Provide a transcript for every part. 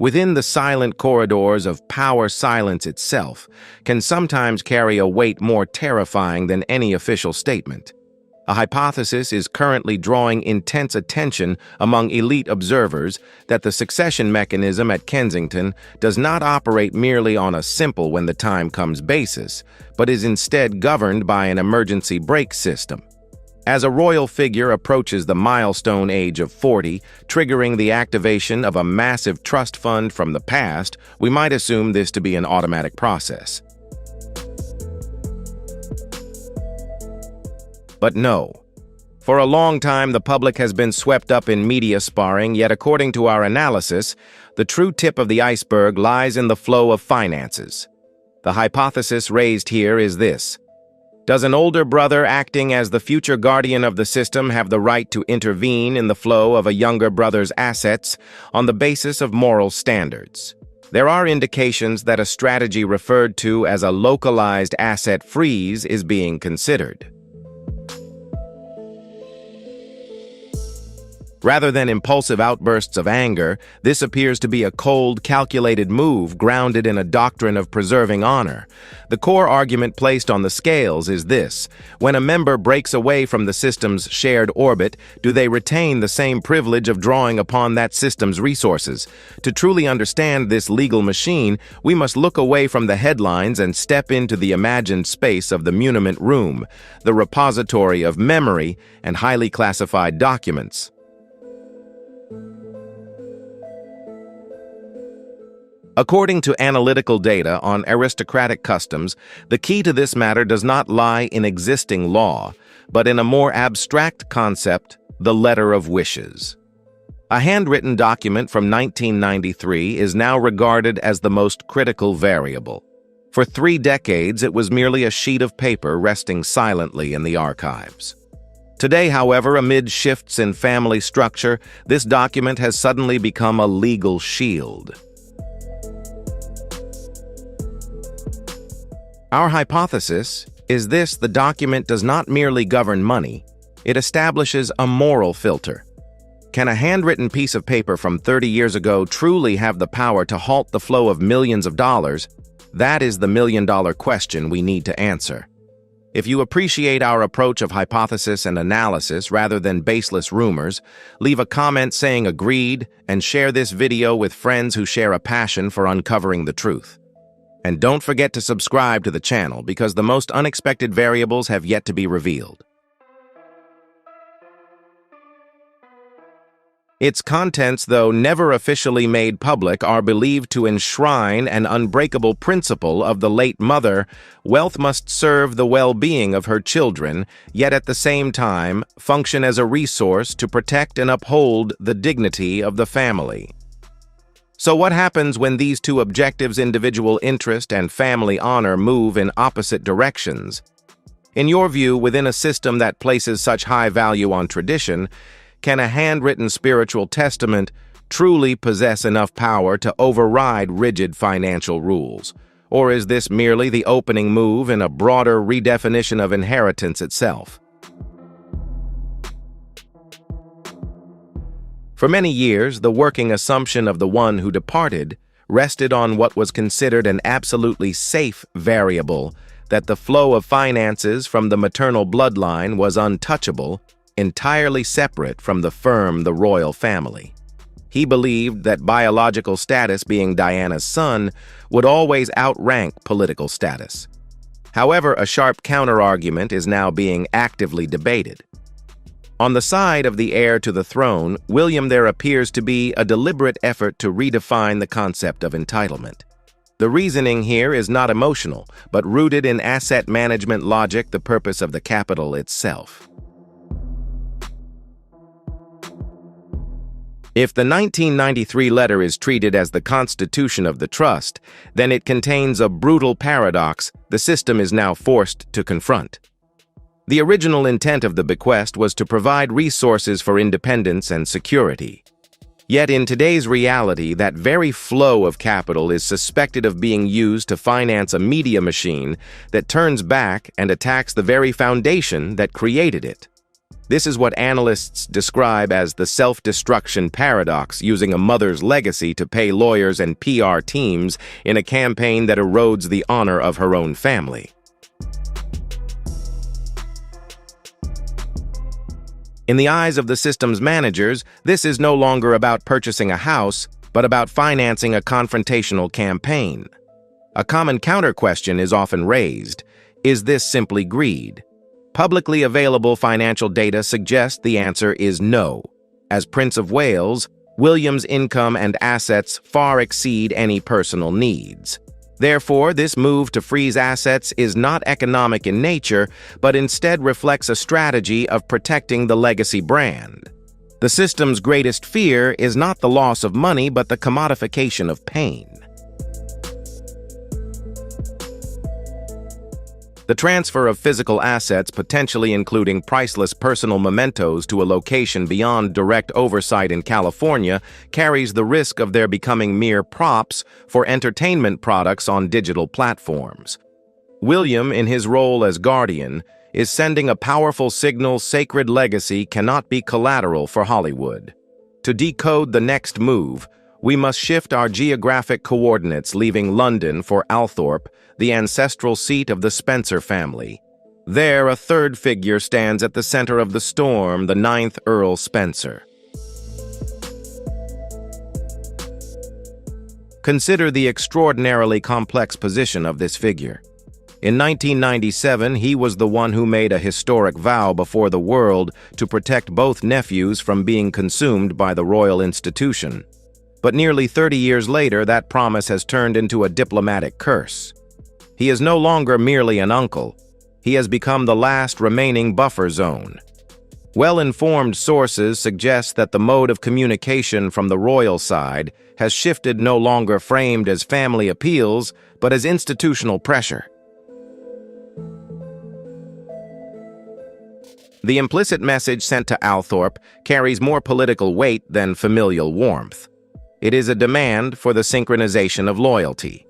within the silent corridors of power silence itself, can sometimes carry a weight more terrifying than any official statement. A hypothesis is currently drawing intense attention among elite observers that the succession mechanism at Kensington does not operate merely on a simple when the time comes basis, but is instead governed by an emergency brake system. As a royal figure approaches the milestone age of 40, triggering the activation of a massive trust fund from the past, we might assume this to be an automatic process. But no. For a long time, the public has been swept up in media sparring, yet according to our analysis, the true tip of the iceberg lies in the flow of finances. The hypothesis raised here is this: does an older brother acting as the future guardian of the system have the right to intervene in the flow of a younger brother's assets on the basis of moral standards? There are indications that a strategy referred to as a localized asset freeze is being considered. Rather than impulsive outbursts of anger, this appears to be a cold, calculated move grounded in a doctrine of preserving honor. The core argument placed on the scales is this: when a member breaks away from the system's shared orbit, do they retain the same privilege of drawing upon that system's resources? To truly understand this legal machine, we must look away from the headlines and step into the imagined space of the muniment room, the repository of memory and highly classified documents. According to analytical data on aristocratic customs, the key to this matter does not lie in existing law, but in a more abstract concept, the letter of wishes. A handwritten document from 1993 is now regarded as the most critical variable. For 3 decades, it was merely a sheet of paper resting silently in the archives. Today, however, amid shifts in family structure, this document has suddenly become a legal shield. Our hypothesis is this: the document does not merely govern money, it establishes a moral filter. Can a handwritten piece of paper from 30 years ago truly have the power to halt the flow of millions of dollars? That is the million-dollar question we need to answer. If you appreciate our approach of hypothesis and analysis rather than baseless rumors, leave a comment saying agreed and share this video with friends who share a passion for uncovering the truth. And don't forget to subscribe to the channel because the most unexpected variables have yet to be revealed. Its contents, though never officially made public, are believed to enshrine an unbreakable principle of the late mother: wealth must serve the well-being of her children, yet at the same time function as a resource to protect and uphold the dignity of the family. So what happens when these two objectives, individual interest and family honor, move in opposite directions? In your view, within a system that places such high value on tradition, can a handwritten spiritual testament truly possess enough power to override rigid financial rules? Or is this merely the opening move in a broader redefinition of inheritance itself? For many years, the working assumption of the one who departed rested on what was considered an absolutely safe variable, that the flow of finances from the maternal bloodline was untouchable, entirely separate from the royal family. He believed that biological status, being Diana's son, would always outrank political status. However, a sharp counterargument is now being actively debated. On the side of the heir to the throne, William, there appears to be a deliberate effort to redefine the concept of entitlement. The reasoning here is not emotional, but rooted in asset management logic, the purpose of the capital itself. If the 1993 letter is treated as the constitution of the trust, then it contains a brutal paradox the system is now forced to confront. The original intent of the bequest was to provide resources for independence and security. Yet in today's reality, that very flow of capital is suspected of being used to finance a media machine that turns back and attacks the very foundation that created it. This is what analysts describe as the self-destruction paradox, using a mother's legacy to pay lawyers and PR teams in a campaign that erodes the honor of her own family. In the eyes of the system's managers, this is no longer about purchasing a house, but about financing a confrontational campaign. A common counter-question is often raised: is this simply greed? Publicly available financial data suggests the answer is no. As Prince of Wales, William's income and assets far exceed any personal needs. Therefore, this move to freeze assets is not economic in nature, but instead reflects a strategy of protecting the legacy brand. The system's greatest fear is not the loss of money, but the commodification of pain. The transfer of physical assets, potentially including priceless personal mementos, to a location beyond direct oversight in California, carries the risk of their becoming mere props for entertainment products on digital platforms. William, in his role as guardian, is sending a powerful signal: sacred legacy cannot be collateral for Hollywood. To decode the next move, we must shift our geographic coordinates, leaving London for Althorp, the ancestral seat of the Spencer family. There, a third figure stands at the center of the storm, the 9th Earl Spencer. Consider the extraordinarily complex position of this figure. In 1997, he was the one who made a historic vow before the world to protect both nephews from being consumed by the royal institution. But nearly 30 years later, that promise has turned into a diplomatic curse. He is no longer merely an uncle. He has become the last remaining buffer zone. Well-informed sources suggest that the mode of communication from the royal side has shifted, no longer framed as family appeals, but as institutional pressure. The implicit message sent to Althorp carries more political weight than familial warmth. It is a demand for the synchronization of loyalty.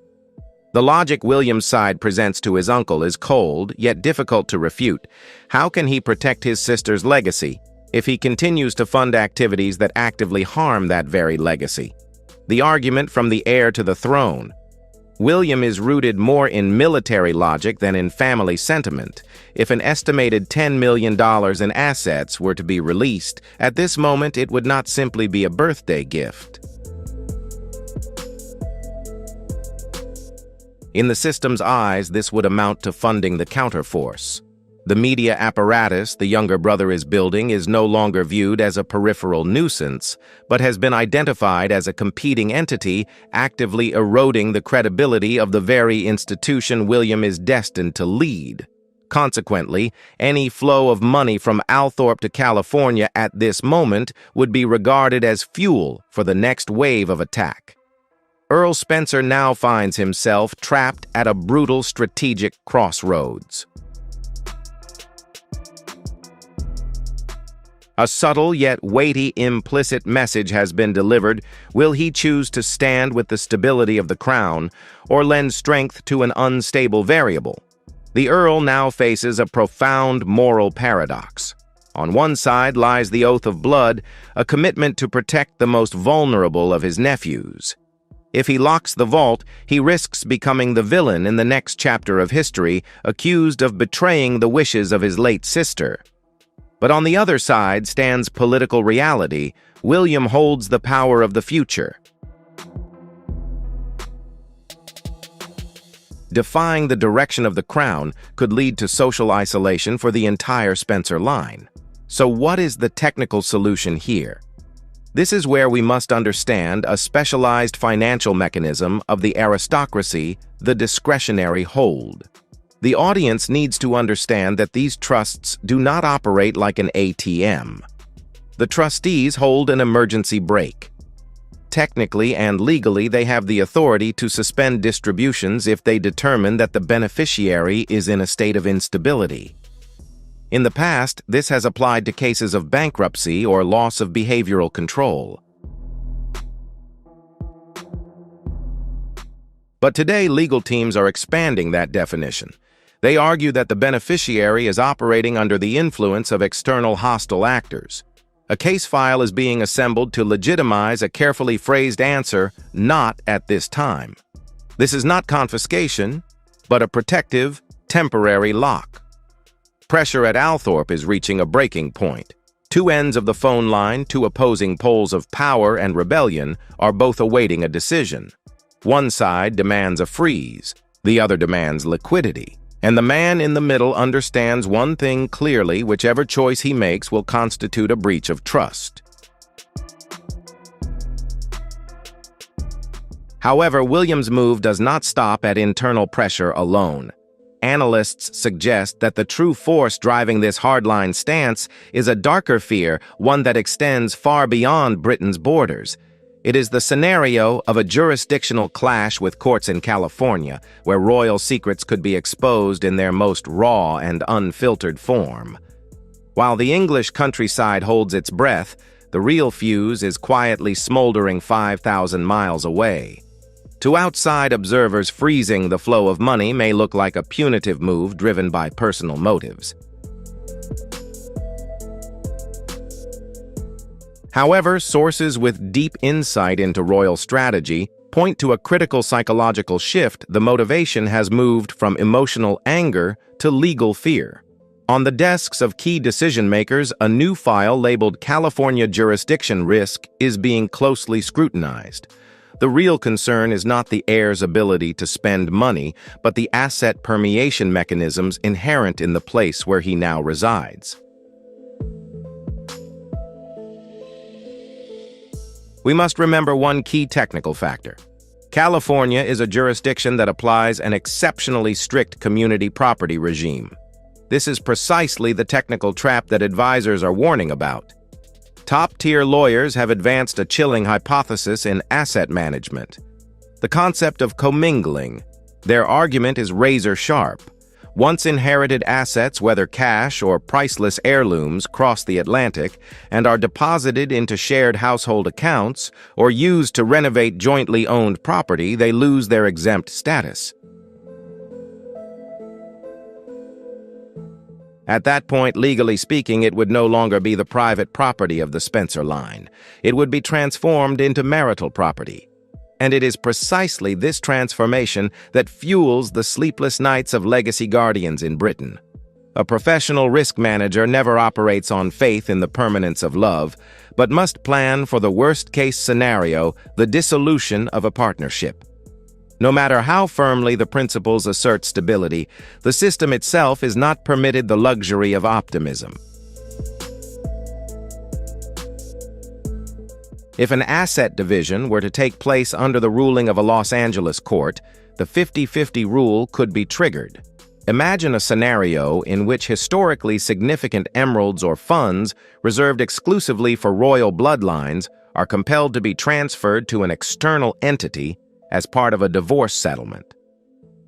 The logic William's side presents to his uncle is cold, yet difficult to refute. How can he protect his sister's legacy if he continues to fund activities that actively harm that very legacy? The argument from the heir to the throne. William is rooted more in military logic than in family sentiment. If an estimated $10 million in assets were to be released, at this moment it would not simply be a birthday gift. In the system's eyes, this would amount to funding the counterforce. The media apparatus the younger brother is building is no longer viewed as a peripheral nuisance, but has been identified as a competing entity actively eroding the credibility of the very institution William is destined to lead. Consequently, any flow of money from Althorp to California at this moment would be regarded as fuel for the next wave of attack. Earl Spencer now finds himself trapped at a brutal strategic crossroads. A subtle yet weighty implicit message has been delivered. Will he choose to stand with the stability of the crown, or lend strength to an unstable variable? The Earl now faces a profound moral paradox. On one side lies the oath of blood, a commitment to protect the most vulnerable of his nephews. If he locks the vault, he risks becoming the villain in the next chapter of history, accused of betraying the wishes of his late sister. But on the other side stands political reality. William holds the power of the future. Defying the direction of the crown could lead to social isolation for the entire Spencer line. So what is the technical solution here? This is where we must understand a specialized financial mechanism of the aristocracy, the discretionary hold. The audience needs to understand that these trusts do not operate like an ATM. The trustees hold an emergency brake. Technically and legally, they have the authority to suspend distributions if they determine that the beneficiary is in a state of instability. In the past, this has applied to cases of bankruptcy or loss of behavioral control. But today, legal teams are expanding that definition. They argue that the beneficiary is operating under the influence of external hostile actors. A case file is being assembled to legitimize a carefully phrased answer, "not at this time." This is not confiscation, but a protective, temporary lock. Pressure at Althorpe is reaching a breaking point. Two ends of the phone line, two opposing poles of power and rebellion, are both awaiting a decision. One side demands a freeze, the other demands liquidity. And the man in the middle understands one thing clearly: whichever choice he makes will constitute a breach of trust. However, Williams' move does not stop at internal pressure alone. Analysts suggest that the true force driving this hardline stance is a darker fear, one that extends far beyond Britain's borders. It is the scenario of a jurisdictional clash with courts in California, where royal secrets could be exposed in their most raw and unfiltered form. While the English countryside holds its breath, the real fuse is quietly smoldering 5,000 miles away. To outside observers, freezing the flow of money may look like a punitive move driven by personal motives. However, sources with deep insight into royal strategy point to a critical psychological shift. The motivation has moved from emotional anger to legal fear. On the desks of key decision-makers, a new file labeled "California Jurisdiction Risk" is being closely scrutinized. The real concern is not the heir's ability to spend money, but the asset permeation mechanisms inherent in the place where he now resides. We must remember one key technical factor. California is a jurisdiction that applies an exceptionally strict community property regime. This is precisely the technical trap that advisors are warning about. Top-tier lawyers have advanced a chilling hypothesis in asset management: the concept of commingling. Their argument is razor-sharp. Once inherited assets, whether cash or priceless heirlooms, cross the Atlantic and are deposited into shared household accounts or used to renovate jointly owned property, they lose their exempt status. At that point, legally speaking, it would no longer be the private property of the Spencer line. It would be transformed into marital property. And it is precisely this transformation that fuels the sleepless nights of legacy guardians in Britain. A professional risk manager never operates on faith in the permanence of love, but must plan for the worst-case scenario, the dissolution of a partnership. No matter how firmly the principles assert stability, the system itself is not permitted the luxury of optimism. If an asset division were to take place under the ruling of a Los Angeles court, the 50-50 rule could be triggered. Imagine a scenario in which historically significant emeralds or funds reserved exclusively for royal bloodlines are compelled to be transferred to an external entity as part of a divorce settlement.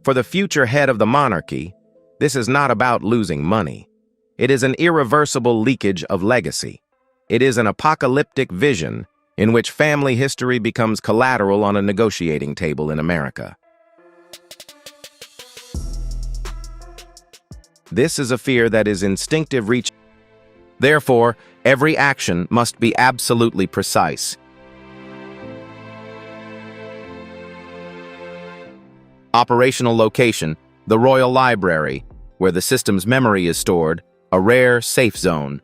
For the future head of the monarchy, this is not about losing money. It is an irreversible leakage of legacy. It is an apocalyptic vision in which family history becomes collateral on a negotiating table in America. This is a fear that is instinctive reach. Therefore, every action must be absolutely precise. Operational location: the Royal Library, where the system's memory is stored, a rare, safe zone.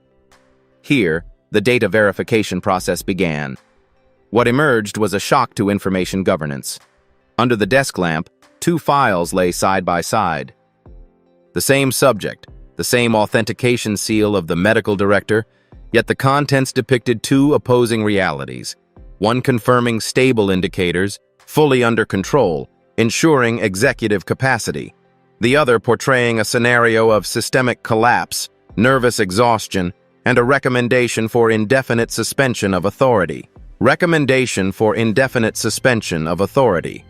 Here, the data verification process began. What emerged was a shock to information governance. Under the desk lamp, two files lay side by side. The same subject, the same authentication seal of the medical director, yet the contents depicted two opposing realities, one confirming stable indicators, fully under control, ensuring executive capacity, the other portraying a scenario of systemic collapse, nervous exhaustion, and a recommendation for indefinite suspension of authority. Recommendation for indefinite suspension of authority.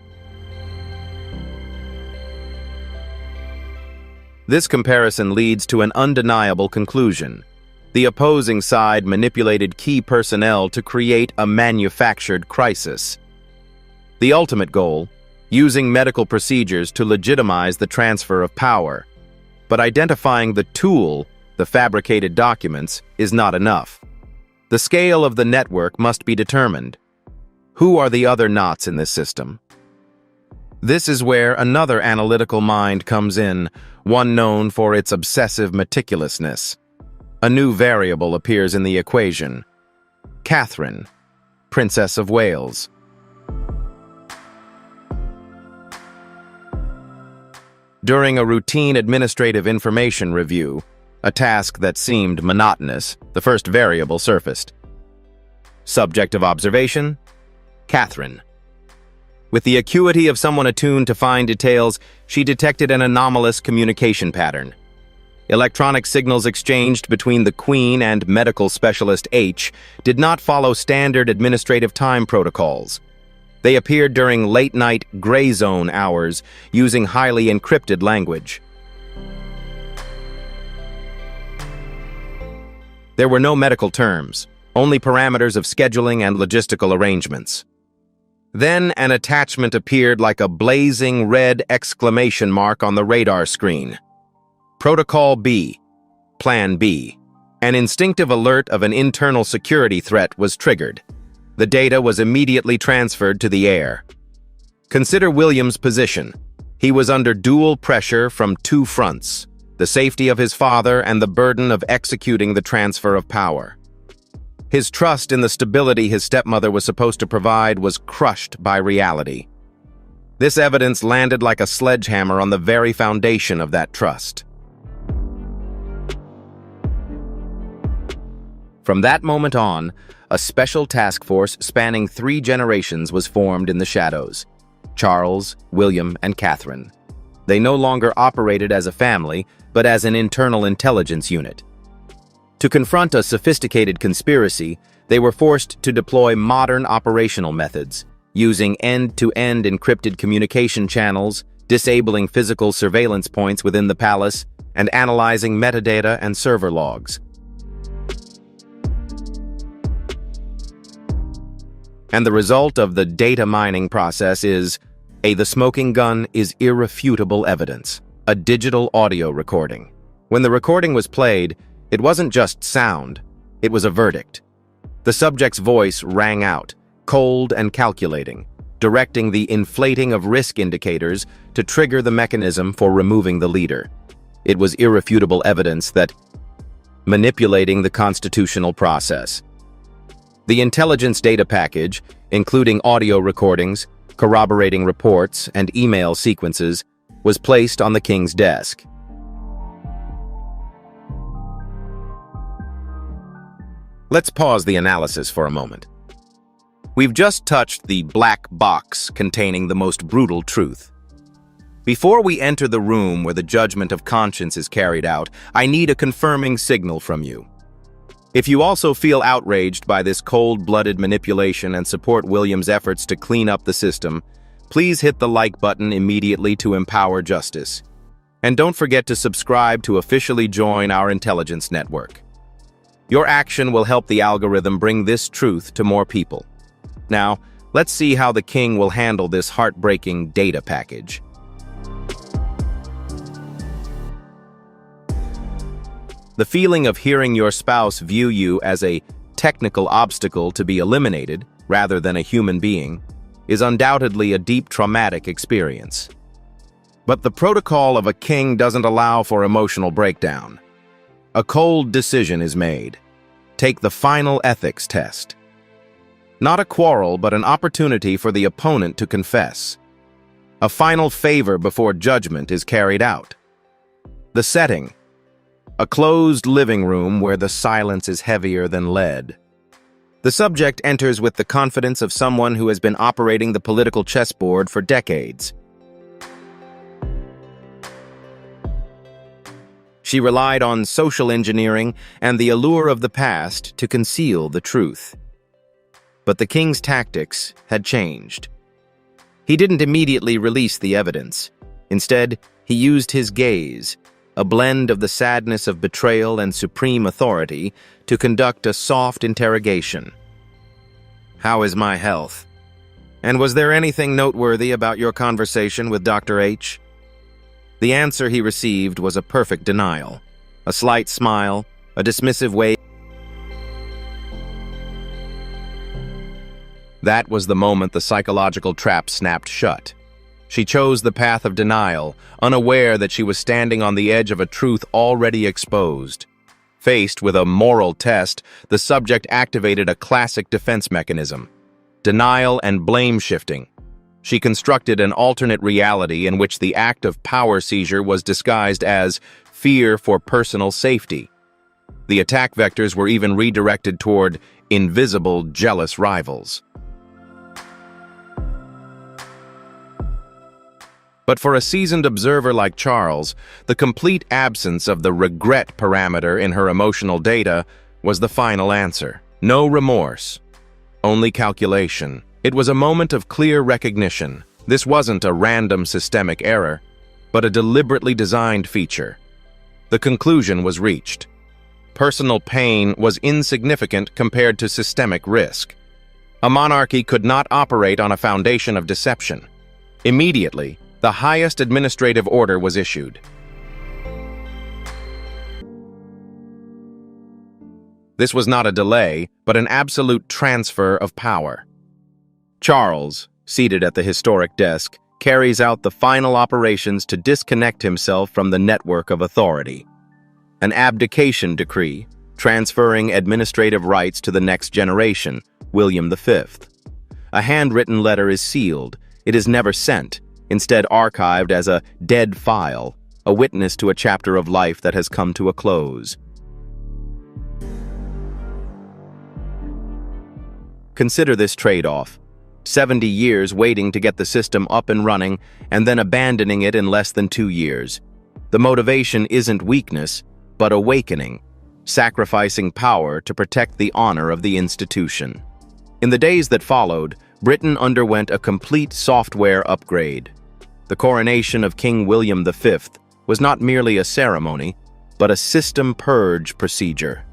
This comparison leads to an undeniable conclusion. The opposing side manipulated key personnel to create a manufactured crisis. The ultimate goal: using medical procedures to legitimize the transfer of power. But identifying the tool, the fabricated documents, is not enough. The scale of the network must be determined. Who are the other knots in this system? This is where another analytical mind comes in, one known for its obsessive meticulousness. A new variable appears in the equation. Catherine, Princess of Wales. During a routine administrative information review, a task that seemed monotonous, the first variable surfaced. Subject of observation, Catherine. With the acuity of someone attuned to fine details, she detected an anomalous communication pattern. Electronic signals exchanged between the Queen and medical specialist H did not follow standard administrative time protocols. They appeared during late-night gray zone hours using highly encrypted language. There were no medical terms, only parameters of scheduling and logistical arrangements. Then an attachment appeared like a blazing red exclamation mark on the radar screen. Protocol B, Plan B. An instinctive alert of an internal security threat was triggered. The data was immediately transferred to the air. Consider William's position. He was under dual pressure from two fronts, the safety of his father and the burden of executing the transfer of power. His trust in the stability his stepmother was supposed to provide was crushed by reality. This evidence landed like a sledgehammer on the very foundation of that trust. From that moment on, a special task force spanning 3 generations was formed in the shadows. Charles, William, and Catherine. They no longer operated as a family, but as an internal intelligence unit. To confront a sophisticated conspiracy, they were forced to deploy modern operational methods, using end-to-end encrypted communication channels, disabling physical surveillance points within the palace, and analyzing metadata and server logs. And the result of the data mining process is, the smoking gun is irrefutable evidence, a digital audio recording. When the recording was played, it wasn't just sound, it was a verdict. The subject's voice rang out, cold and calculating, directing the inflating of risk indicators to trigger the mechanism for removing the leader. It was irrefutable evidence that manipulating the constitutional process. The intelligence data package, including audio recordings, corroborating reports, and email sequences, was placed on the king's desk. Let's pause the analysis for a moment. We've just touched the black box containing the most brutal truth. Before we enter the room where the judgment of conscience is carried out, I need a confirming signal from you. If you also feel outraged by this cold-blooded manipulation and support William's efforts to clean up the system, please hit the like button immediately to empower justice. And don't forget to subscribe to officially join our intelligence network. Your action will help the algorithm bring this truth to more people. Now, let's see how the king will handle this heartbreaking data package. The feeling of hearing your spouse view you as a technical obstacle to be eliminated, rather than a human being, is undoubtedly a deep traumatic experience. But the protocol of a king doesn't allow for emotional breakdown. A cold decision is made. Take the final ethics test. Not a quarrel, but an opportunity for the opponent to confess. A final favor before judgment is carried out. The setting: a closed living room where the silence is heavier than lead. The subject enters with the confidence of someone who has been operating the political chessboard for decades. She relied on social engineering and the allure of the past to conceal the truth. But the king's tactics had changed. He didn't immediately release the evidence. Instead, he used his gaze, a blend of the sadness of betrayal and supreme authority, to conduct a soft interrogation. "How is my health? And was there anything noteworthy about your conversation with Dr. H?" The answer he received was a perfect denial. A slight smile, a dismissive wave. That was the moment the psychological trap snapped shut. She chose the path of denial, unaware that she was standing on the edge of a truth already exposed. Faced with a moral test, the subject activated a classic defense mechanism: denial and blame shifting. She constructed an alternate reality in which the act of power seizure was disguised as fear for personal safety. The attack vectors were even redirected toward invisible, jealous rivals. But for a seasoned observer like Charles, the complete absence of the regret parameter in her emotional data was the final answer. No remorse, only calculation. It was a moment of clear recognition. This wasn't a random systemic error, but a deliberately designed feature. The conclusion was reached. Personal pain was insignificant compared to systemic risk. A monarchy could not operate on a foundation of deception. Immediately, the highest administrative order was issued. This was not a delay, but an absolute transfer of power. Charles, seated at the historic desk, carries out the final operations to disconnect himself from the network of authority. An abdication decree, transferring administrative rights to the next generation, William V. A handwritten letter is sealed. It is never sent, instead archived as a dead file, a witness to a chapter of life that has come to a close. Consider this trade-off: 70 years waiting to get the system up and running, and then abandoning it in less than 2 years. The motivation isn't weakness, but awakening, sacrificing power to protect the honor of the institution. In the days that followed, Britain underwent a complete software upgrade. The coronation of King William V was not merely a ceremony, but a system purge procedure.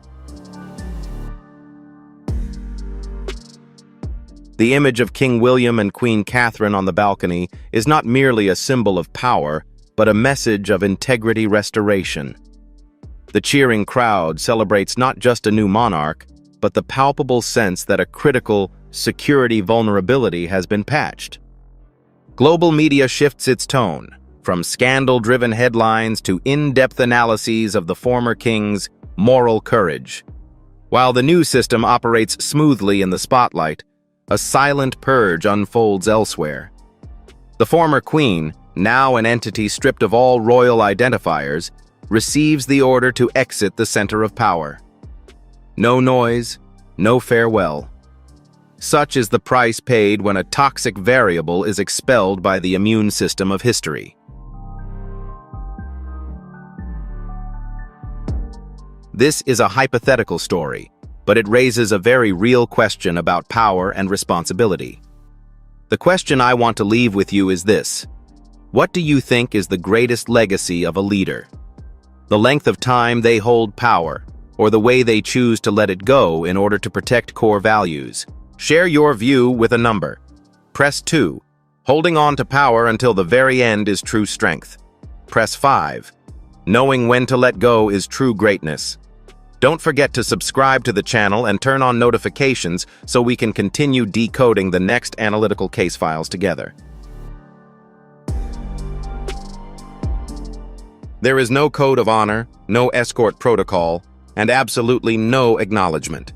The image of King William and Queen Catherine on the balcony is not merely a symbol of power, but a message of integrity restoration. The cheering crowd celebrates not just a new monarch, but the palpable sense that a critical security vulnerability has been patched. Global media shifts its tone, from scandal-driven headlines to in-depth analyses of the former king's moral courage. While the new system operates smoothly in the spotlight, a silent purge unfolds elsewhere. The former queen, now an entity stripped of all royal identifiers, receives the order to exit the center of power. No noise, no farewell. Such is the price paid when a toxic variable is expelled by the immune system of history. This is a hypothetical story, but it raises a very real question about power and responsibility. The question I want to leave with you is this: what do you think is the greatest legacy of a leader? The length of time they hold power, or the way they choose to let it go in order to protect core values? Share your view with a number. Press 2. Holding on to power until the very end is true strength. Press 5. Knowing when to let go is true greatness. Don't forget to subscribe to the channel and turn on notifications so we can continue decoding the next analytical case files together. There is no code of honor, no escort protocol, and absolutely no acknowledgement.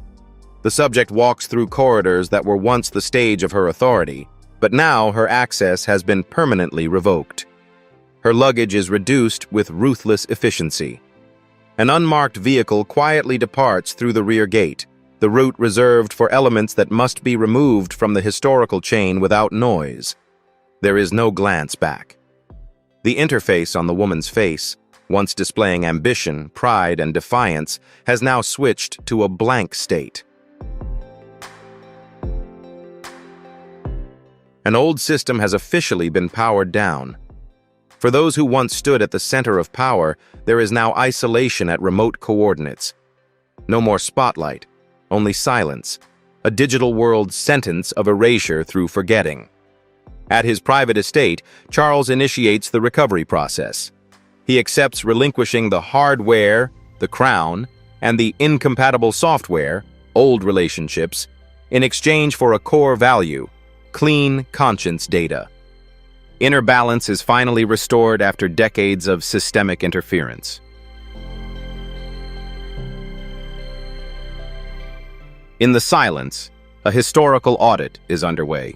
The subject walks through corridors that were once the stage of her authority, but now her access has been permanently revoked. Her luggage is reduced with ruthless efficiency. An unmarked vehicle quietly departs through the rear gate, the route reserved for elements that must be removed from the historical chain without noise. There is no glance back. The interface on the woman's face, once displaying ambition, pride, and defiance, has now switched to a blank state. An old system has officially been powered down. For those who once stood at the center of power, there is now isolation at remote coordinates. No more spotlight, only silence, a digital world sentence of erasure through forgetting. At his private estate, Charles initiates the recovery process. He accepts relinquishing the hardware, the crown, and the incompatible software, old relationships, in exchange for a core value, clean conscience data. Inner balance is finally restored after decades of systemic interference. In the silence, a historical audit is underway.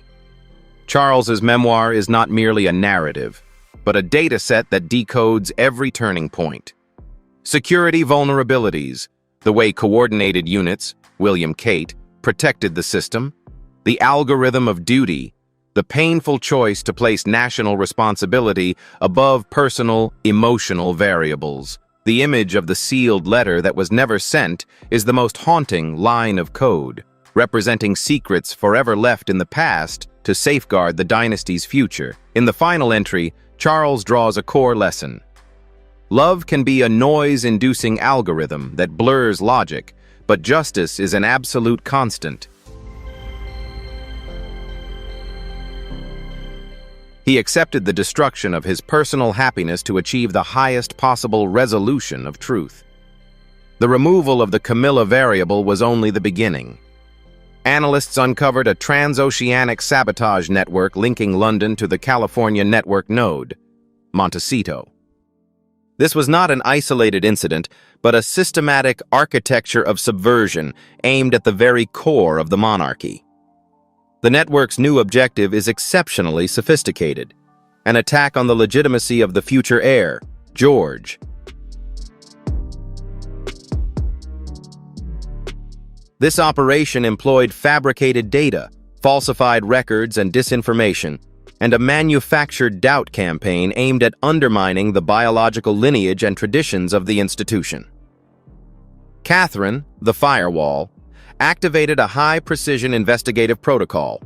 Charles's memoir is not merely a narrative, but a data set that decodes every turning point. Security vulnerabilities, the way coordinated units, William Cate, protected the system, the algorithm of duty, the painful choice to place national responsibility above personal, emotional variables. The image of the sealed letter that was never sent is the most haunting line of code, representing secrets forever left in the past to safeguard the dynasty's future. In the final entry, Charles draws a core lesson. Love can be a noise-inducing algorithm that blurs logic, but justice is an absolute constant. He accepted the destruction of his personal happiness to achieve the highest possible resolution of truth. The removal of the Camilla variable was only the beginning. Analysts uncovered a transoceanic sabotage network linking London to the California network node, Montecito. This was not an isolated incident, but a systematic architecture of subversion aimed at the very core of the monarchy. The network's new objective is exceptionally sophisticated, an attack on the legitimacy of the future heir, George. This operation employed fabricated data, falsified records and disinformation, and a manufactured doubt campaign aimed at undermining the biological lineage and traditions of the institution. Catherine, the firewall, activated a high-precision investigative protocol.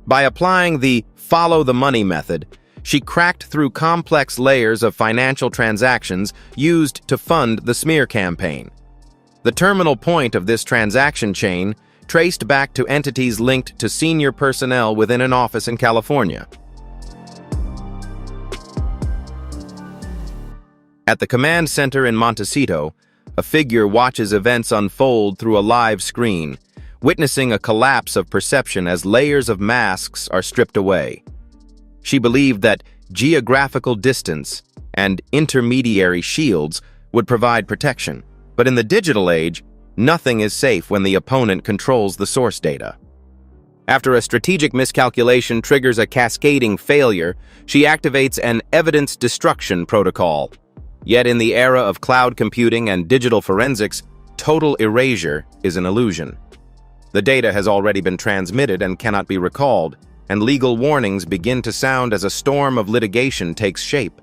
By applying the follow-the-money method, she cracked through complex layers of financial transactions used to fund the smear campaign. The terminal point of this transaction chain traced back to entities linked to senior personnel within an office in California. At the command center in Montecito, a figure watches events unfold through a live screen, witnessing a collapse of perception as layers of masks are stripped away. She believed that geographical distance and intermediary shields would provide protection, but in the digital age, nothing is safe when the opponent controls the source data. After a strategic miscalculation triggers a cascading failure, she activates an evidence destruction protocol. Yet in the era of cloud computing and digital forensics, total erasure is an illusion. The data has already been transmitted and cannot be recalled, and legal warnings begin to sound as a storm of litigation takes shape.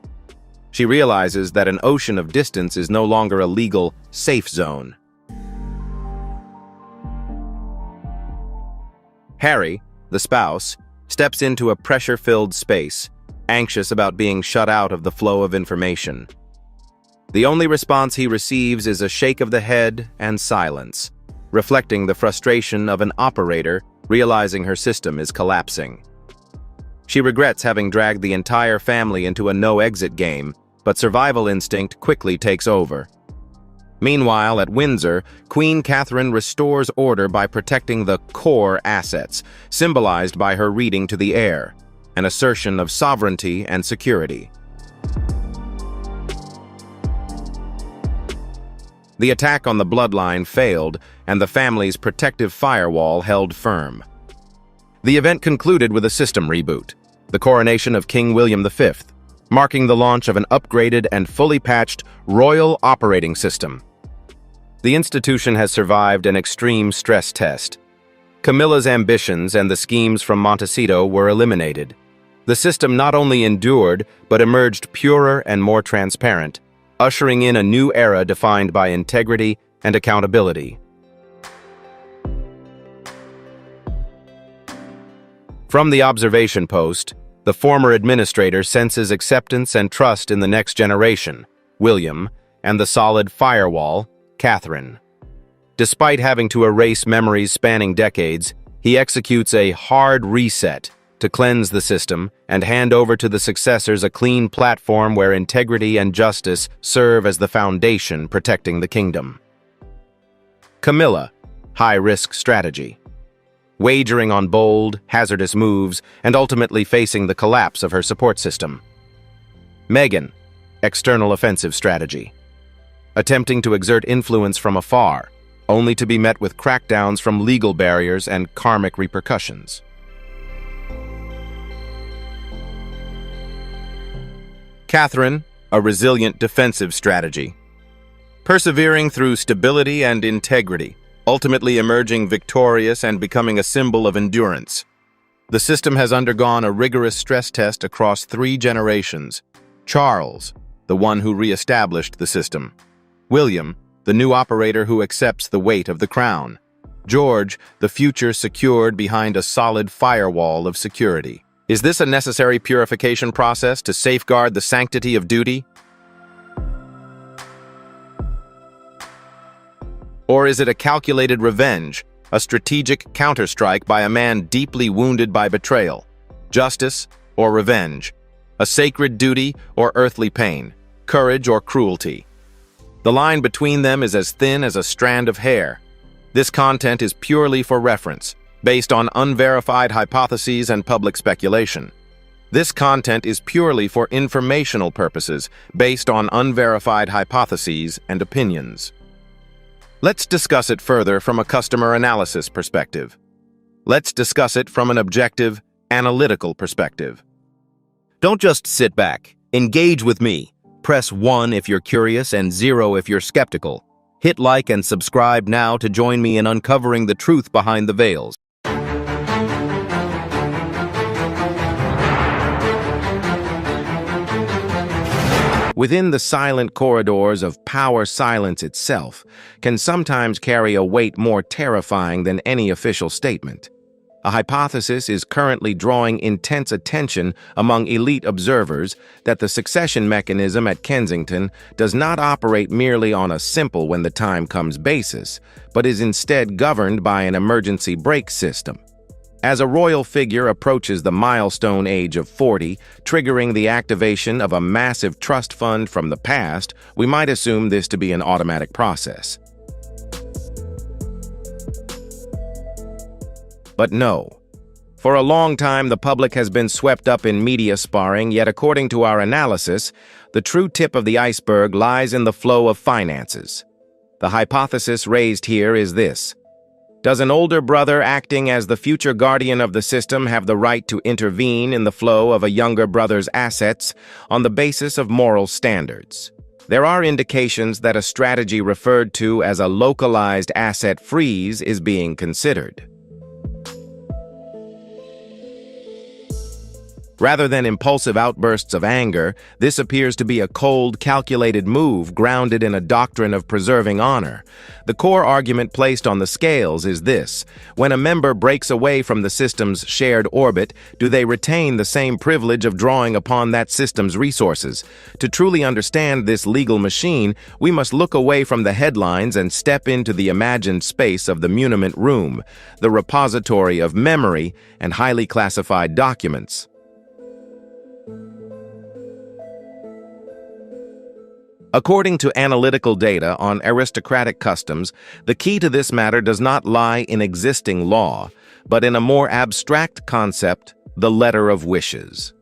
She realizes that an ocean of distance is no longer a legal safe zone. Harry, the spouse, steps into a pressure-filled space, anxious about being shut out of the flow of information. The only response he receives is a shake of the head and silence, reflecting the frustration of an operator realizing her system is collapsing. She regrets having dragged the entire family into a no-exit game, but survival instinct quickly takes over. Meanwhile, at Windsor, Queen Catherine restores order by protecting the core assets, symbolized by her reading to the heir, an assertion of sovereignty and security. The attack on the bloodline failed, and the family's protective firewall held firm. The event concluded with a system reboot, the coronation of King William V, marking the launch of an upgraded and fully patched royal operating system. The institution has survived an extreme stress test. Camilla's ambitions and the schemes from Montecito were eliminated. The system not only endured, but emerged purer and more transparent, ushering in a new era defined by integrity and accountability. From the observation post, the former administrator senses acceptance and trust in the next generation, William, and the solid firewall, Catherine. Despite having to erase memories spanning decades, he executes a hard reset, to cleanse the system and hand over to the successors a clean platform where integrity and justice serve as the foundation protecting the kingdom. Camilla, high-risk strategy. Wagering on bold, hazardous moves and ultimately facing the collapse of her support system. Megan, external offensive strategy. Attempting to exert influence from afar, only to be met with crackdowns from legal barriers and karmic repercussions. Catherine, a resilient defensive strategy. Persevering through stability and integrity, ultimately emerging victorious and becoming a symbol of endurance. The system has undergone a rigorous stress test across 3 generations. Charles, the one who re-established the system. William, the new operator who accepts the weight of the crown. George, the future secured behind a solid firewall of security. Is this a necessary purification process to safeguard the sanctity of duty? Or is it a calculated revenge, a strategic counterstrike by a man deeply wounded by betrayal? Justice or revenge? A sacred duty or earthly pain? Courage or cruelty? The line between them is as thin as a strand of hair. This content is purely for reference, based on unverified hypotheses and public speculation. This content is purely for informational purposes, based on unverified hypotheses and opinions. Let's discuss it further from a customer analysis perspective. Let's discuss it from an objective, analytical perspective. Don't just sit back. Engage with me. Press 1 if you're curious and 0 if you're skeptical. Hit like and subscribe now to join me in uncovering the truth behind the veils. Within the silent corridors of power, silence itself can sometimes carry a weight more terrifying than any official statement. A hypothesis is currently drawing intense attention among elite observers that the succession mechanism at Kensington does not operate merely on a simple when the time comes basis, but is instead governed by an emergency brake system. As a royal figure approaches the milestone age of 40, triggering the activation of a massive trust fund from the past, we might assume this to be an automatic process. But no. For a long time, the public has been swept up in media sparring, yet according to our analysis, the true tip of the iceberg lies in the flow of finances. The hypothesis raised here is this. Does an older brother acting as the future guardian of the system have the right to intervene in the flow of a younger brother's assets on the basis of moral standards? There are indications that a strategy referred to as a localized asset freeze is being considered. Rather than impulsive outbursts of anger, this appears to be a cold, calculated move grounded in a doctrine of preserving honor. The core argument placed on the scales is this: when a member breaks away from the system's shared orbit, do they retain the same privilege of drawing upon that system's resources? To truly understand this legal machine, we must look away from the headlines and step into the imagined space of the muniment room, the repository of memory and highly classified documents. According to analytical data on aristocratic customs, the key to this matter does not lie in existing law, but in a more abstract concept, the letter of wishes.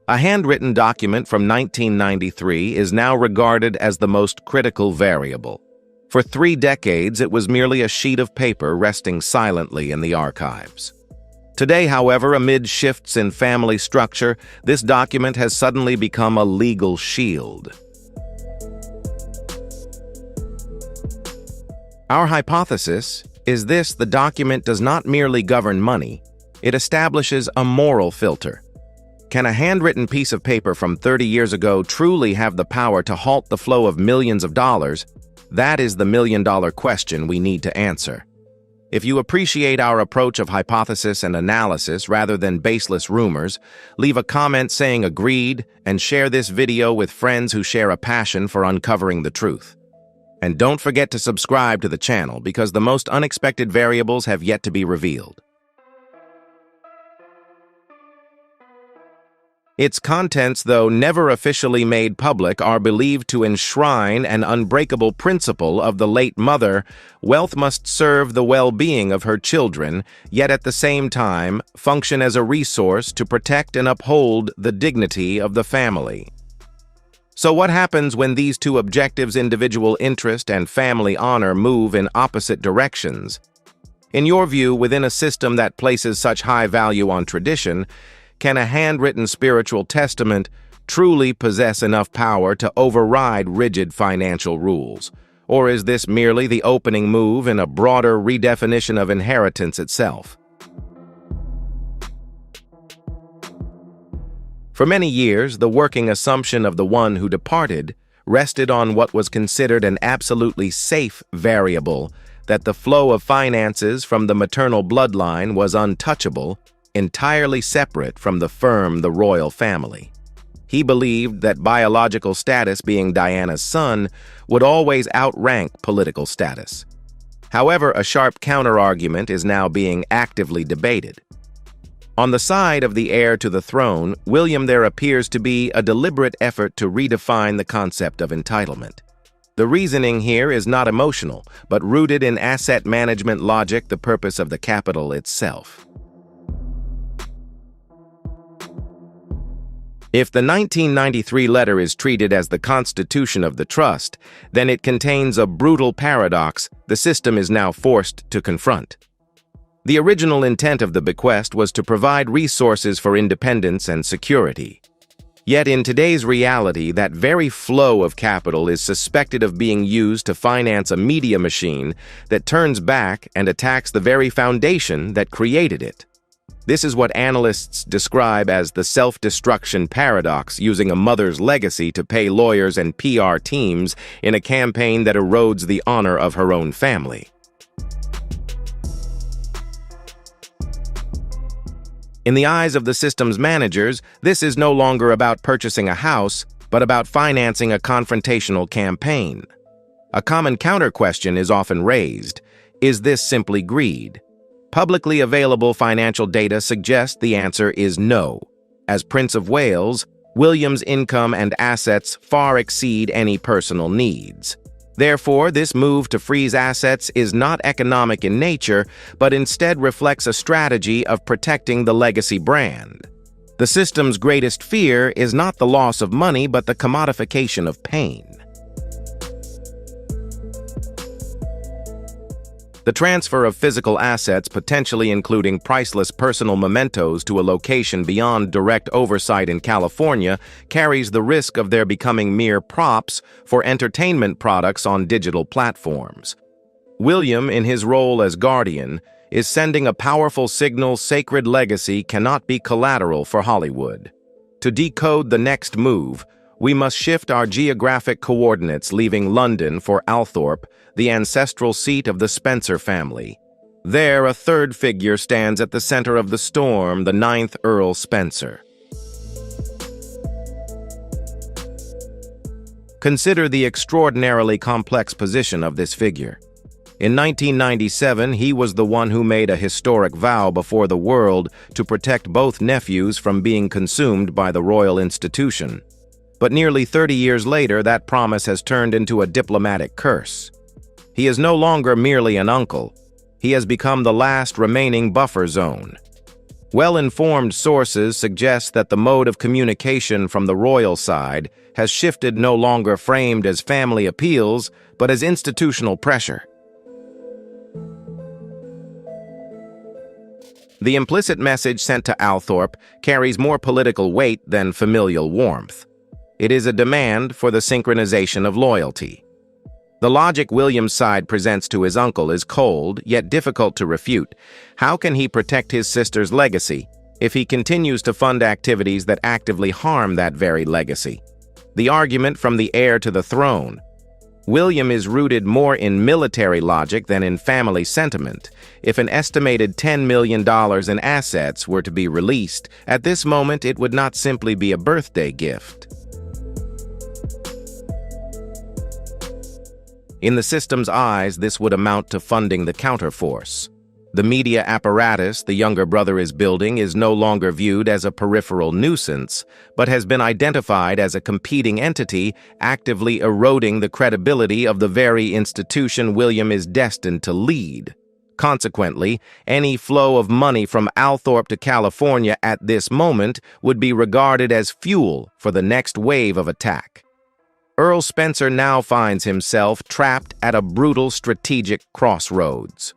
A handwritten document from 1993 is now regarded as the most critical variable. For 3 decades, it was merely a sheet of paper resting silently in the archives. Today, however, amid shifts in family structure, this document has suddenly become a legal shield. Our hypothesis is this: the document does not merely govern money, it establishes a moral filter. Can a handwritten piece of paper from 30 years ago truly have the power to halt the flow of millions of dollars? That is the million-dollar question we need to answer. If you appreciate our approach of hypothesis and analysis rather than baseless rumors, leave a comment saying agreed and share this video with friends who share a passion for uncovering the truth. And don't forget to subscribe to the channel because the most unexpected variables have yet to be revealed. Its contents, though never officially made public, are believed to enshrine an unbreakable principle of the late mother: wealth must serve the well-being of her children, yet at the same time function as a resource to protect and uphold the dignity of the family. So what happens when these two objectives, individual interest and family honor, move in opposite directions? In your view, within a system that places such high value on tradition, can a handwritten spiritual testament truly possess enough power to override rigid financial rules? Or is this merely the opening move in a broader redefinition of inheritance itself? For many years, the working assumption of the one who departed rested on what was considered an absolutely safe variable, that the flow of finances from the maternal bloodline was untouchable, entirely separate from the royal family. He believed that biological status, being Diana's son, would always outrank political status. However, a sharp counter-argument is now being actively debated. On the side of the heir to the throne, William, there appears to be a deliberate effort to redefine the concept of entitlement. The reasoning here is not emotional, but rooted in asset management logic, the purpose of the capital itself. If the 1993 letter is treated as the constitution of the trust, then it contains a brutal paradox the system is now forced to confront. The original intent of the bequest was to provide resources for independence and security. Yet in today's reality, that very flow of capital is suspected of being used to finance a media machine that turns back and attacks the very foundation that created it. This is what analysts describe as the self-destruction paradox, using a mother's legacy to pay lawyers and PR teams in a campaign that erodes the honor of her own family. In the eyes of the system's managers, this is no longer about purchasing a house, but about financing a confrontational campaign. A common counter-question is often raised: is this simply greed? Publicly available financial data suggests the answer is no. As Prince of Wales, William's income and assets far exceed any personal needs. Therefore, this move to freeze assets is not economic in nature, but instead reflects a strategy of protecting the legacy brand. The system's greatest fear is not the loss of money, but the commodification of pain. The transfer of physical assets, potentially including priceless personal mementos, to a location beyond direct oversight in California, carries the risk of their becoming mere props for entertainment products on digital platforms. William, in his role as guardian, is sending a powerful signal: sacred legacy cannot be collateral for Hollywood. To decode the next move, we must shift our geographic coordinates, leaving London for Althorp, the ancestral seat of the Spencer family. There, a third figure stands at the center of the storm, the 9th Earl Spencer. Consider the extraordinarily complex position of this figure. In 1997, he was the one who made a historic vow before the world to protect both nephews from being consumed by the royal institution. But nearly 30 years later, that promise has turned into a diplomatic curse. He is no longer merely an uncle. He has become the last remaining buffer zone. Well-informed sources suggest that the mode of communication from the royal side has shifted, no longer framed as family appeals, but as institutional pressure. The implicit message sent to Althorp carries more political weight than familial warmth. It is a demand for the synchronization of loyalty. The logic William's side presents to his uncle is cold, yet difficult to refute. How can he protect his sister's legacy if he continues to fund activities that actively harm that very legacy? The argument from the heir to the throne. William is rooted more in military logic than in family sentiment. If an estimated $10 million in assets were to be released, at this moment it would not simply be a birthday gift. In the system's eyes, this would amount to funding the counterforce. The media apparatus the younger brother is building is no longer viewed as a peripheral nuisance, but has been identified as a competing entity actively eroding the credibility of the very institution William is destined to lead. Consequently, any flow of money from Althorpe to California at this moment would be regarded as fuel for the next wave of attack. Earl Spencer now finds himself trapped at a brutal strategic crossroads.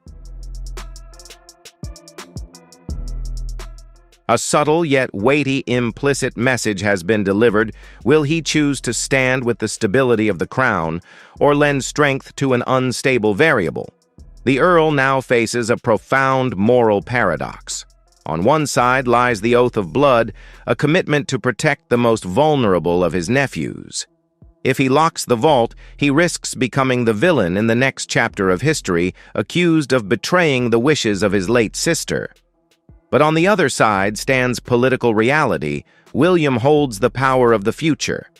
A subtle yet weighty implicit message has been delivered. Will he choose to stand with the stability of the crown, or lend strength to an unstable variable? The Earl now faces a profound moral paradox. On one side lies the oath of blood, a commitment to protect the most vulnerable of his nephews. If he locks the vault, he risks becoming the villain in the next chapter of history, accused of betraying the wishes of his late sister. But on the other side stands political reality. William holds the power of the future.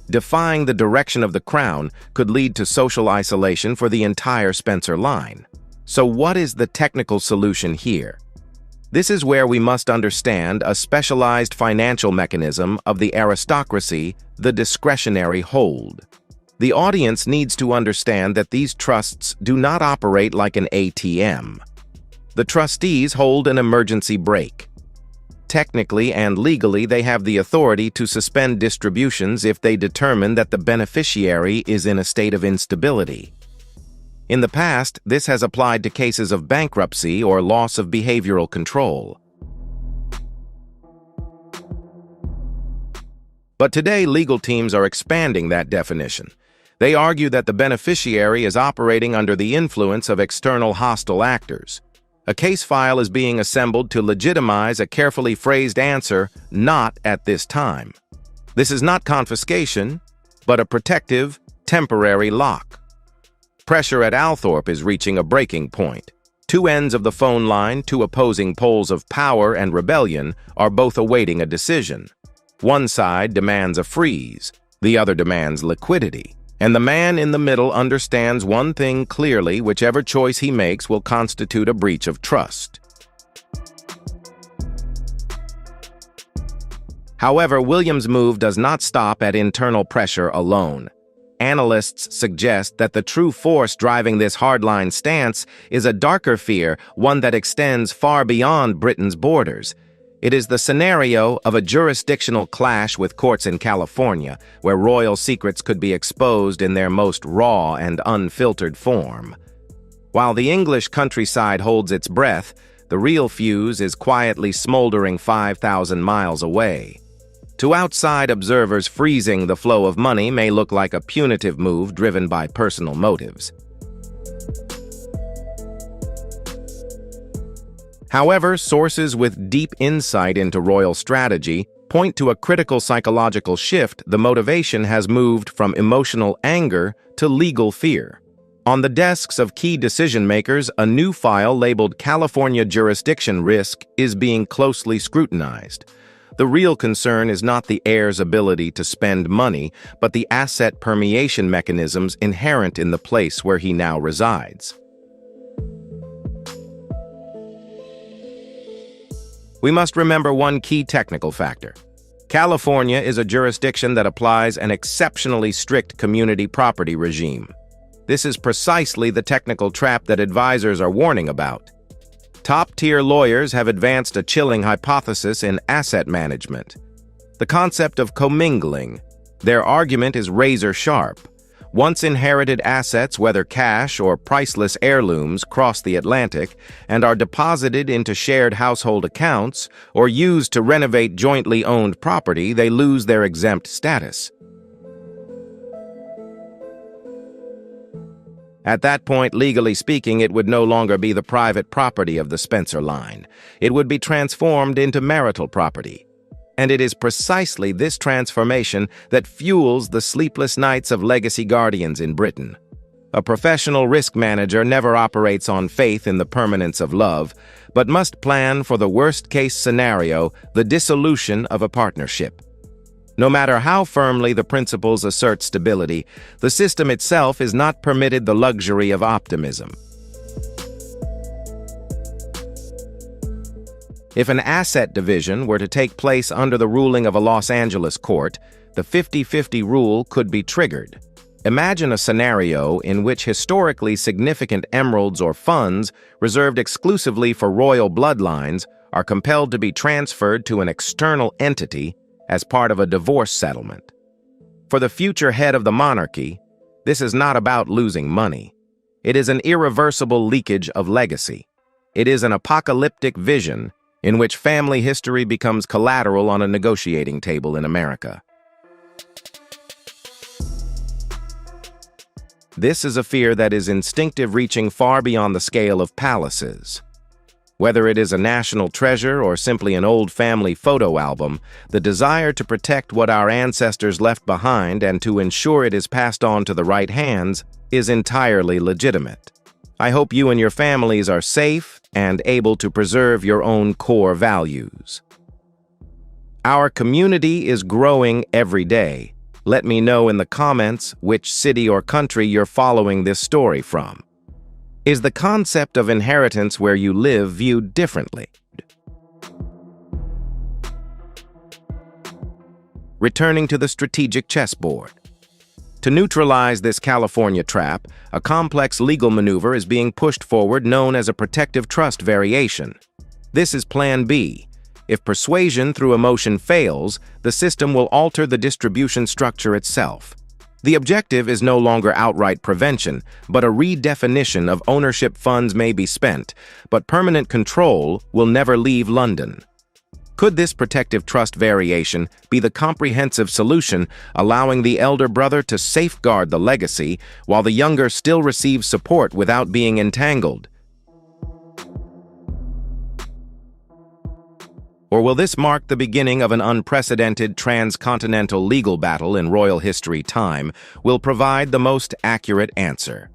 Defying the direction of the crown could lead to social isolation for the entire Spencer line. So what is the technical solution here? This is where we must understand a specialized financial mechanism of the aristocracy, the discretionary hold. The audience needs to understand that these trusts do not operate like an ATM. The trustees hold an emergency brake. Technically and legally, they have the authority to suspend distributions if they determine that the beneficiary is in a state of instability. In the past, this has applied to cases of bankruptcy or loss of behavioral control. But today, legal teams are expanding that definition. They argue that the beneficiary is operating under the influence of external hostile actors. A case file is being assembled to legitimize a carefully phrased answer, "not at this time." This is not confiscation, but a protective, temporary lock. Pressure at Althorpe is reaching a breaking point. Two ends of the phone line, two opposing poles of power and rebellion, are both awaiting a decision. One side demands a freeze, the other demands liquidity. And the man in the middle understands one thing clearly: whichever choice he makes will constitute a breach of trust. However, William's move does not stop at internal pressure alone. Analysts suggest that the true force driving this hardline stance is a darker fear, one that extends far beyond Britain's borders. It is the scenario of a jurisdictional clash with courts in California, where royal secrets could be exposed in their most raw and unfiltered form. While the English countryside holds its breath, the real fuse is quietly smoldering 5,000 miles away. To outside observers, freezing the flow of money may look like a punitive move driven by personal motives. However, sources with deep insight into royal strategy point to a critical psychological shift. The motivation has moved from emotional anger to legal fear. On the desks of key decision-makers, a new file labeled California Jurisdiction Risk is being closely scrutinized. The real concern is not the heir's ability to spend money, but the asset permeation mechanisms inherent in the place where he now resides. We must remember one key technical factor. California is a jurisdiction that applies an exceptionally strict community property regime. This is precisely the technical trap that advisors are warning about. Top-tier lawyers have advanced a chilling hypothesis in asset management: the concept of commingling. Their argument is razor-sharp. Once inherited assets, whether cash or priceless heirlooms, cross the Atlantic and are deposited into shared household accounts or used to renovate jointly owned property, they lose their exempt status. At that point, legally speaking, it would no longer be the private property of the Spencer line. It would be transformed into marital property. And it is precisely this transformation that fuels the sleepless nights of legacy guardians in Britain. A professional risk manager never operates on faith in the permanence of love, but must plan for the worst-case scenario, the dissolution of a partnership. No matter how firmly the principles assert stability, the system itself is not permitted the luxury of optimism. If an asset division were to take place under the ruling of a Los Angeles court, the 50-50 rule could be triggered. Imagine a scenario in which historically significant emeralds or funds reserved exclusively for royal bloodlines are compelled to be transferred to an external entity as part of a divorce settlement. For the future head of the monarchy, this is not about losing money. It is an irreversible leakage of legacy. It is an apocalyptic vision in which family history becomes collateral on a negotiating table in America. This is a fear that is instinctive, reaching far beyond the scale of palaces. Whether it is a national treasure or simply an old family photo album, the desire to protect what our ancestors left behind and to ensure it is passed on to the right hands is entirely legitimate. I hope you and your families are safe and able to preserve your own core values. Our community is growing every day. Let me know in the comments which city or country you're following this story from. Is the concept of inheritance where you live viewed differently? Returning to the strategic chessboard. To neutralize this California trap, a complex legal maneuver is being pushed forward known as a protective trust variation. This is Plan B. If persuasion through emotion fails, the system will alter the distribution structure itself. The objective is no longer outright prevention, but a redefinition of ownership. Funds may be spent, but permanent control will never leave London. Could this protective trust variation be the comprehensive solution, allowing the elder brother to safeguard the legacy while the younger still receives support without being entangled? Or will this mark the beginning of an unprecedented transcontinental legal battle in royal history? Time will provide the most accurate answer.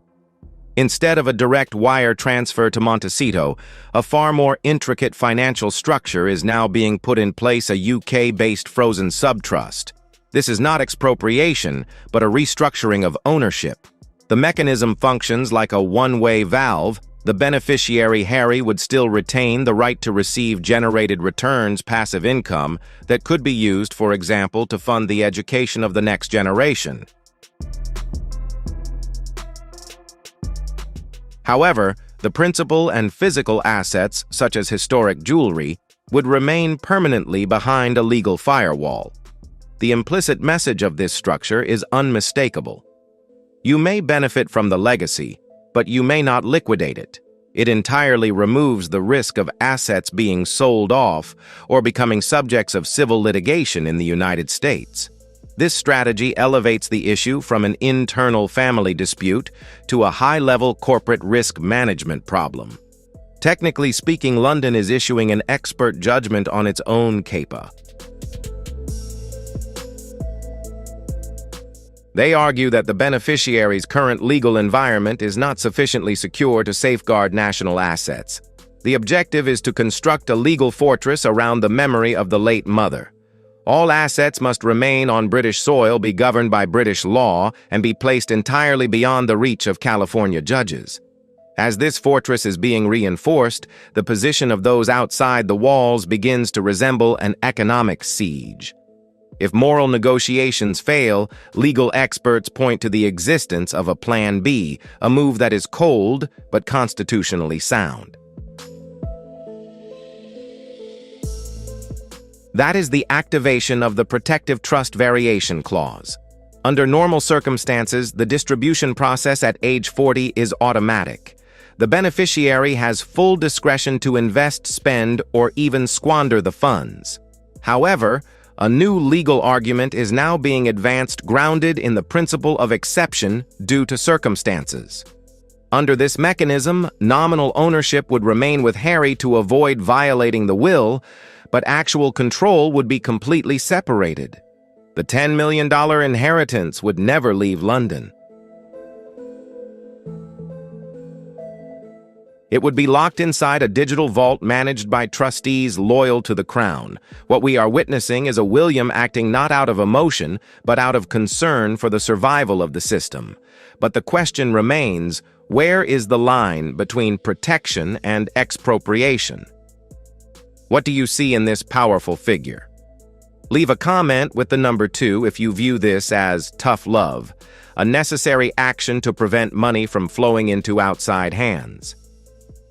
Instead of a direct wire transfer to Montecito, a far more intricate financial structure is now being put in place, a UK-based frozen subtrust. This is not expropriation, but a restructuring of ownership. The mechanism functions like a one-way valve. The beneficiary, Harry, would still retain the right to receive generated returns, passive income, that could be used, for example, to fund the education of the next generation. However, the principal and physical assets, such as historic jewelry, would remain permanently behind a legal firewall. The implicit message of this structure is unmistakable. You may benefit from the legacy, but you may not liquidate it. It entirely removes the risk of assets being sold off or becoming subjects of civil litigation in the United States. This strategy elevates the issue from an internal family dispute to a high-level corporate risk management problem. Technically speaking, London is issuing an expert judgment on its own CAPA. They argue that the beneficiary's current legal environment is not sufficiently secure to safeguard national assets. The objective is to construct a legal fortress around the memory of the late mother. All assets must remain on British soil, be governed by British law, and be placed entirely beyond the reach of California judges. As this fortress is being reinforced, the position of those outside the walls begins to resemble an economic siege. If moral negotiations fail, legal experts point to the existence of a Plan B, a move that is cold but constitutionally sound. That is the activation of the Protective Trust Variation Clause. Under normal circumstances, the distribution process at age 40 is automatic. The beneficiary has full discretion to invest, spend, or even squander the funds. However, a new legal argument is now being advanced, grounded in the principle of exception due to circumstances. Under this mechanism, nominal ownership would remain with Harry to avoid violating the will, but actual control would be completely separated. The $10 million inheritance would never leave London. It would be locked inside a digital vault managed by trustees loyal to the crown. What we are witnessing is a William acting not out of emotion, but out of concern for the survival of the system. But the question remains, where is the line between protection and expropriation? What do you see in this powerful figure? Leave a comment with the number 2 if you view this as tough love, a necessary action to prevent money from flowing into outside hands.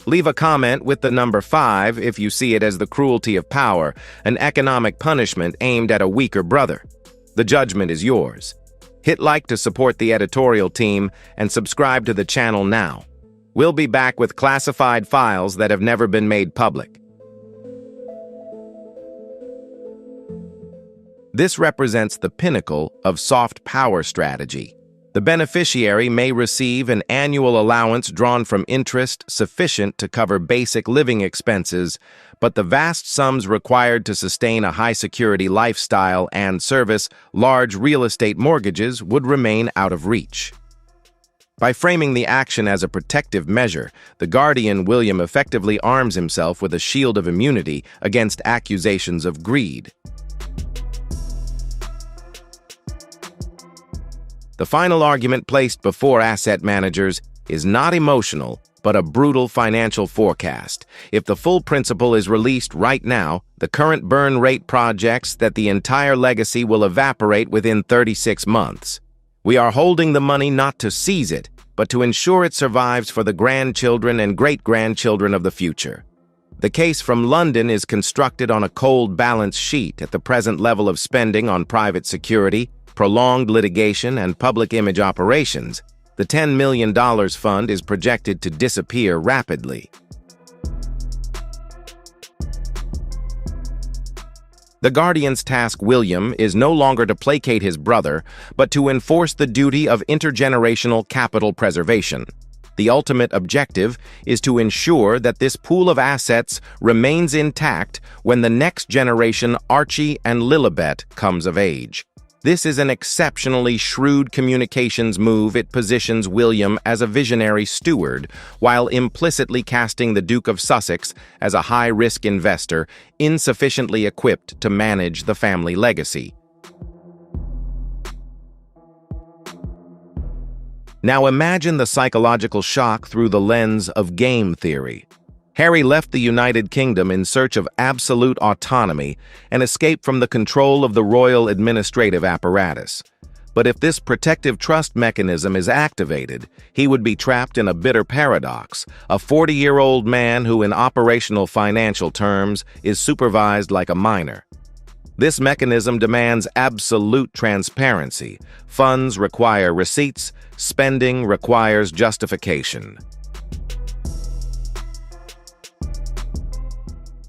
Leave a comment with the number 5 if you see it as the cruelty of power, an economic punishment aimed at a weaker brother. The judgment is yours. Hit like to support the editorial team and subscribe to the channel now. We'll be back with classified files that have never been made public. This represents the pinnacle of soft power strategy. The beneficiary may receive an annual allowance drawn from interest sufficient to cover basic living expenses, but the vast sums required to sustain a high-security lifestyle and service large real estate mortgages would remain out of reach. By framing the action as a protective measure, the guardian William effectively arms himself with a shield of immunity against accusations of greed. The final argument placed before asset managers is not emotional, but a brutal financial forecast. If the full principal is released right now, the current burn rate projects that the entire legacy will evaporate within 36 months. We are holding the money not to seize it, but to ensure it survives for the grandchildren and great-grandchildren of the future. The case from London is constructed on a cold balance sheet at the present level of spending on private security, prolonged litigation, and public image operations. The $10 million fund is projected to disappear rapidly. The Guardian's task, William, is no longer to placate his brother, but to enforce the duty of intergenerational capital preservation. The ultimate objective is to ensure that this pool of assets remains intact when the next generation, Archie and Lilibet, comes of age. This is an exceptionally shrewd communications move. It positions William as a visionary steward, while implicitly casting the Duke of Sussex as a high-risk investor, insufficiently equipped to manage the family legacy. Now imagine the psychological shock through the lens of game theory. Harry left the United Kingdom in search of absolute autonomy and escape from the control of the royal administrative apparatus. But if this protective trust mechanism is activated, he would be trapped in a bitter paradox, a 40-year-old man who, in operational financial terms, is supervised like a minor. This mechanism demands absolute transparency. Funds require receipts, spending requires justification.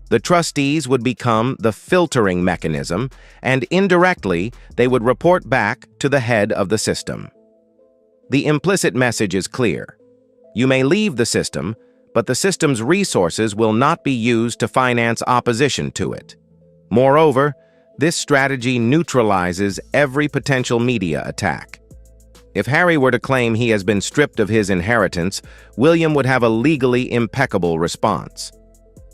The trustees would become the filtering mechanism, and indirectly, they would report back to the head of the system. The implicit message is clear. You may leave the system, but the system's resources will not be used to finance opposition to it. Moreover, this strategy neutralizes every potential media attack. If Harry were to claim he has been stripped of his inheritance, William would have a legally impeccable response.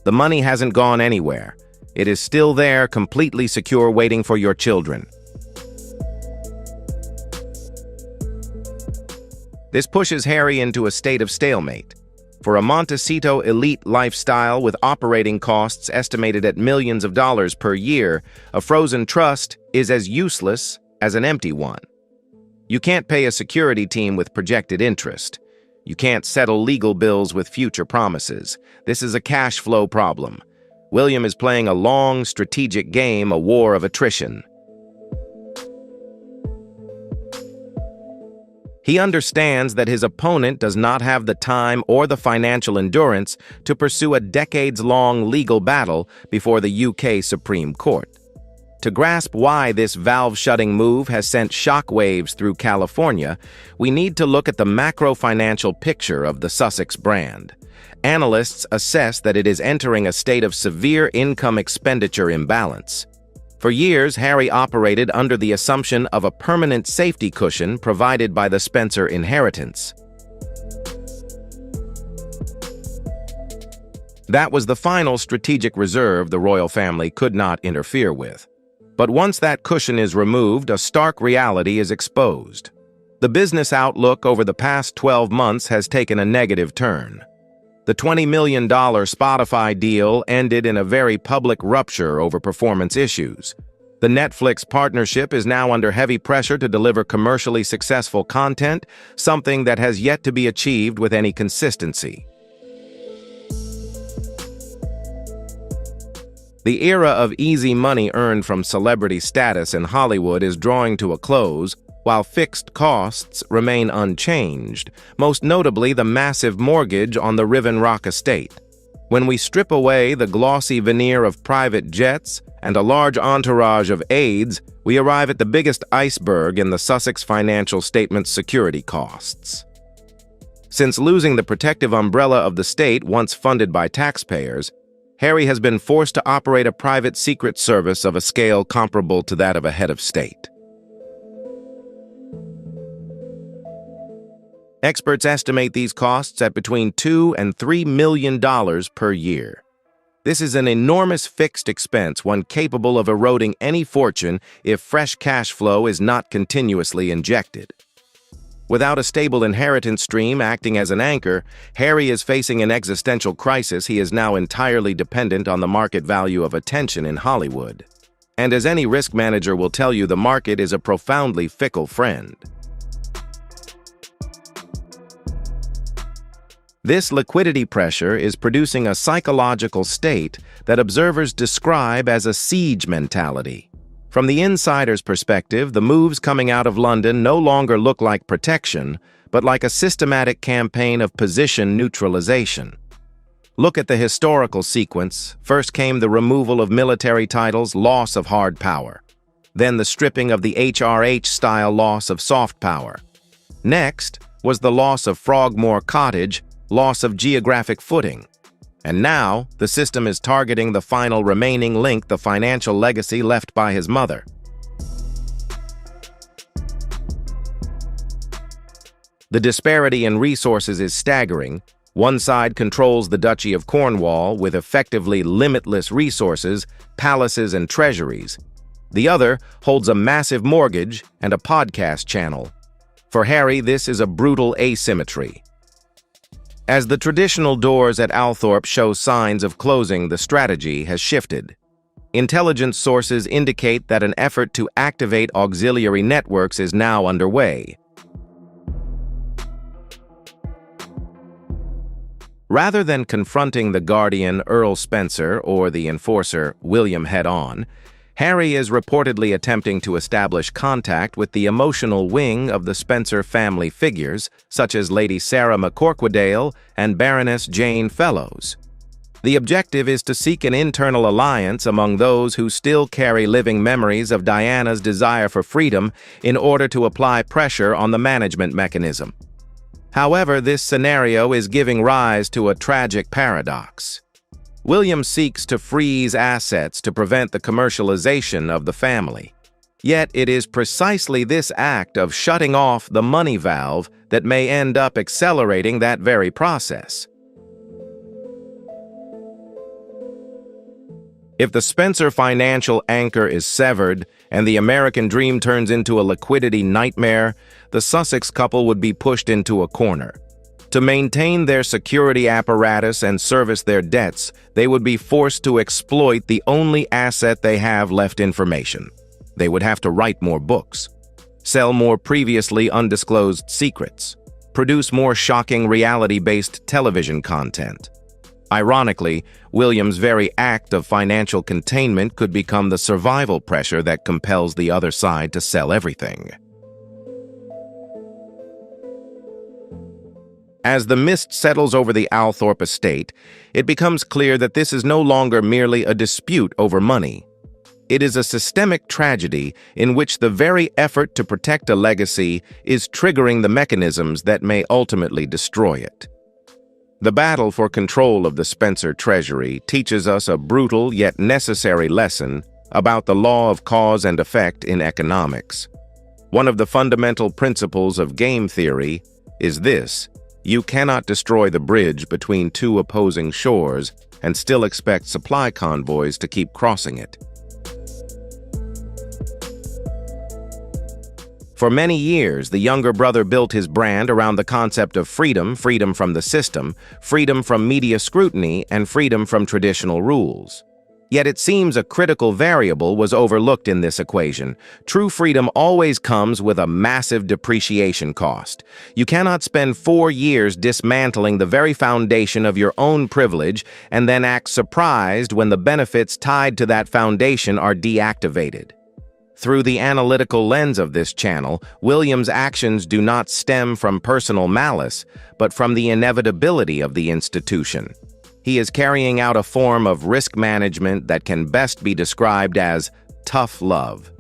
The money hasn't gone anywhere. It is still there, completely secure, waiting for your children. This pushes Harry into a state of stalemate. For a Montecito elite lifestyle with operating costs estimated at millions of dollars per year, a frozen trust is as useless as an empty one. You can't pay a security team with projected interest. You can't settle legal bills with future promises. This is a cash flow problem. William is playing a long, strategic game, a war of attrition. He understands that his opponent does not have the time or the financial endurance to pursue a decades-long legal battle before the UK Supreme Court. To grasp why this valve-shutting move has sent shockwaves through California, we need to look at the macro-financial picture of the Sussex brand. Analysts assess that it is entering a state of severe income-expenditure imbalance. For years, Harry operated under the assumption of a permanent safety cushion provided by the Spencer inheritance. That was the final strategic reserve the royal family could not interfere with. But once that cushion is removed, a stark reality is exposed. The business outlook over the past 12 months has taken a negative turn. The $20 million Spotify deal ended in a very public rupture over performance issues. The Netflix partnership is now under heavy pressure to deliver commercially successful content, something that has yet to be achieved with any consistency. The era of easy money earned from celebrity status in Hollywood is drawing to a close, while fixed costs remain unchanged, most notably the massive mortgage on the Riven Rock estate. When we strip away the glossy veneer of private jets and a large entourage of aides, we arrive at the biggest iceberg in the Sussex financial statement's security costs. Since losing the protective umbrella of the state once funded by taxpayers, Harry has been forced to operate a private secret service of a scale comparable to that of a head of state. Experts estimate these costs at between $2 and $3 million per year. This is an enormous fixed expense, one capable of eroding any fortune if fresh cash flow is not continuously injected. Without a stable inheritance stream acting as an anchor, Harry is facing an existential crisis. He is now entirely dependent on the market value of attention in Hollywood. And as any risk manager will tell you, the market is a profoundly fickle friend. This liquidity pressure is producing a psychological state that observers describe as a siege mentality. From the insider's perspective, the moves coming out of London no longer look like protection, but like a systematic campaign of position neutralization. Look at the historical sequence. First came the removal of military titles, loss of hard power. Then the stripping of the HRH-style loss of soft power. Next was the loss of Frogmore Cottage, loss of geographic footing. And now, the system is targeting the final remaining link, the financial legacy left by his mother. The disparity in resources is staggering. One side controls the Duchy of Cornwall with effectively limitless resources, palaces, and treasuries. The other holds a massive mortgage and a podcast channel. For Harry, this is a brutal asymmetry. As the traditional doors at Althorp show signs of closing, the strategy has shifted. Intelligence sources indicate that an effort to activate auxiliary networks is now underway. Rather than confronting the guardian, Earl Spencer, or the enforcer, William, head-on, Harry is reportedly attempting to establish contact with the emotional wing of the Spencer family figures, such as Lady Sarah McCorquodale and Baroness Jane Fellows. The objective is to seek an internal alliance among those who still carry living memories of Diana's desire for freedom in order to apply pressure on the management mechanism. However, this scenario is giving rise to a tragic paradox. William seeks to freeze assets to prevent the commercialization of the family. Yet it is precisely this act of shutting off the money valve that may end up accelerating that very process. If the Spencer financial anchor is severed and the American dream turns into a liquidity nightmare, the Sussex couple would be pushed into a corner. To maintain their security apparatus and service their debts, they would be forced to exploit the only asset they have left: information. They would have to write more books, sell more previously undisclosed secrets, produce more shocking reality-based television content. Ironically, William's very act of financial containment could become the survival pressure that compels the other side to sell everything. As the mist settles over the Althorp estate, it becomes clear that this is no longer merely a dispute over money. It is a systemic tragedy in which the very effort to protect a legacy is triggering the mechanisms that may ultimately destroy it. The battle for control of the Spencer treasury teaches us a brutal yet necessary lesson about the law of cause and effect in economics. One of the fundamental principles of game theory is this: you cannot destroy the bridge between two opposing shores and still expect supply convoys to keep crossing it. For many years, the younger brother built his brand around the concept of freedom, freedom from the system, freedom from media scrutiny, and freedom from traditional rules. Yet it seems a critical variable was overlooked in this equation. True freedom always comes with a massive depreciation cost. You cannot spend 4 years dismantling the very foundation of your own privilege and then act surprised when the benefits tied to that foundation are deactivated. Through the analytical lens of this channel, William's actions do not stem from personal malice, but from the inevitability of the institution. He is carrying out a form of risk management that can best be described as tough love.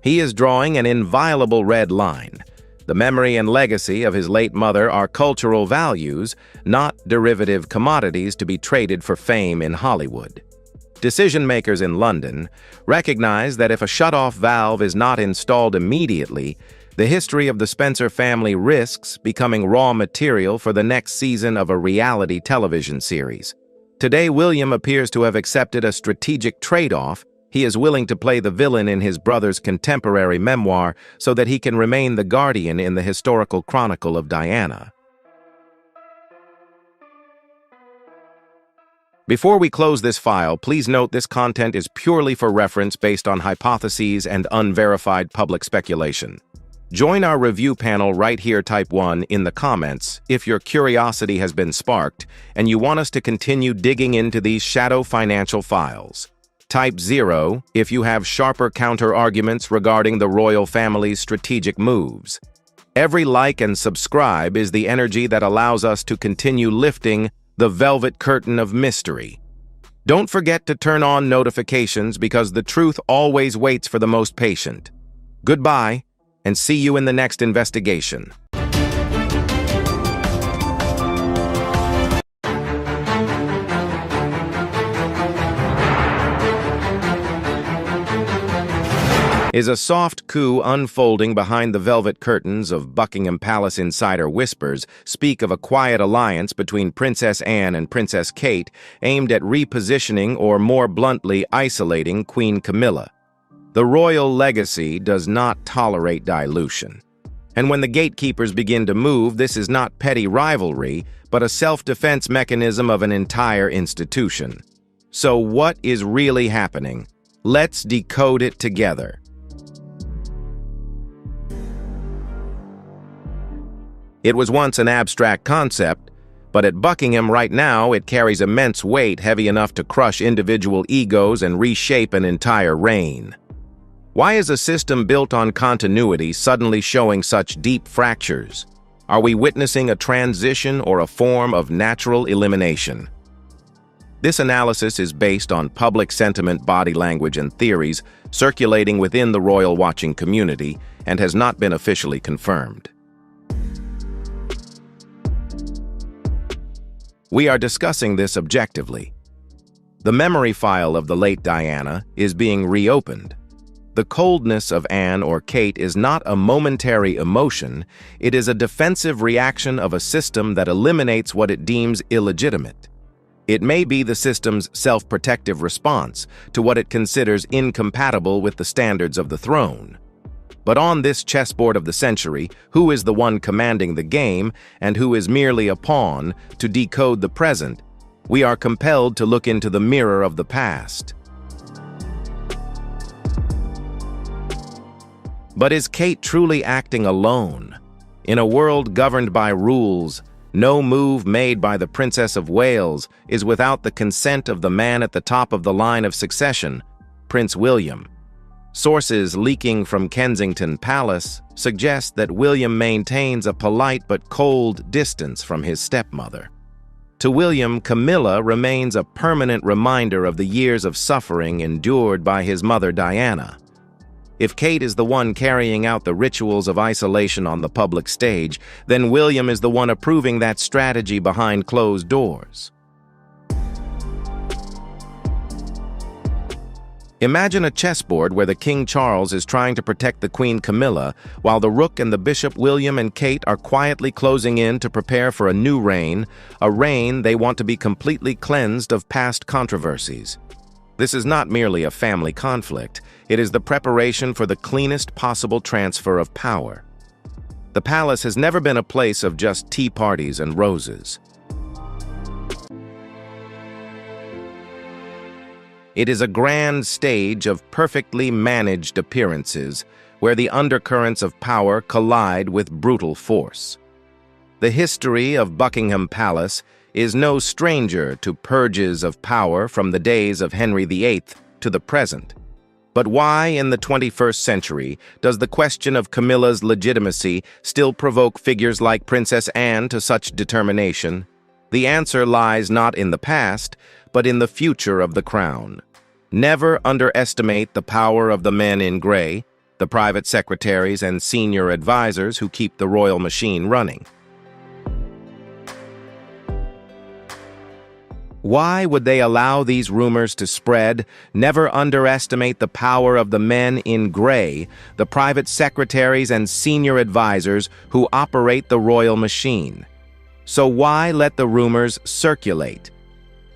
He is drawing an inviolable red line. The memory and legacy of his late mother are cultural values, not derivative commodities to be traded for fame in Hollywood. Decision-makers in London recognize that if a shut-off valve is not installed immediately, the history of the Spencer family risks becoming raw material for the next season of a reality television series. Today, William appears to have accepted a strategic trade-off. He is willing to play the villain in his brother's contemporary memoir so that he can remain the guardian in the historical chronicle of Diana. Before we close this file, please note this content is purely for reference based on hypotheses and unverified public speculation. Join our review panel right here, type 1, in the comments if your curiosity has been sparked and you want us to continue digging into these shadow financial files. Type 0 if you have sharper counter-arguments regarding the royal family's strategic moves. Every like and subscribe is the energy that allows us to continue lifting the velvet curtain of mystery. Don't forget to turn on notifications because the truth always waits for the most patient. Goodbye, and see you in the next investigation. Is a soft coup unfolding behind the velvet curtains of Buckingham Palace. Insider whispers speak of a quiet alliance between Princess Anne and Princess Kate aimed at repositioning or, more bluntly, isolating Queen Camilla. The royal legacy does not tolerate dilution. And when the gatekeepers begin to move, this is not petty rivalry, but a self-defense mechanism of an entire institution. So what is really happening? Let's decode it together. It was once an abstract concept, but at Buckingham right now it carries immense weight, heavy enough to crush individual egos and reshape an entire reign. Why is a system built on continuity suddenly showing such deep fractures? Are we witnessing a transition or a form of natural elimination? This analysis is based on public sentiment, body language, and theories circulating within the royal watching community and has not been officially confirmed. We are discussing this objectively. The memory file of the late Diana is being reopened. The coldness of Anne or Kate is not a momentary emotion, it is a defensive reaction of a system that eliminates what it deems illegitimate. It may be the system's self-protective response to what it considers incompatible with the standards of the throne. But on this chessboard of the century, who is the one commanding the game and who is merely a pawn to decode the present? We are compelled to look into the mirror of the past. But is Kate truly acting alone? In a world governed by rules, no move made by the Princess of Wales is without the consent of the man at the top of the line of succession, Prince William. Sources leaking from Kensington Palace suggest that William maintains a polite but cold distance from his stepmother. To William, Camilla remains a permanent reminder of the years of suffering endured by his mother Diana. If Kate is the one carrying out the rituals of isolation on the public stage, then William is the one approving that strategy behind closed doors. Imagine a chessboard where the King Charles is trying to protect the Queen Camilla, while the Rook and the Bishop William and Kate are quietly closing in to prepare for a new reign, a reign they want to be completely cleansed of past controversies. This is not merely a family conflict, it is the preparation for the cleanest possible transfer of power. The palace has never been a place of just tea parties and roses. It is a grand stage of perfectly managed appearances, where the undercurrents of power collide with brutal force. The history of Buckingham Palace is no stranger to purges of power from the days of Henry VIII to the present. But why, in the 21st century, does the question of Camilla's legitimacy still provoke figures like Princess Anne to such determination? The answer lies not in the past, but in the future of the crown. Never underestimate the power of the men in gray, the private secretaries and senior advisors who keep the royal machine running. Why would they allow these rumors to spread? Never underestimate the power of the men in gray, the private secretaries and senior advisors who operate the royal machine. So why let the rumors circulate?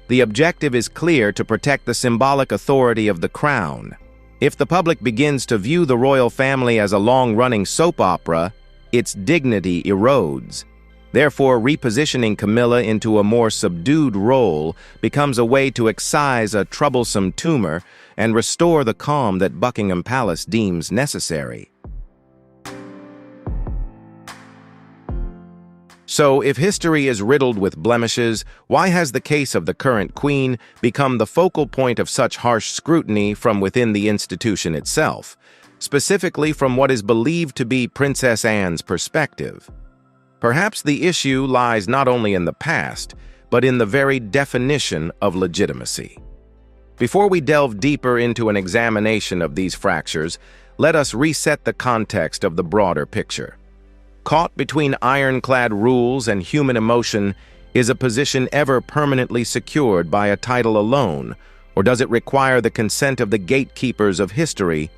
The objective is clear: to protect the symbolic authority of the crown. If the public begins to view the royal family as a long-running soap opera, its dignity erodes. Therefore, repositioning Camilla into a more subdued role becomes a way to excise a troublesome tumor and restore the calm that Buckingham Palace deems necessary. So, if history is riddled with blemishes, why has the case of the current queen become the focal point of such harsh scrutiny from within the institution itself, specifically from what is believed to be Princess Anne's perspective? Perhaps the issue lies not only in the past, but in the very definition of legitimacy. Before we delve deeper into an examination of these fractures, let us reset the context of the broader picture. Caught between ironclad rules and human emotion, is a position ever permanently secured by a title alone, or does it require the consent of the gatekeepers of history?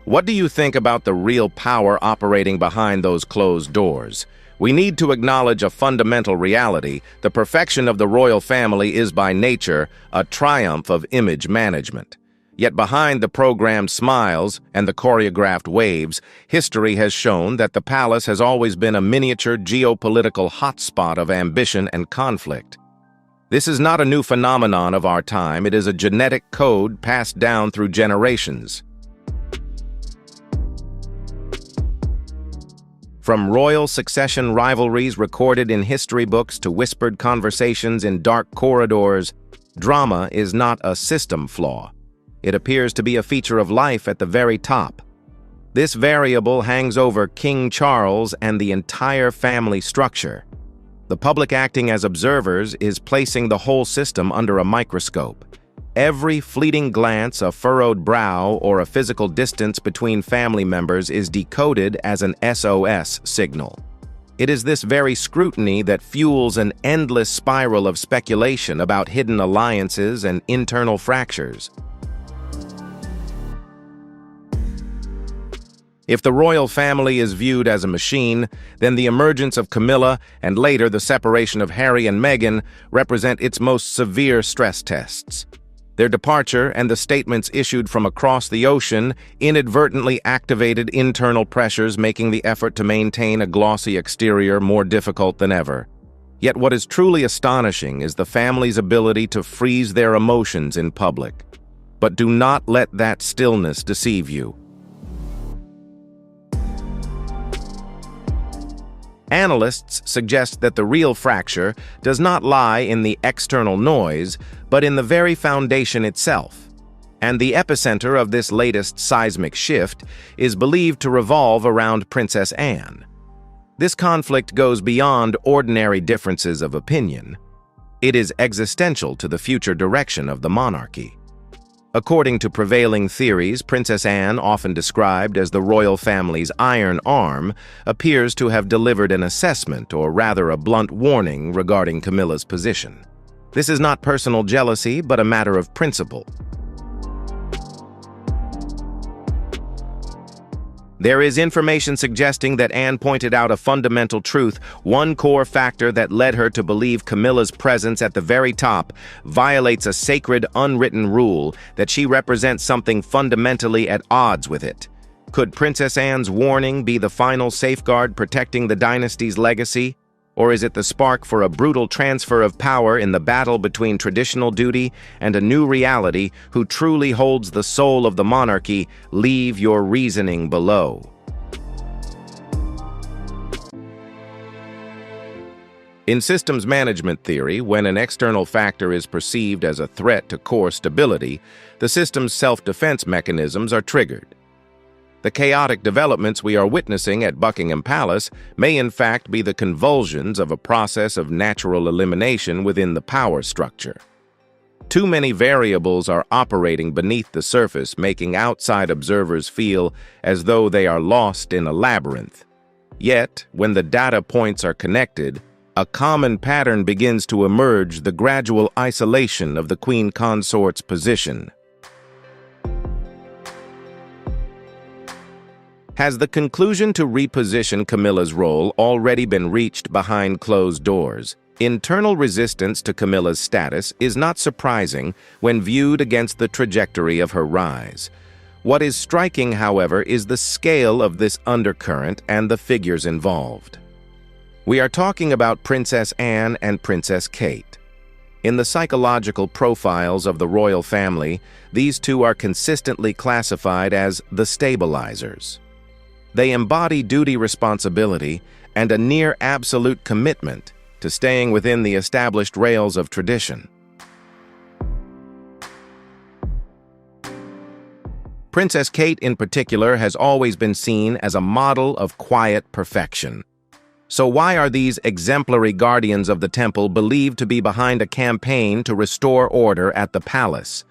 What do you think about the real power operating behind those closed doors? We need to acknowledge a fundamental reality: the perfection of the royal family is by nature a triumph of image management. Yet behind the programmed smiles and the choreographed waves, history has shown that the palace has always been a miniature geopolitical hotspot of ambition and conflict. This is not a new phenomenon of our time, it is a genetic code passed down through generations. From royal succession rivalries recorded in history books to whispered conversations in dark corridors, drama is not a system flaw. It appears to be a feature of life at the very top. This variable hangs over King Charles and the entire family structure. The public, acting as observers, is placing the whole system under a microscope. Every fleeting glance, a furrowed brow, or a physical distance between family members is decoded as an SOS signal. It is this very scrutiny that fuels an endless spiral of speculation about hidden alliances and internal fractures. If the royal family is viewed as a machine, then the emergence of Camilla and later the separation of Harry and Meghan represent its most severe stress tests. Their departure and the statements issued from across the ocean inadvertently activated internal pressures, making the effort to maintain a glossy exterior more difficult than ever. Yet what is truly astonishing is the family's ability to freeze their emotions in public. But do not let that stillness deceive you. Analysts suggest that the real fracture does not lie in the external noise, but in the very foundation itself. And the epicenter of this latest seismic shift is believed to revolve around Princess Anne. This conflict goes beyond ordinary differences of opinion. It is existential to the future direction of the monarchy. According to prevailing theories, Princess Anne, often described as the royal family's iron arm, appears to have delivered an assessment, or rather a blunt warning, regarding Camilla's position. This is not personal jealousy, but a matter of principle. There is information suggesting that Anne pointed out a fundamental truth, one core factor that led her to believe Camilla's presence at the very top violates a sacred, unwritten rule, that she represents something fundamentally at odds with it. Could Princess Anne's warning be the final safeguard protecting the dynasty's legacy? Or is it the spark for a brutal transfer of power in the battle between traditional duty and a new reality? Who truly holds the soul of the monarchy? Leave your reasoning below. In systems management theory, when an external factor is perceived as a threat to core stability, the system's self-defense mechanisms are triggered. The chaotic developments we are witnessing at Buckingham Palace may in fact be the convulsions of a process of natural elimination within the power structure. Too many variables are operating beneath the surface, making outside observers feel as though they are lost in a labyrinth. Yet, when the data points are connected, a common pattern begins to emerge: the gradual isolation of the Queen Consort's position. Has the conclusion to reposition Camilla's role already been reached behind closed doors? Internal resistance to Camilla's status is not surprising when viewed against the trajectory of her rise. What is striking, however, is the scale of this undercurrent and the figures involved. We are talking about Princess Anne and Princess Kate. In the psychological profiles of the royal family, these two are consistently classified as the stabilizers. They embody duty, responsibility, and a near-absolute commitment to staying within the established rails of tradition. Princess Kate, in particular, has always been seen as a model of quiet perfection. So why are these exemplary guardians of the temple believed to be behind a campaign to restore order at the palace?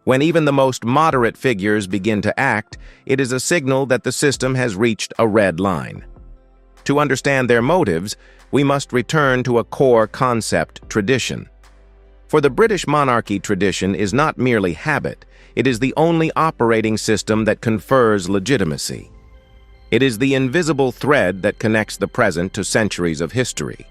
When even the most moderate figures begin to act, it is a signal that the system has reached a red line. To understand their motives, we must return to a core concept: tradition. For the British monarchy, tradition is not merely habit, it is the only operating system that confers legitimacy. It is the invisible thread that connects the present to centuries of history.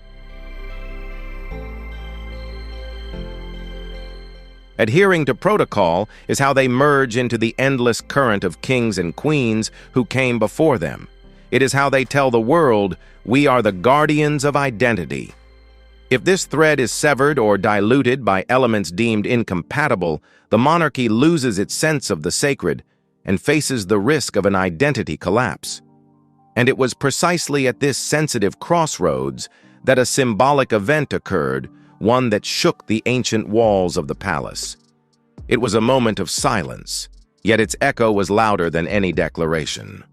Adhering to protocol is how they merge into the endless current of kings and queens who came before them. It is how they tell the world, we are the guardians of identity. If this thread is severed or diluted by elements deemed incompatible, the monarchy loses its sense of the sacred and faces the risk of an identity collapse. And it was precisely at this sensitive crossroads that a symbolic event occurred, one that shook the ancient walls of the palace. It was a moment of silence, yet its echo was louder than any declaration.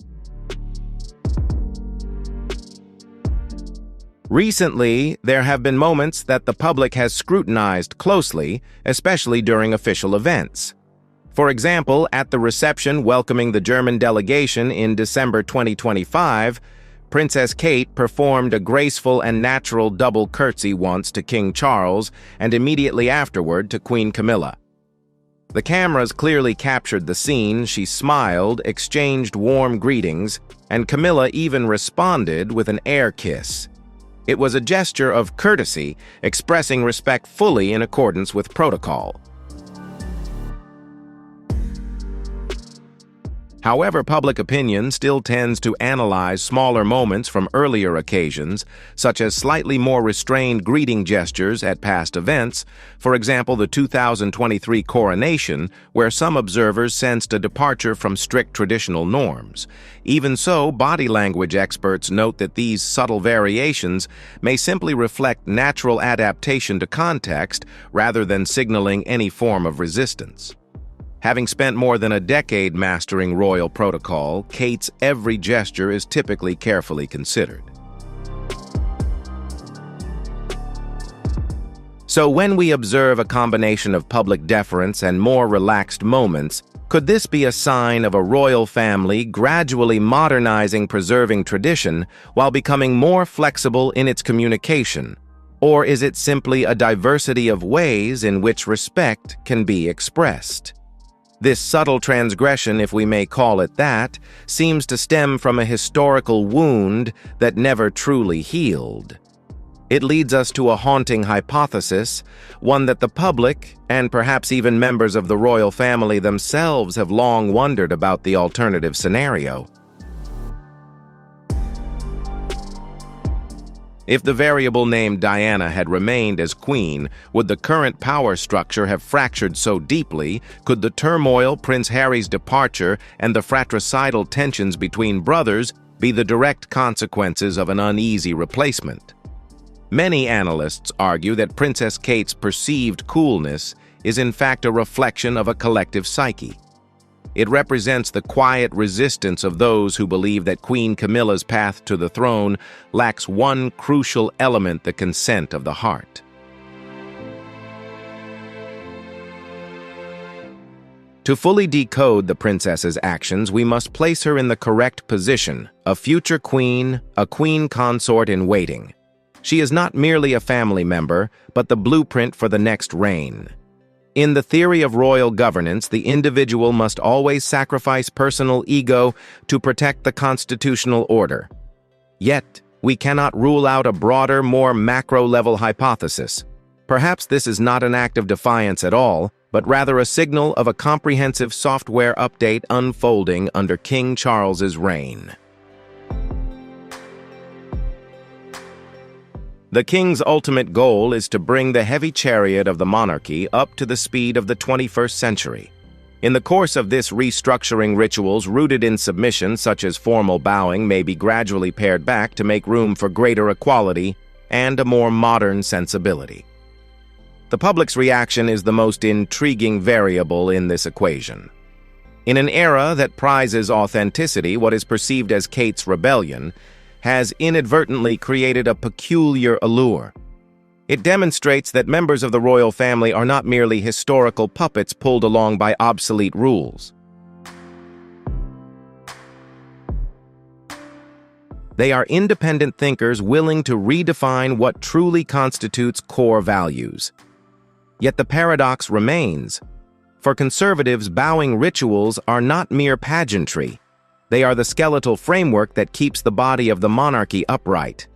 Recently, there have been moments that the public has scrutinized closely, especially during official events. For example, at the reception welcoming the German delegation in December 2025, Princess Kate performed a graceful and natural double curtsy once to King Charles and immediately afterward to Queen Camilla. The cameras clearly captured the scene. She smiled, exchanged warm greetings, and Camilla even responded with an air kiss. It was a gesture of courtesy, expressing respect fully in accordance with protocol. However, public opinion still tends to analyze smaller moments from earlier occasions, such as slightly more restrained greeting gestures at past events, for example the 2023 coronation, where some observers sensed a departure from strict traditional norms. Even so, body language experts note that these subtle variations may simply reflect natural adaptation to context rather than signaling any form of resistance. Having spent more than a decade mastering royal protocol, Kate's every gesture is typically carefully considered. So when we observe a combination of public deference and more relaxed moments, could this be a sign of a royal family gradually modernizing preserving tradition while becoming more flexible in its communication? Or is it simply a diversity of ways in which respect can be expressed? This subtle transgression, if we may call it that, seems to stem from a historical wound that never truly healed. It leads us to a haunting hypothesis, one that the public, and perhaps even members of the royal family themselves, have long wondered about the alternative scenario. If the variable named Diana had remained as queen, would the current power structure have fractured so deeply? Could the turmoil, Prince Harry's departure, and the fratricidal tensions between brothers be the direct consequences of an uneasy replacement? Many analysts argue that Princess Kate's perceived coolness is in fact a reflection of a collective psyche. It represents the quiet resistance of those who believe that Queen Camilla's path to the throne lacks one crucial element: the consent of the heart. To fully decode the princess's actions, we must place her in the correct position: a future queen, a queen consort in waiting. She is not merely a family member, but the blueprint for the next reign. In the theory of royal governance, the individual must always sacrifice personal ego to protect the constitutional order. Yet, we cannot rule out a broader, more macro-level hypothesis. Perhaps this is not an act of defiance at all, but rather a signal of a comprehensive software update unfolding under King Charles's reign. The king's ultimate goal is to bring the heavy chariot of the monarchy up to the speed of the 21st century. In the course of this restructuring, rituals rooted in submission, such as formal bowing, may be gradually pared back to make room for greater equality and a more modern sensibility. The public's reaction is the most intriguing variable in this equation. In an era that prizes authenticity, what is perceived as Kate's rebellion has inadvertently created a peculiar allure. It demonstrates that members of the royal family are not merely historical puppets pulled along by obsolete rules. They are independent thinkers willing to redefine what truly constitutes core values. Yet the paradox remains. For conservatives, bowing rituals are not mere pageantry. They are the skeletal framework that keeps the body of the monarchy upright.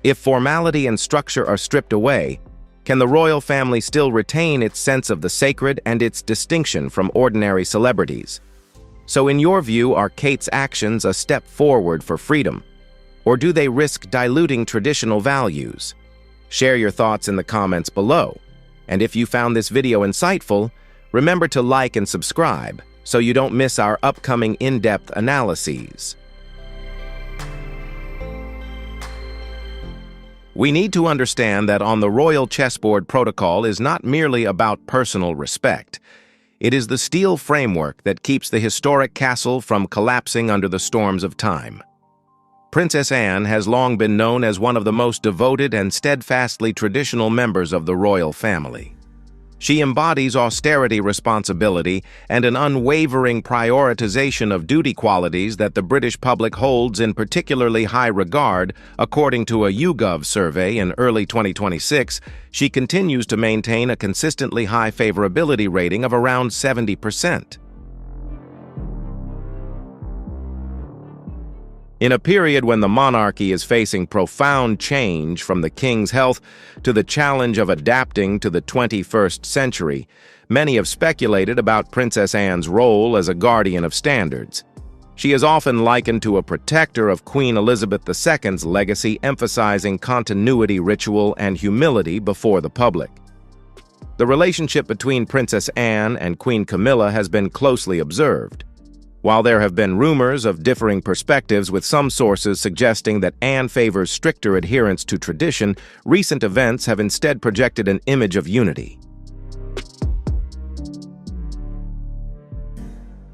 If formality and structure are stripped away, can the royal family still retain its sense of the sacred and its distinction from ordinary celebrities? So in your view, are Kate's actions a step forward for freedom? Or do they risk diluting traditional values? Share your thoughts in the comments below. And if you found this video insightful, remember to like and subscribe so you don't miss our upcoming in-depth analyses. We need to understand that on the royal chessboard, protocol is not merely about personal respect. It is the steel framework that keeps the historic castle from collapsing under the storms of time. Princess Anne has long been known as one of the most devoted and steadfastly traditional members of the royal family. She embodies austerity, responsibility, and an unwavering prioritization of duty, qualities that the British public holds in particularly high regard. According to a YouGov survey in early 2026, she continues to maintain a consistently high favorability rating of around 70%. In a period when the monarchy is facing profound change, from the king's health to the challenge of adapting to the 21st century, many have speculated about Princess Anne's role as a guardian of standards. She is often likened to a protector of Queen Elizabeth II's legacy, emphasizing continuity, ritual, and humility before the public. The relationship between Princess Anne and Queen Camilla has been closely observed. While there have been rumors of differing perspectives, with some sources suggesting that Anne favors stricter adherence to tradition, recent events have instead projected an image of unity.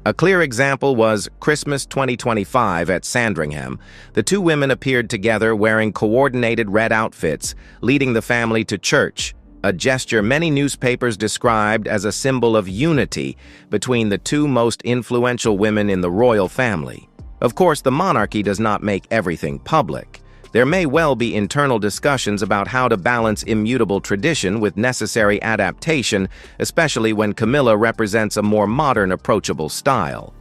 A clear example was Christmas 2025 at Sandringham. The two women appeared together wearing coordinated red outfits, leading the family to church, a gesture many newspapers described as a symbol of unity between the two most influential women in the royal family. Of course, the monarchy does not make everything public. There may well be internal discussions about how to balance immutable tradition with necessary adaptation, especially when Camilla represents a more modern, approachable style.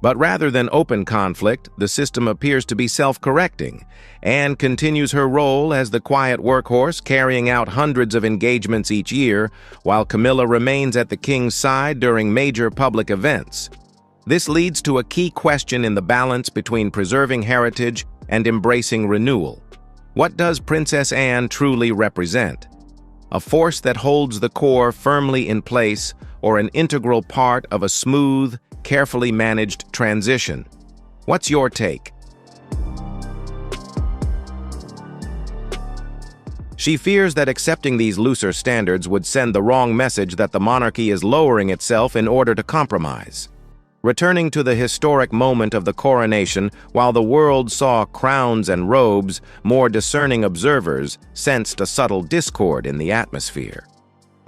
But rather than open conflict, the system appears to be self-correcting. Anne continues her role as the quiet workhorse, carrying out hundreds of engagements each year, while Camilla remains at the king's side during major public events. This leads to a key question in the balance between preserving heritage and embracing renewal. What does Princess Anne truly represent? A force that holds the core firmly in place, or an integral part of a smooth, carefully managed transition? What's your take? She fears that accepting these looser standards would send the wrong message that the monarchy is lowering itself in order to compromise. Returning to the historic moment of the coronation, while the world saw crowns and robes, more discerning observers sensed a subtle discord in the atmosphere.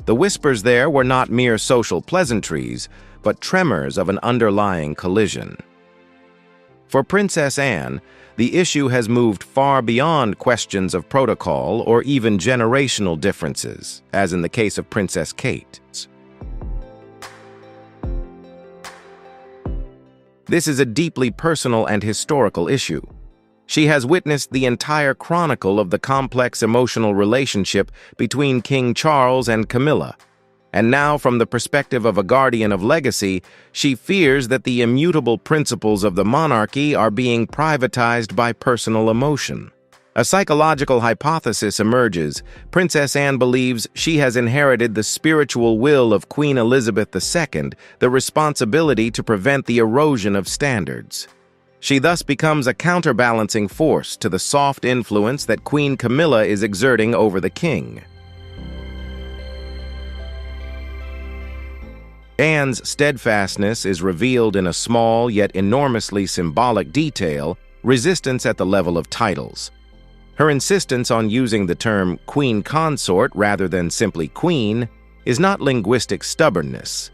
The whispers there were not mere social pleasantries, but tremors of an underlying collision. For Princess Anne, the issue has moved far beyond questions of protocol or even generational differences, as in the case of Princess Kate. This is a deeply personal and historical issue. She has witnessed the entire chronicle of the complex emotional relationship between King Charles and Camilla. And now, from the perspective of a guardian of legacy, she fears that the immutable principles of the monarchy are being privatized by personal emotion. A psychological hypothesis emerges. Princess Anne believes she has inherited the spiritual will of Queen Elizabeth II, the responsibility to prevent the erosion of standards. She thus becomes a counterbalancing force to the soft influence that Queen Camilla is exerting over the king. Anne's steadfastness is revealed in a small yet enormously symbolic detail: resistance at the level of titles. Her insistence on using the term queen consort rather than simply queen is not linguistic stubbornness.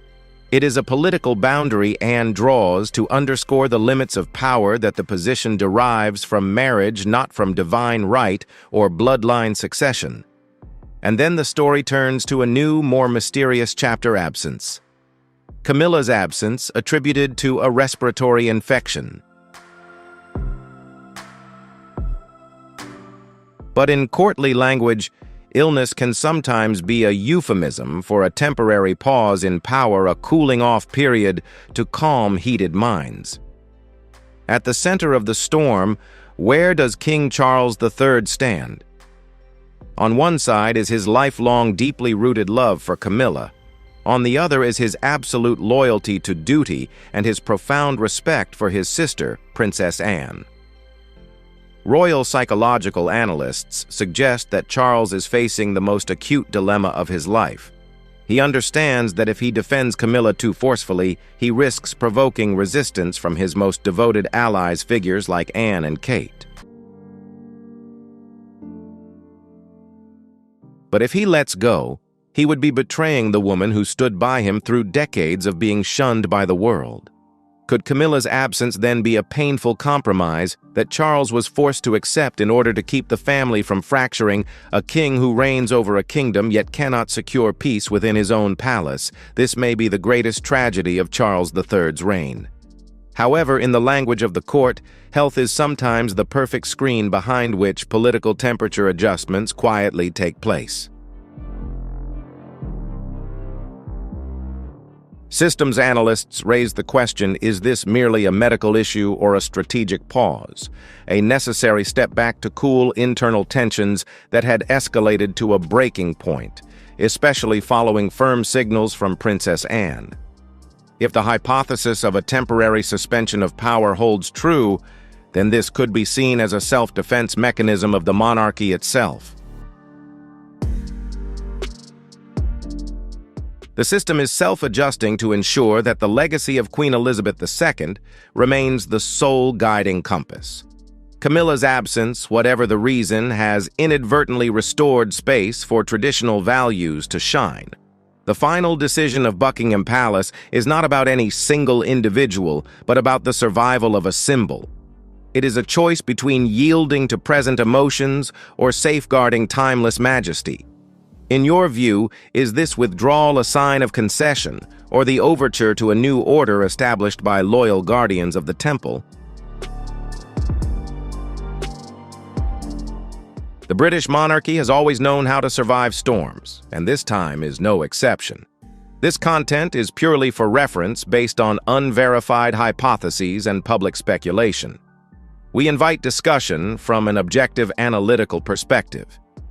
It is a political boundary Anne draws to underscore the limits of power that the position derives from marriage, not from divine right or bloodline succession. And then the story turns to a new, more mysterious chapter: absence. Camilla's absence, attributed to a respiratory infection. But in courtly language, illness can sometimes be a euphemism for a temporary pause in power, a cooling-off period to calm heated minds. At the center of the storm, where does King Charles III stand? On one side is his lifelong, deeply rooted love for Camilla. On the other is his absolute loyalty to duty and his profound respect for his sister, Princess Anne. Royal psychological analysts suggest that Charles is facing the most acute dilemma of his life. He understands that if he defends Camilla too forcefully, he risks provoking resistance from his most devoted allies, figures like Anne and Kate. But if he lets go, he would be betraying the woman who stood by him through decades of being shunned by the world. Could Camilla's absence then be a painful compromise that Charles was forced to accept in order to keep the family from fracturing? A king who reigns over a kingdom yet cannot secure peace within his own palace. This may be the greatest tragedy of Charles III's reign. However, in the language of the court, health is sometimes the perfect screen behind which political temperature adjustments quietly take place. Systems analysts raise the question, is this merely a medical issue or a strategic pause, a necessary step back to cool internal tensions that had escalated to a breaking point, especially following firm signals from Princess Anne? If the hypothesis of a temporary suspension of power holds true, then this could be seen as a self-defense mechanism of the monarchy itself. The system is self-adjusting to ensure that the legacy of Queen Elizabeth II remains the sole guiding compass. Camilla's absence, whatever the reason, has inadvertently restored space for traditional values to shine. The final decision of Buckingham Palace is not about any single individual, but about the survival of a symbol. It is a choice between yielding to present emotions or safeguarding timeless majesty. In your view, is this withdrawal a sign of concession, or the overture to a new order established by loyal guardians of the temple? The British monarchy has always known how to survive storms, and this time is no exception. This content is purely for reference based on unverified hypotheses and public speculation. We invite discussion from an objective analytical perspective.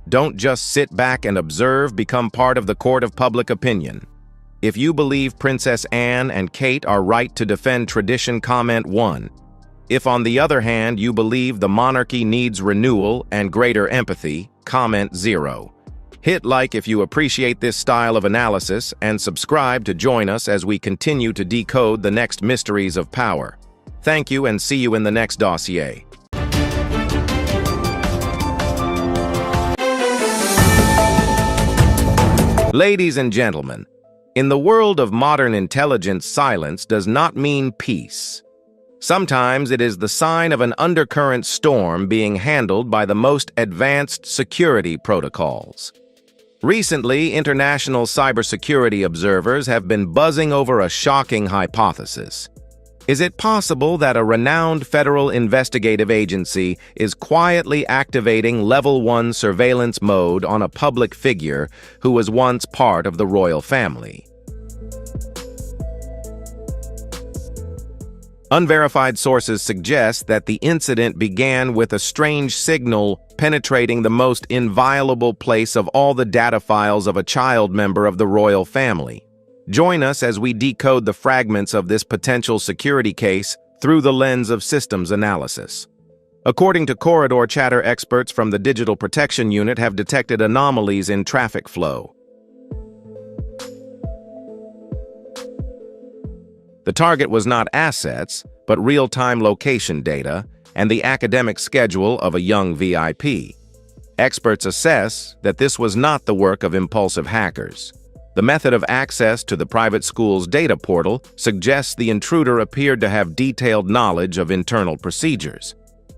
Don't just sit back and observe, become part of the court of public opinion. If you believe Princess Anne and Kate are right to defend tradition, comment 1. If, on the other hand, you believe the monarchy needs renewal and greater empathy, comment 0. Hit like if you appreciate this style of analysis and subscribe to join us as we continue to decode the next mysteries of power. Thank you and see you in the next dossier. Ladies and gentlemen, in the world of modern intelligence, silence does not mean peace. Sometimes it is the sign of an undercurrent storm being handled by the most advanced security protocols. Recently, international cybersecurity observers have been buzzing over a shocking hypothesis. Is it possible that a renowned federal investigative agency is quietly activating Level 1 surveillance mode on a public figure who was once part of the royal family? Unverified sources suggest that the incident began with a strange signal penetrating the most inviolable place of all the data files of a child member of the royal family. Join us as we decode the fragments of this potential security case through the lens of systems analysis. According to corridor chatter, experts from the Digital Protection Unit have detected anomalies in traffic flow. The target was not assets, but real-time location data and the academic schedule of a young VIP. Experts assess that this was not the work of impulsive hackers. The method of access to the private school's data portal suggests the intruder appeared to have detailed knowledge of internal procedures.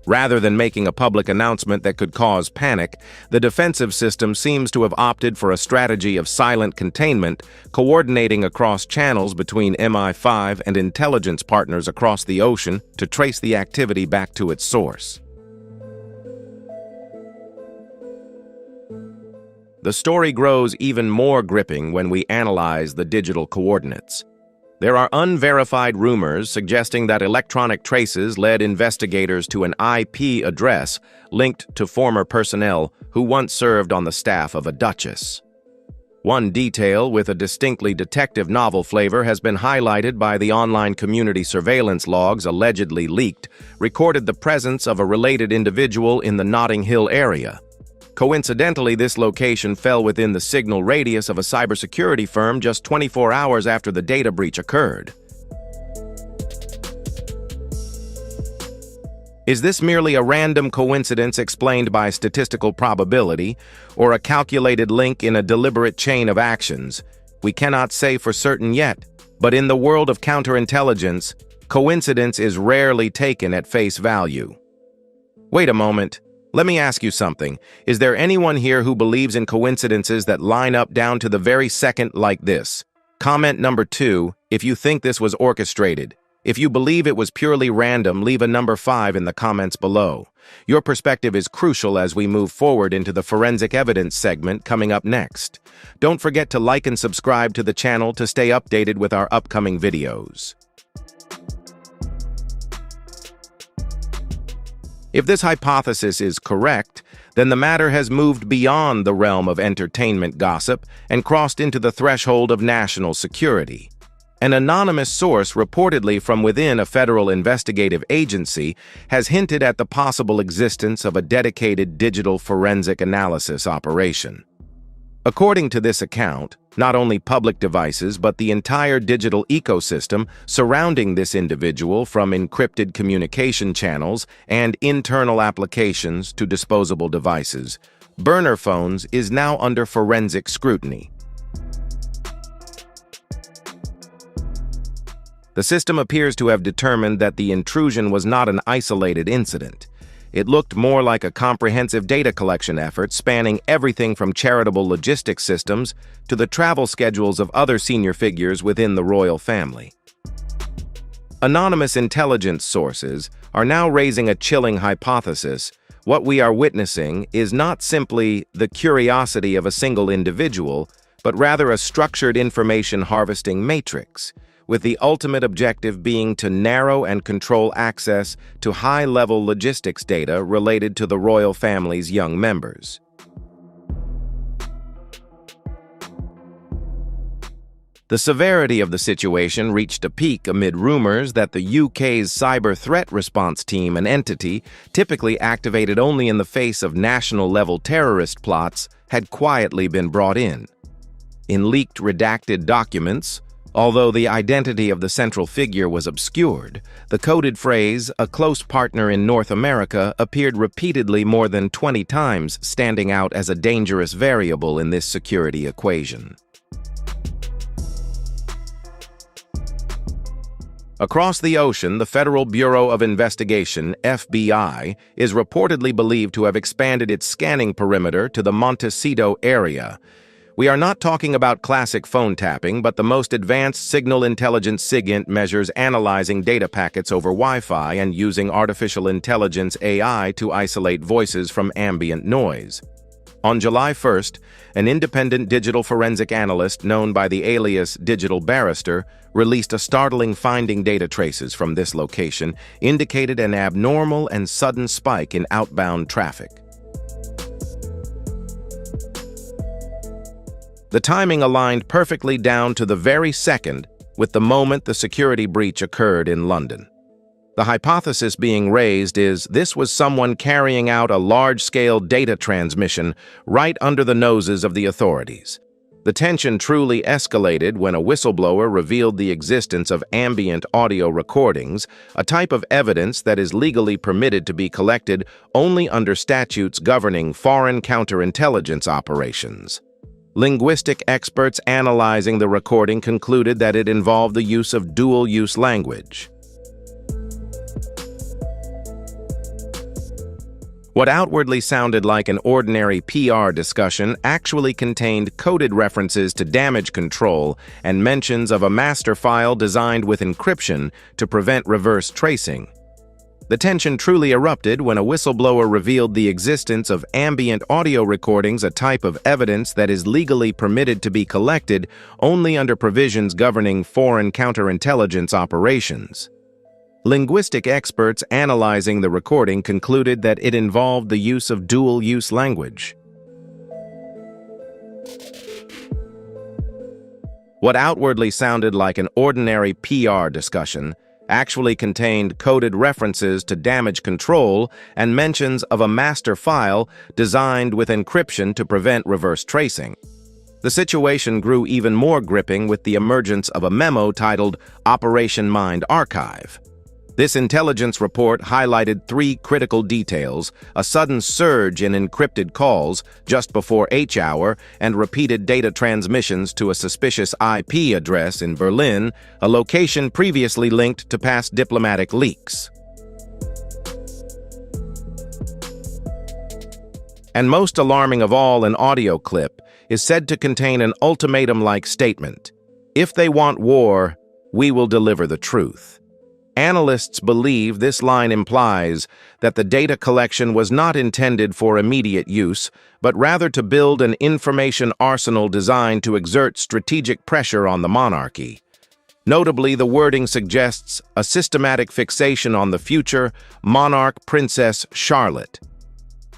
Rather than making a public announcement that could cause panic, the defensive system seems to have opted for a strategy of silent containment, coordinating across channels between MI5 and intelligence partners across the ocean to trace the activity back to its source. The story grows even more gripping when we analyze the digital coordinates. There are unverified rumors suggesting that electronic traces led investigators to an IP address linked to former personnel who once served on the staff of a duchess. One detail with a distinctly detective novel flavor has been highlighted by the online community surveillance logs allegedly leaked, recorded the presence of a related individual in the Notting Hill area. Coincidentally, this location fell within the signal radius of a cybersecurity firm just 24 hours after the data breach occurred. Is this merely a random coincidence explained by statistical probability, or a calculated link in a deliberate chain of actions? We cannot say for certain yet, but in the world of counterintelligence, coincidence is rarely taken at face value. Wait a moment. Let me ask you something. Is there anyone here who believes in coincidences that line up down to the very second like this? Comment number 2 if you think this was orchestrated. If you believe it was purely random, leave a number 5 in the comments below. Your perspective is crucial as we move forward into the forensic evidence segment coming up next. Don't forget to like and subscribe to the channel to stay updated with our upcoming videos. If this hypothesis is correct, then the matter has moved beyond the realm of entertainment gossip and crossed into the threshold of national security. An anonymous source, reportedly from within a federal investigative agency, has hinted at the possible existence of a dedicated digital forensic analysis operation. According to this account, not only public devices but the entire digital ecosystem surrounding this individual, from encrypted communication channels and internal applications to disposable devices, burner phones, is now under forensic scrutiny. The system appears to have determined that the intrusion was not an isolated incident. It looked more like a comprehensive data collection effort spanning everything from charitable logistics systems to the travel schedules of other senior figures within the royal family. Anonymous intelligence sources are now raising a chilling hypothesis. What we are witnessing is not simply the curiosity of a single individual, but rather a structured information harvesting matrix, with the ultimate objective being to narrow and control access to high-level logistics data related to the royal family's young members. The severity of the situation reached a peak amid rumors that the UK's cyber threat response team, an entity typically activated only in the face of national-level terrorist plots, had quietly been brought in. In leaked redacted documents, although the identity of the central figure was obscured, the coded phrase, "a close partner in North America," appeared repeatedly more than 20 times, standing out as a dangerous variable in this security equation. Across the ocean, the Federal Bureau of Investigation, FBI, is reportedly believed to have expanded its scanning perimeter to the Montecito area. We are not talking about classic phone tapping, but the most advanced signal intelligence SIGINT measures analyzing data packets over Wi-Fi and using artificial intelligence AI to isolate voices from ambient noise. On July 1st, an independent digital forensic analyst known by the alias Digital Barrister released a startling finding. Data traces from this location indicated an abnormal and sudden spike in outbound traffic. The timing aligned perfectly down to the very second with the moment the security breach occurred in London. The hypothesis being raised is this was someone carrying out a large-scale data transmission right under the noses of the authorities. The tension truly escalated when a whistleblower revealed the existence of ambient audio recordings, a type of evidence that is legally permitted to be collected only under statutes governing foreign counterintelligence operations. Linguistic experts analyzing the recording concluded that it involved the use of dual-use language. What outwardly sounded like an ordinary PR discussion actually contained coded references to damage control and mentions of a master file designed with encryption to prevent reverse tracing. The tension truly erupted when a whistleblower revealed the existence of ambient audio recordings, a type of evidence that is legally permitted to be collected only under provisions governing foreign counterintelligence operations. Linguistic experts analyzing the recording concluded that it involved the use of dual-use language. What outwardly sounded like an ordinary PR discussion actually contained coded references to damage control and mentions of a master file designed with encryption to prevent reverse tracing. The situation grew even more gripping with the emergence of a memo titled Operation Mind Archive. This intelligence report highlighted 3 critical details: a sudden surge in encrypted calls just before H hour and repeated data transmissions to a suspicious IP address in Berlin, a location previously linked to past diplomatic leaks. And most alarming of all, an audio clip is said to contain an ultimatum-like statement: "If they want war, we will deliver the truth." Analysts believe this line implies that the data collection was not intended for immediate use, but rather to build an information arsenal designed to exert strategic pressure on the monarchy. Notably, the wording suggests a systematic fixation on the future monarch Princess Charlotte.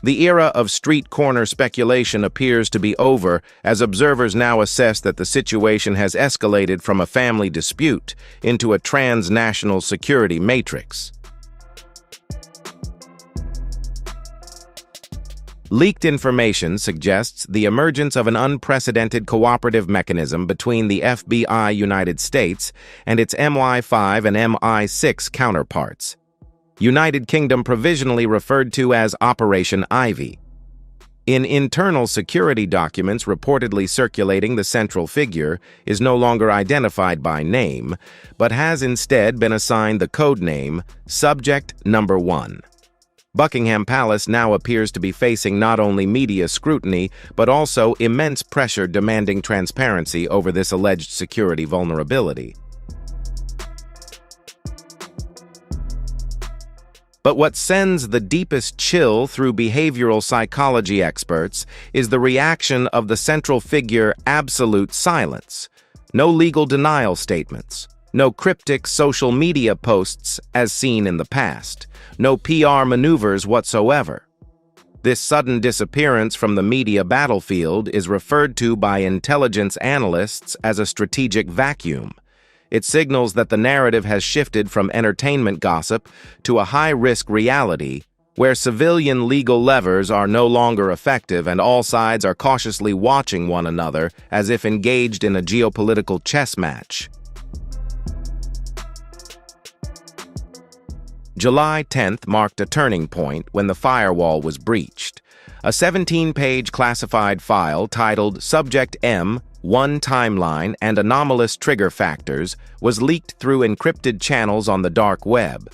The era of street corner speculation appears to be over, as observers now assess that the situation has escalated from a family dispute into a transnational security matrix. Leaked information suggests the emergence of an unprecedented cooperative mechanism between the FBI United States and its MI5 and MI6 counterparts. United Kingdom provisionally referred to as Operation Ivy. In internal security documents reportedly circulating, the central figure is no longer identified by name, but has instead been assigned the code name Subject Number 1. Buckingham Palace now appears to be facing not only media scrutiny, but also immense pressure demanding transparency over this alleged security vulnerability. But what sends the deepest chill through behavioral psychology experts is the reaction of the central figure: absolute silence. No legal denial statements. No cryptic social media posts as seen in the past. No PR maneuvers whatsoever. This sudden disappearance from the media battlefield is referred to by intelligence analysts as a strategic vacuum. It signals that the narrative has shifted from entertainment gossip to a high-risk reality where civilian legal levers are no longer effective and all sides are cautiously watching one another as if engaged in a geopolitical chess match. July 10th marked a turning point when the firewall was breached. A 17-page classified file titled Subject M, One Timeline and Anomalous Trigger Factors was leaked through encrypted channels on the dark web.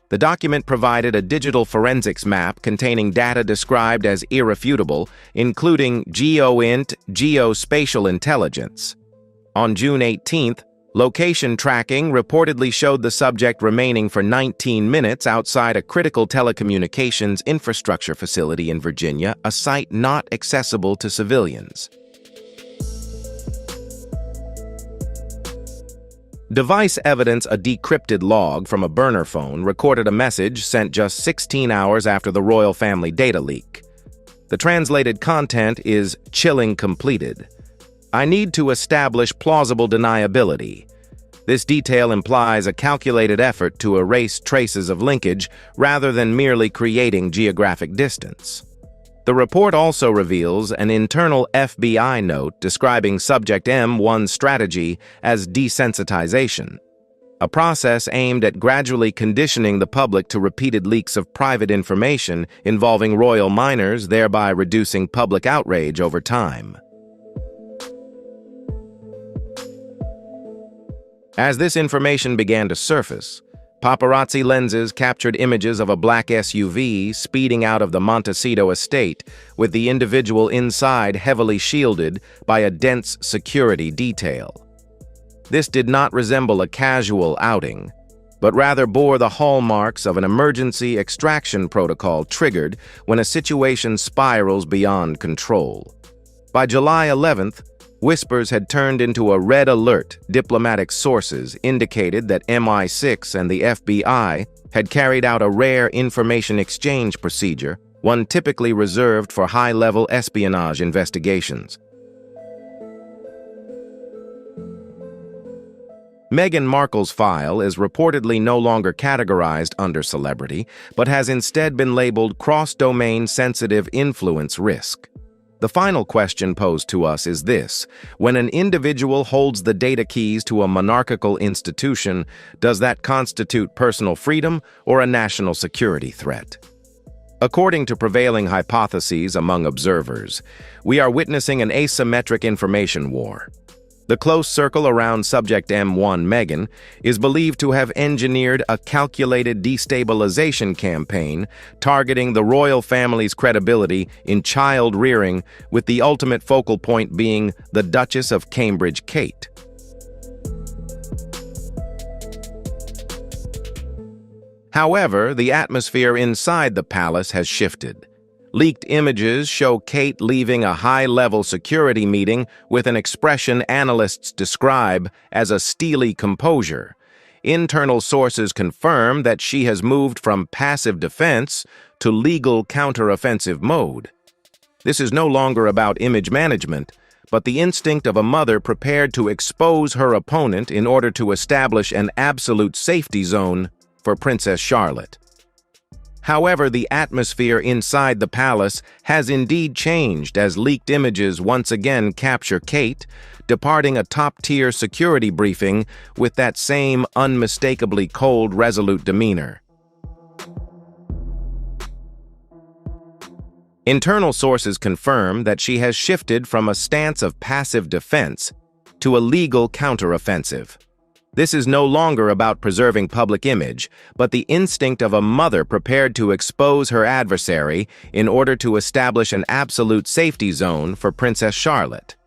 The document provided a digital forensics map containing data described as irrefutable, including GeoInt geospatial intelligence. On June 18th, location tracking reportedly showed the subject remaining for 19 minutes outside a critical telecommunications infrastructure facility in Virginia, a site not accessible to civilians. Device evidence: a decrypted log from a burner phone recorded a message sent just 16 hours after the royal family data leak. The translated content is "chilling completed. I need to establish plausible deniability." This detail implies a calculated effort to erase traces of linkage rather than merely creating geographic distance. The report also reveals an internal FBI note describing Subject M1's strategy as desensitization, a process aimed at gradually conditioning the public to repeated leaks of private information involving royal minors, thereby reducing public outrage over time. As this information began to surface, paparazzi lenses captured images of a black SUV speeding out of the Montecito estate, with the individual inside heavily shielded by a dense security detail. This did not resemble a casual outing, but rather bore the hallmarks of an emergency extraction protocol triggered when a situation spirals beyond control. By July 11th, whispers had turned into a red alert. Diplomatic sources indicated that MI6 and the FBI had carried out a rare information exchange procedure, one typically reserved for high-level espionage investigations. Meghan Markle's file is reportedly no longer categorized under celebrity, but has instead been labeled cross-domain sensitive influence risk. The final question posed to us is this: when an individual holds the data keys to a monarchical institution, does that constitute personal freedom or a national security threat? According to prevailing hypotheses among observers, we are witnessing an asymmetric information war. The close circle around Subject M1 Meghan is believed to have engineered a calculated destabilization campaign targeting the royal family's credibility in child rearing, with the ultimate focal point being the Duchess of Cambridge Kate. However, the atmosphere inside the palace has shifted. Leaked images show Kate leaving a high-level security meeting with an expression analysts describe as a steely composure. Internal sources confirm that she has moved from passive defense to legal counteroffensive mode. This is no longer about image management, but the instinct of a mother prepared to expose her opponent in order to establish an absolute safety zone for Princess Charlotte. However, the atmosphere inside the palace has indeed changed as leaked images once again capture Kate departing a top-tier security briefing with that same unmistakably cold, resolute demeanor. Internal sources confirm that she has shifted from a stance of passive defense to a legal counteroffensive. This is no longer about preserving public image, but the instinct of a mother prepared to expose her adversary in order to establish an absolute safety zone for Princess Charlotte.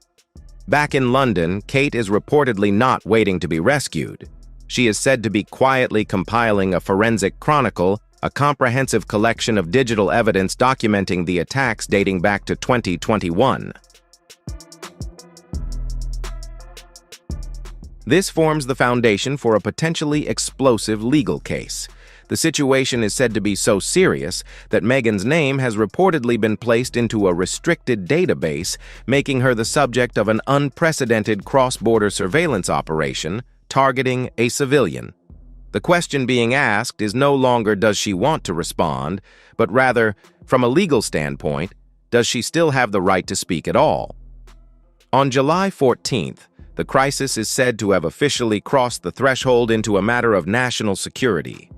Back in London, Kate is reportedly not waiting to be rescued. She is said to be quietly compiling a forensic chronicle, a comprehensive collection of digital evidence documenting the attacks dating back to 2021. This forms the foundation for a potentially explosive legal case. The situation is said to be so serious that Meghan's name has reportedly been placed into a restricted database, making her the subject of an unprecedented cross-border surveillance operation targeting a civilian. The question being asked is no longer does she want to respond, but rather, from a legal standpoint, does she still have the right to speak at all? On July 14th, the crisis is said to have officially crossed the threshold into a matter of national security.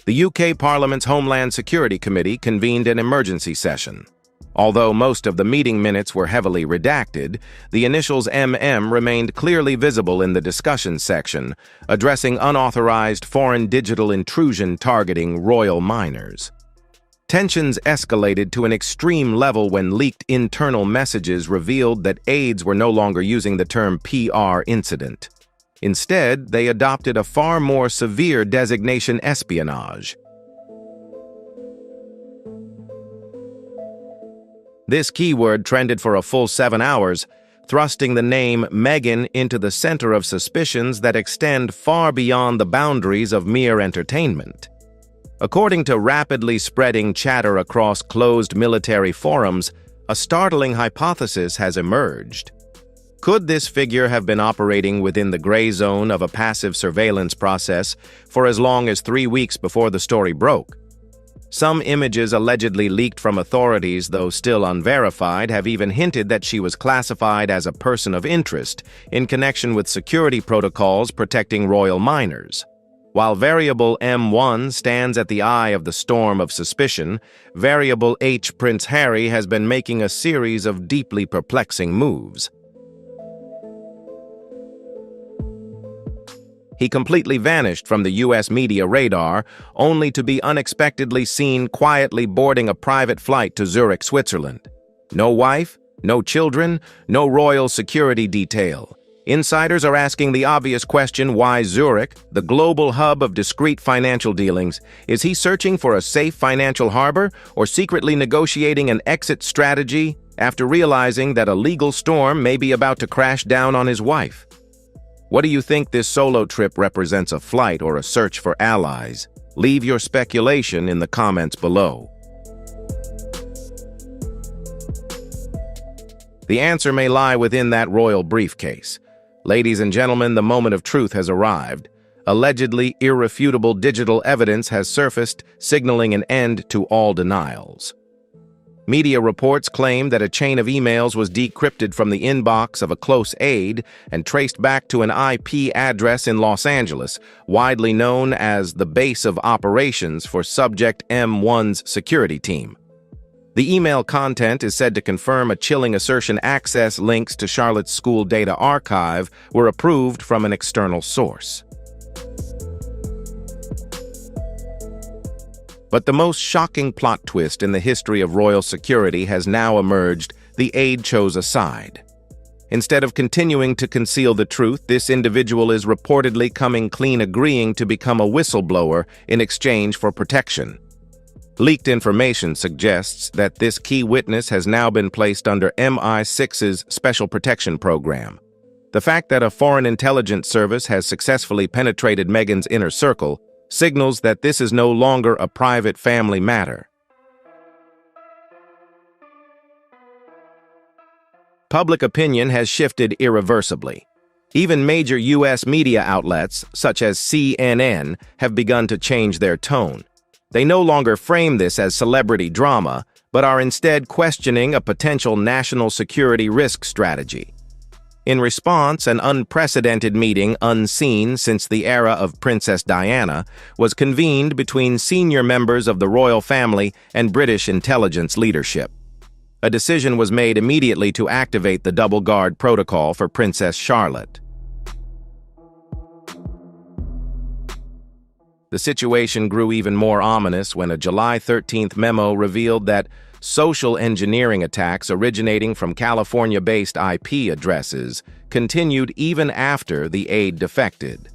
The UK Parliament's Homeland Security Committee convened an emergency session. Although most of the meeting minutes were heavily redacted, the initials MM remained clearly visible in the discussion section, addressing unauthorized foreign digital intrusion targeting royal minors. Tensions escalated to an extreme level when leaked internal messages revealed that aides were no longer using the term PR incident. Instead, they adopted a far more severe designation: espionage. This keyword trended for a full 7 hours, thrusting the name Meghan into the center of suspicions that extend far beyond the boundaries of mere entertainment. According to rapidly spreading chatter across closed military forums, a startling hypothesis has emerged. Could this figure have been operating within the gray zone of a passive surveillance process for as long as 3 weeks before the story broke? Some images allegedly leaked from authorities, though still unverified, have even hinted that she was classified as a person of interest in connection with security protocols protecting royal minors. While variable M1 stands at the eye of the storm of suspicion, variable H Prince Harry has been making a series of deeply perplexing moves. He completely vanished from the U.S. media radar, only to be unexpectedly seen quietly boarding a private flight to Zurich, Switzerland. No wife, no children, no royal security detail. Insiders are asking the obvious question: why Zurich, the global hub of discreet financial dealings? Is he searching for a safe financial harbor or secretly negotiating an exit strategy after realizing that a legal storm may be about to crash down on his wife? What do you think this solo trip represents, a flight or a search for allies? Leave your speculation in the comments below. The answer may lie within that royal briefcase. Ladies and gentlemen, the moment of truth has arrived. Allegedly irrefutable digital evidence has surfaced, signaling an end to all denials. Media reports claim that a chain of emails was decrypted from the inbox of a close aide and traced back to an IP address in Los Angeles, widely known as the base of operations for Subject M1's security team. The email content is said to confirm a chilling assertion access links to Charlotte's school data archive were approved from an external source. But the most shocking plot twist in the history of royal security has now emerged. The aide chose a side. Instead of continuing to conceal the truth, this individual is reportedly coming clean, agreeing to become a whistleblower in exchange for protection. Leaked information suggests that this key witness has now been placed under MI6's Special Protection Program. The fact that a foreign intelligence service has successfully penetrated Meghan's inner circle signals that this is no longer a private family matter. Public opinion has shifted irreversibly. Even major U.S. media outlets, such as CNN, have begun to change their tone. They no longer frame this as celebrity drama, but are instead questioning a potential national security risk strategy. In response, an unprecedented meeting, unseen since the era of Princess Diana, was convened between senior members of the royal family and British intelligence leadership. A decision was made immediately to activate the double guard protocol for Princess Charlotte. The situation grew even more ominous when a July 13th memo revealed that social engineering attacks originating from California-based IP addresses continued even after the aide defected.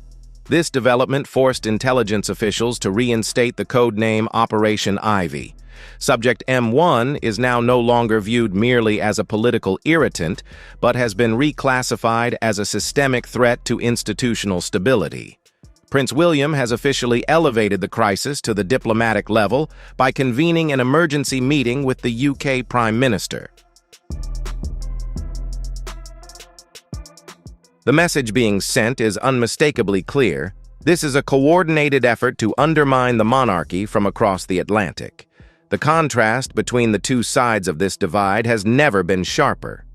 This development forced intelligence officials to reinstate the codename Operation Ivy. Subject M1 is now no longer viewed merely as a political irritant, but has been reclassified as a systemic threat to institutional stability. Prince William has officially elevated the crisis to the diplomatic level by convening an emergency meeting with the UK Prime Minister. The message being sent is unmistakably clear. This is a coordinated effort to undermine the monarchy from across the Atlantic. The contrast between the two sides of this divide has never been sharper.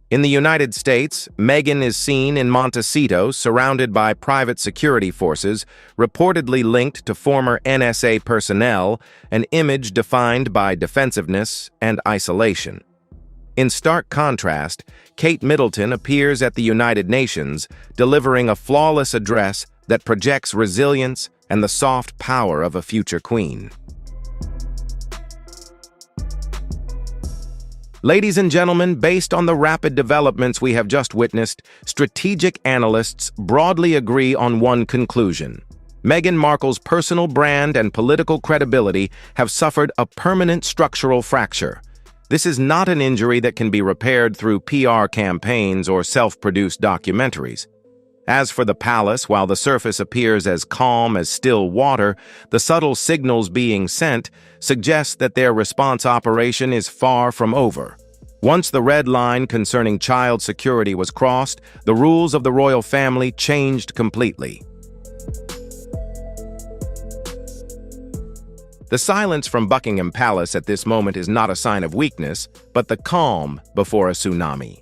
In the United States, Meghan is seen in Montecito surrounded by private security forces, reportedly linked to former NSA personnel, an image defined by defensiveness and isolation. In stark contrast, Kate Middleton appears at the United Nations, delivering a flawless address that projects resilience and the soft power of a future queen. Ladies and gentlemen, based on the rapid developments we have just witnessed, strategic analysts broadly agree on one conclusion. Meghan Markle's personal brand and political credibility have suffered a permanent structural fracture. This is not an injury that can be repaired through PR campaigns or self-produced documentaries. As for the palace, while the surface appears as calm as still water, the subtle signals being sent suggest that their response operation is far from over. Once the red line concerning child security was crossed, the rules of the royal family changed completely. The silence from Buckingham Palace at this moment is not a sign of weakness, but the calm before a tsunami.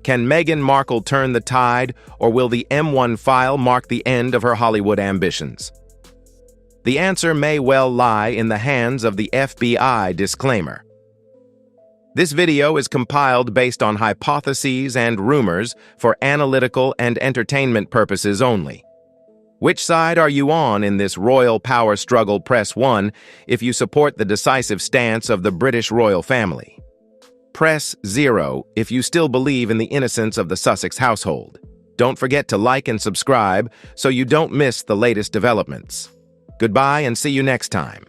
Can Meghan Markle turn the tide, or will the M1 file mark the end of her Hollywood ambitions? The answer may well lie in the hands of the FBI disclaimer. This video is compiled based on hypotheses and rumors for analytical and entertainment purposes only. Which side are you on in this royal power struggle? Press 1 if you support the decisive stance of the British royal family. Press 0 if you still believe in the innocence of the Sussex household. Don't forget to like and subscribe so you don't miss the latest developments. Goodbye and see you next time.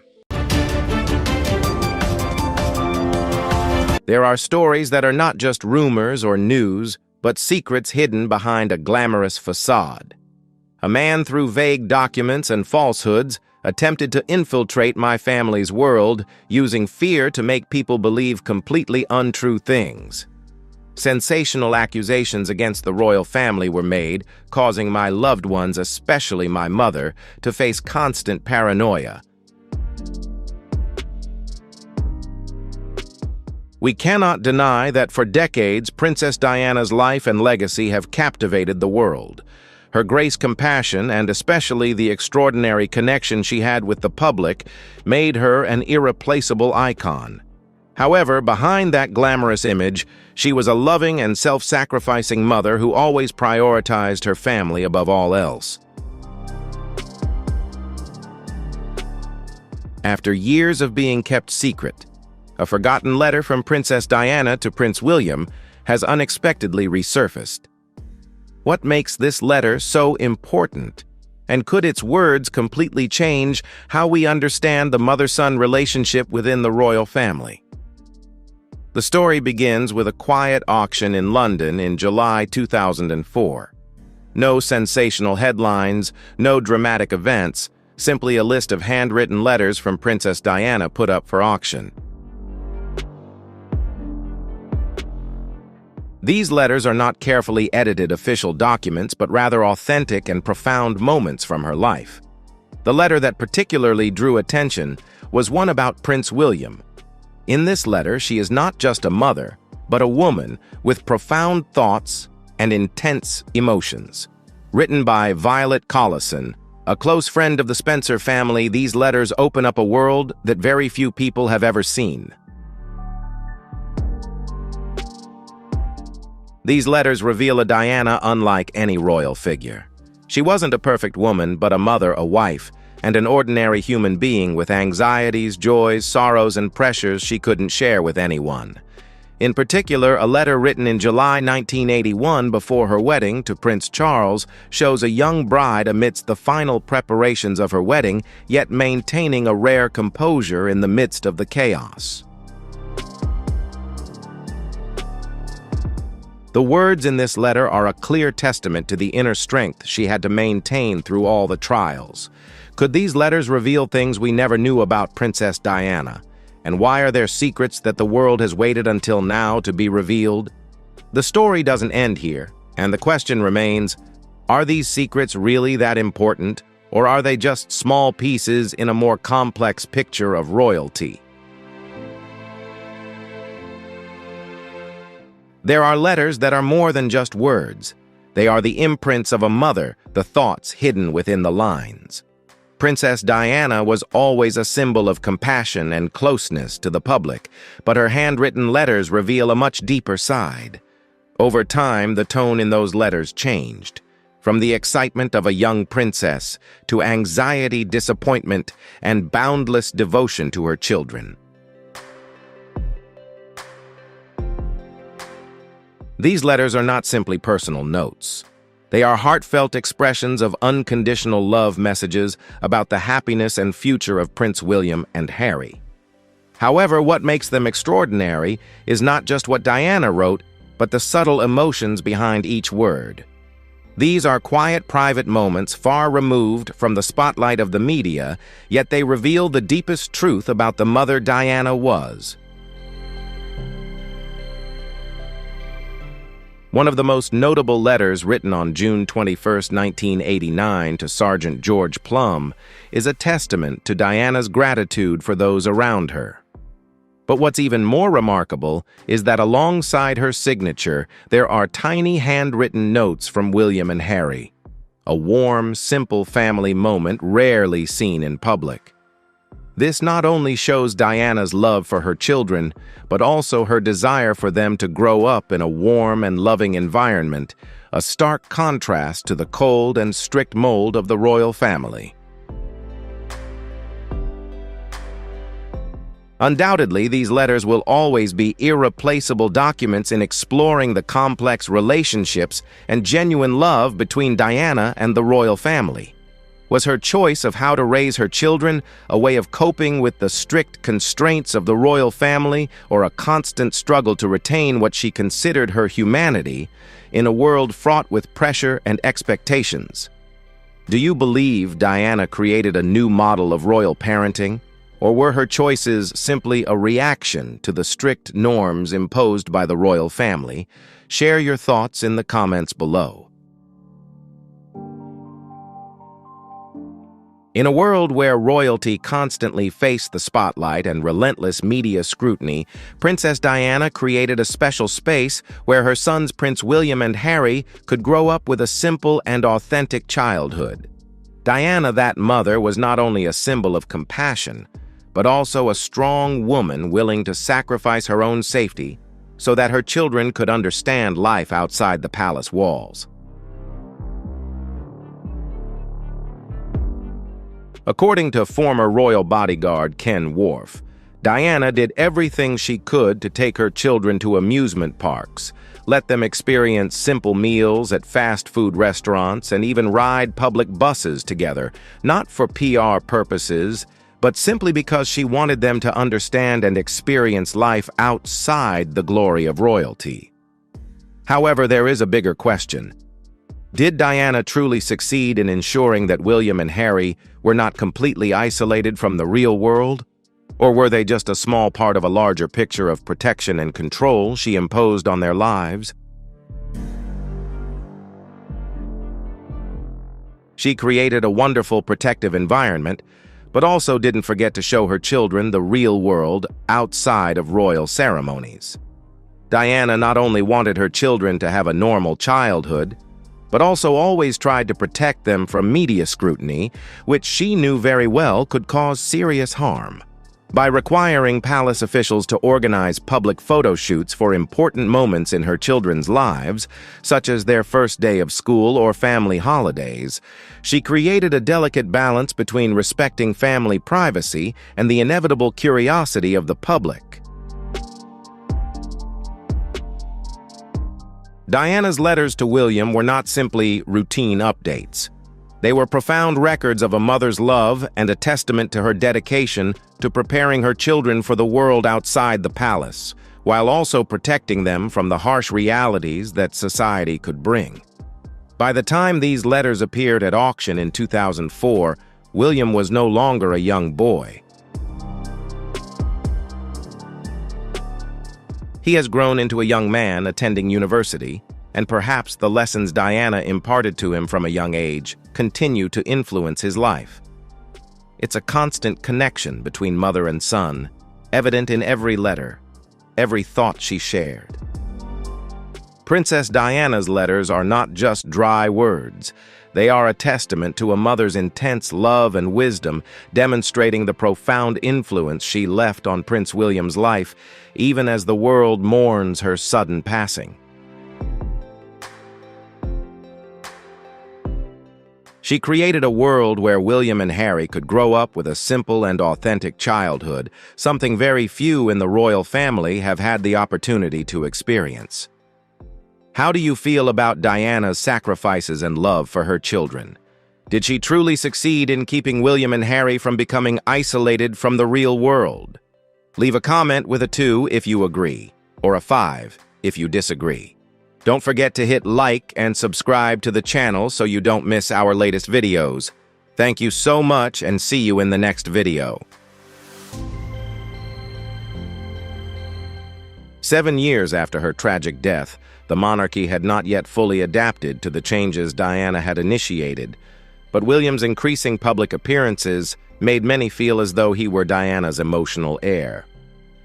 There are stories that are not just rumors or news, but secrets hidden behind a glamorous facade. A man, through vague documents and falsehoods, attempted to infiltrate my family's world, using fear to make people believe completely untrue things. Sensational accusations against the royal family were made, causing my loved ones, especially my mother, to face constant paranoia. We cannot deny that for decades, Princess Diana's life and legacy have captivated the world. Her grace, compassion, and especially the extraordinary connection she had with the public made her an irreplaceable icon. However, behind that glamorous image, she was a loving and self-sacrificing mother who always prioritized her family above all else. After years of being kept secret, a forgotten letter from Princess Diana to Prince William has unexpectedly resurfaced. What makes this letter so important? And could its words completely change how we understand the mother-son relationship within the royal family? The story begins with a quiet auction in London in July 2004. No sensational headlines, no dramatic events, simply a list of handwritten letters from Princess Diana put up for auction. These letters are not carefully edited official documents, but rather authentic and profound moments from her life. The letter that particularly drew attention was one about Prince William. In this letter, she is not just a mother, but a woman with profound thoughts, and intense emotions. Written by Violet Collison, a close friend of the Spencer family, these letters open up a world that very few people have ever seen. These letters reveal a Diana unlike any royal figure. She wasn't a perfect woman, but a mother, a wife, and an ordinary human being with anxieties, joys, sorrows, and pressures she couldn't share with anyone. In particular, a letter written in July 1981 before her wedding to Prince Charles shows a young bride amidst the final preparations of her wedding, yet maintaining a rare composure in the midst of the chaos. The words in this letter are a clear testament to the inner strength she had to maintain through all the trials. Could these letters reveal things we never knew about Princess Diana? And why are there secrets that the world has waited until now to be revealed? The story doesn't end here, and the question remains, are these secrets really that important, or are they just small pieces in a more complex picture of royalty? There are letters that are more than just words. They are the imprints of a mother, the thoughts hidden within the lines. Princess Diana was always a symbol of compassion and closeness to the public, but her handwritten letters reveal a much deeper side. Over time, the tone in those letters changed, from the excitement of a young princess to anxiety, disappointment, and boundless devotion to her children. These letters are not simply personal notes. They are heartfelt expressions of unconditional love messages about the happiness and future of Prince William and Harry. However, what makes them extraordinary is not just what Diana wrote, but the subtle emotions behind each word. These are quiet, private moments far removed from the spotlight of the media, yet they reveal the deepest truth about the mother Diana was. One of the most notable letters written on June 21, 1989 to Sergeant George Plum is a testament to Diana's gratitude for those around her. But what's even more remarkable is that alongside her signature, there are tiny handwritten notes from William and Harry, a warm, simple family moment rarely seen in public. This not only shows Diana's love for her children, but also her desire for them to grow up in a warm and loving environment, a stark contrast to the cold and strict mold of the royal family. Undoubtedly, these letters will always be irreplaceable documents in exploring the complex relationships and genuine love between Diana and the royal family. Was her choice of how to raise her children a way of coping with the strict constraints of the royal family, or a constant struggle to retain what she considered her humanity in a world fraught with pressure and expectations? Do you believe Diana created a new model of royal parenting, or were her choices simply a reaction to the strict norms imposed by the royal family? Share your thoughts in the comments below. In a world where royalty constantly faced the spotlight and relentless media scrutiny, Princess Diana created a special space where her sons Prince William and Harry could grow up with a simple and authentic childhood. Diana, that mother, was not only a symbol of compassion, but also a strong woman willing to sacrifice her own safety so that her children could understand life outside the palace walls. According to former royal bodyguard Ken Worf, Diana did everything she could to take her children to amusement parks, let them experience simple meals at fast food restaurants, and even ride public buses together, not for PR purposes, but simply because she wanted them to understand and experience life outside the glory of royalty. However, there is a bigger question. Did Diana truly succeed in ensuring that William and Harry were not completely isolated from the real world? Or were they just a small part of a larger picture of protection and control she imposed on their lives? She created a wonderful protective environment, but also didn't forget to show her children the real world outside of royal ceremonies. Diana not only wanted her children to have a normal childhood, but also always tried to protect them from media scrutiny, which she knew very well could cause serious harm. By requiring palace officials to organize public photo shoots for important moments in her children's lives, such as their first day of school or family holidays, she created a delicate balance between respecting family privacy and the inevitable curiosity of the public. Diana's letters to William were not simply routine updates. They were profound records of a mother's love and a testament to her dedication to preparing her children for the world outside the palace, while also protecting them from the harsh realities that society could bring. By the time these letters appeared at auction in 2004, William was no longer a young boy. He has grown into a young man attending university, and perhaps the lessons Diana imparted to him from a young age continue to influence his life. It's a constant connection between mother and son, evident in every letter, every thought she shared. Princess Diana's letters are not just dry words. They are a testament to a mother's intense love and wisdom, demonstrating the profound influence she left on Prince William's life, even as the world mourns her sudden passing. She created a world where William and Harry could grow up with a simple and authentic childhood, something very few in the royal family have had the opportunity to experience. How do you feel about Diana's sacrifices and love for her children? Did she truly succeed in keeping William and Harry from becoming isolated from the real world? Leave a comment with a 2 if you agree, or a 5 if you disagree. Don't forget to hit like and subscribe to the channel so you don't miss our latest videos. Thank you so much and see you in the next video. 7 years after her tragic death, the monarchy had not yet fully adapted to the changes Diana had initiated, but William's increasing public appearances made many feel as though he were Diana's emotional heir.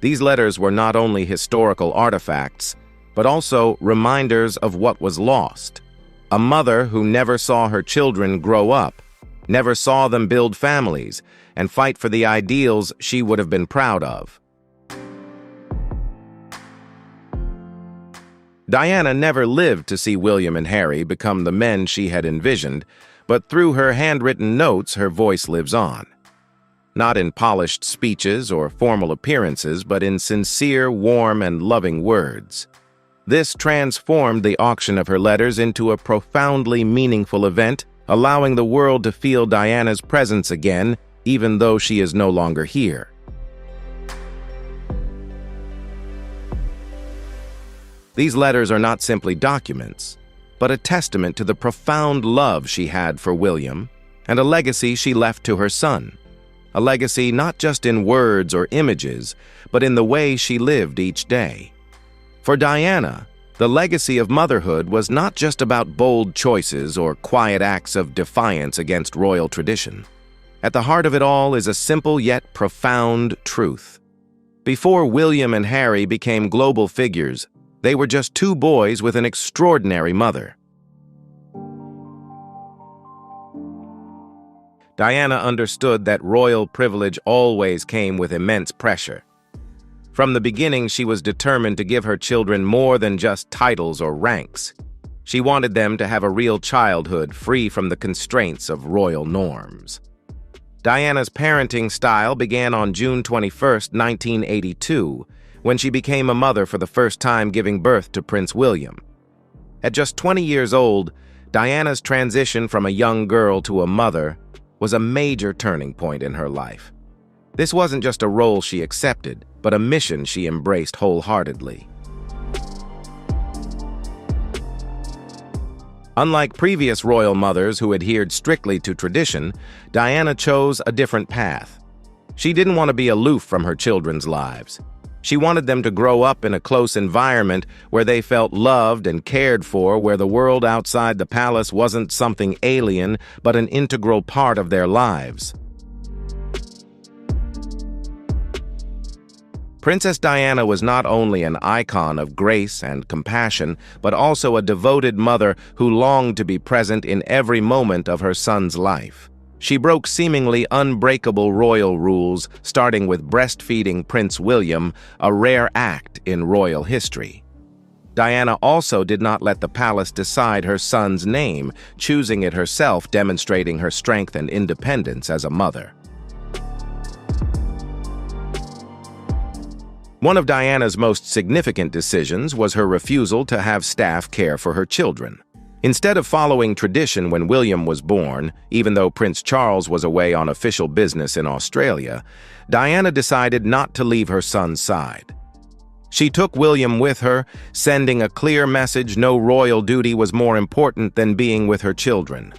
These letters were not only historical artifacts, but also reminders of what was lost. A mother who never saw her children grow up, never saw them build families, and fight for the ideals she would have been proud of. Diana never lived to see William and Harry become the men she had envisioned, but through her handwritten notes, her voice lives on. Not in polished speeches or formal appearances, but in sincere, warm, and loving words. This transformed the auction of her letters into a profoundly meaningful event, allowing the world to feel Diana's presence again, even though she is no longer here. These letters are not simply documents, but a testament to the profound love she had for William and a legacy she left to her son. A legacy not just in words or images, but in the way she lived each day. For Diana, the legacy of motherhood was not just about bold choices or quiet acts of defiance against royal tradition. At the heart of it all is a simple yet profound truth. Before William and Harry became global figures, they were just 2 boys with an extraordinary mother. Diana understood that royal privilege always came with immense pressure. From the beginning, she was determined to give her children more than just titles or ranks. She wanted them to have a real childhood free from the constraints of royal norms. Diana's parenting style began on June 21, 1982, when she became a mother for the first time, giving birth to Prince William. At just 20 years old, Diana's transition from a young girl to a mother was a major turning point in her life. This wasn't just a role she accepted, but a mission she embraced wholeheartedly. Unlike previous royal mothers who adhered strictly to tradition, Diana chose a different path. She didn't want to be aloof from her children's lives. She wanted them to grow up in a close environment where they felt loved and cared for, where the world outside the palace wasn't something alien, but an integral part of their lives. Princess Diana was not only an icon of grace and compassion, but also a devoted mother who longed to be present in every moment of her son's life. She broke seemingly unbreakable royal rules, starting with breastfeeding Prince William, a rare act in royal history. Diana also did not let the palace decide her son's name, choosing it herself, demonstrating her strength and independence as a mother. One of Diana's most significant decisions was her refusal to have staff care for her children. Instead of following tradition when William was born, even though Prince Charles was away on official business in Australia, Diana decided not to leave her son's side. She took William with her, sending a clear message no royal duty was more important than being with her children.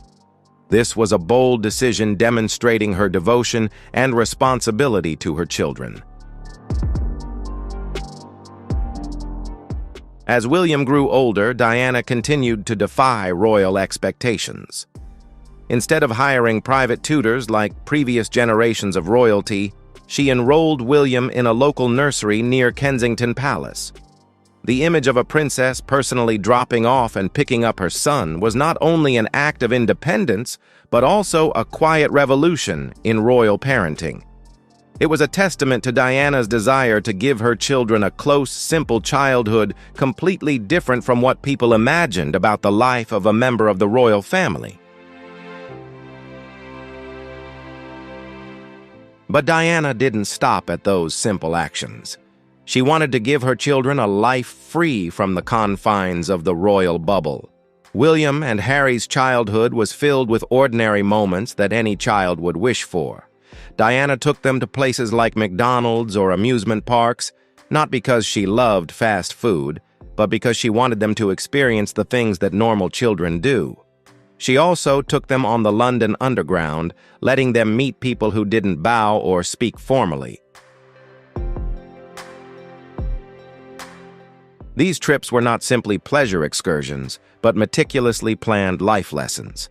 This was a bold decision demonstrating her devotion and responsibility to her children. As William grew older, Diana continued to defy royal expectations. Instead of hiring private tutors like previous generations of royalty, she enrolled William in a local nursery near Kensington Palace. The image of a princess personally dropping off and picking up her son was not only an act of independence, but also a quiet revolution in royal parenting. It was a testament to Diana's desire to give her children a close, simple childhood completely different from what people imagined about the life of a member of the royal family. But Diana didn't stop at those simple actions. She wanted to give her children a life free from the confines of the royal bubble. William and Harry's childhood was filled with ordinary moments that any child would wish for. Diana took them to places like McDonald's or amusement parks, not because she loved fast food, but because she wanted them to experience the things that normal children do. She also took them on the London Underground, letting them meet people who didn't bow or speak formally. These trips were not simply pleasure excursions, but meticulously planned life lessons.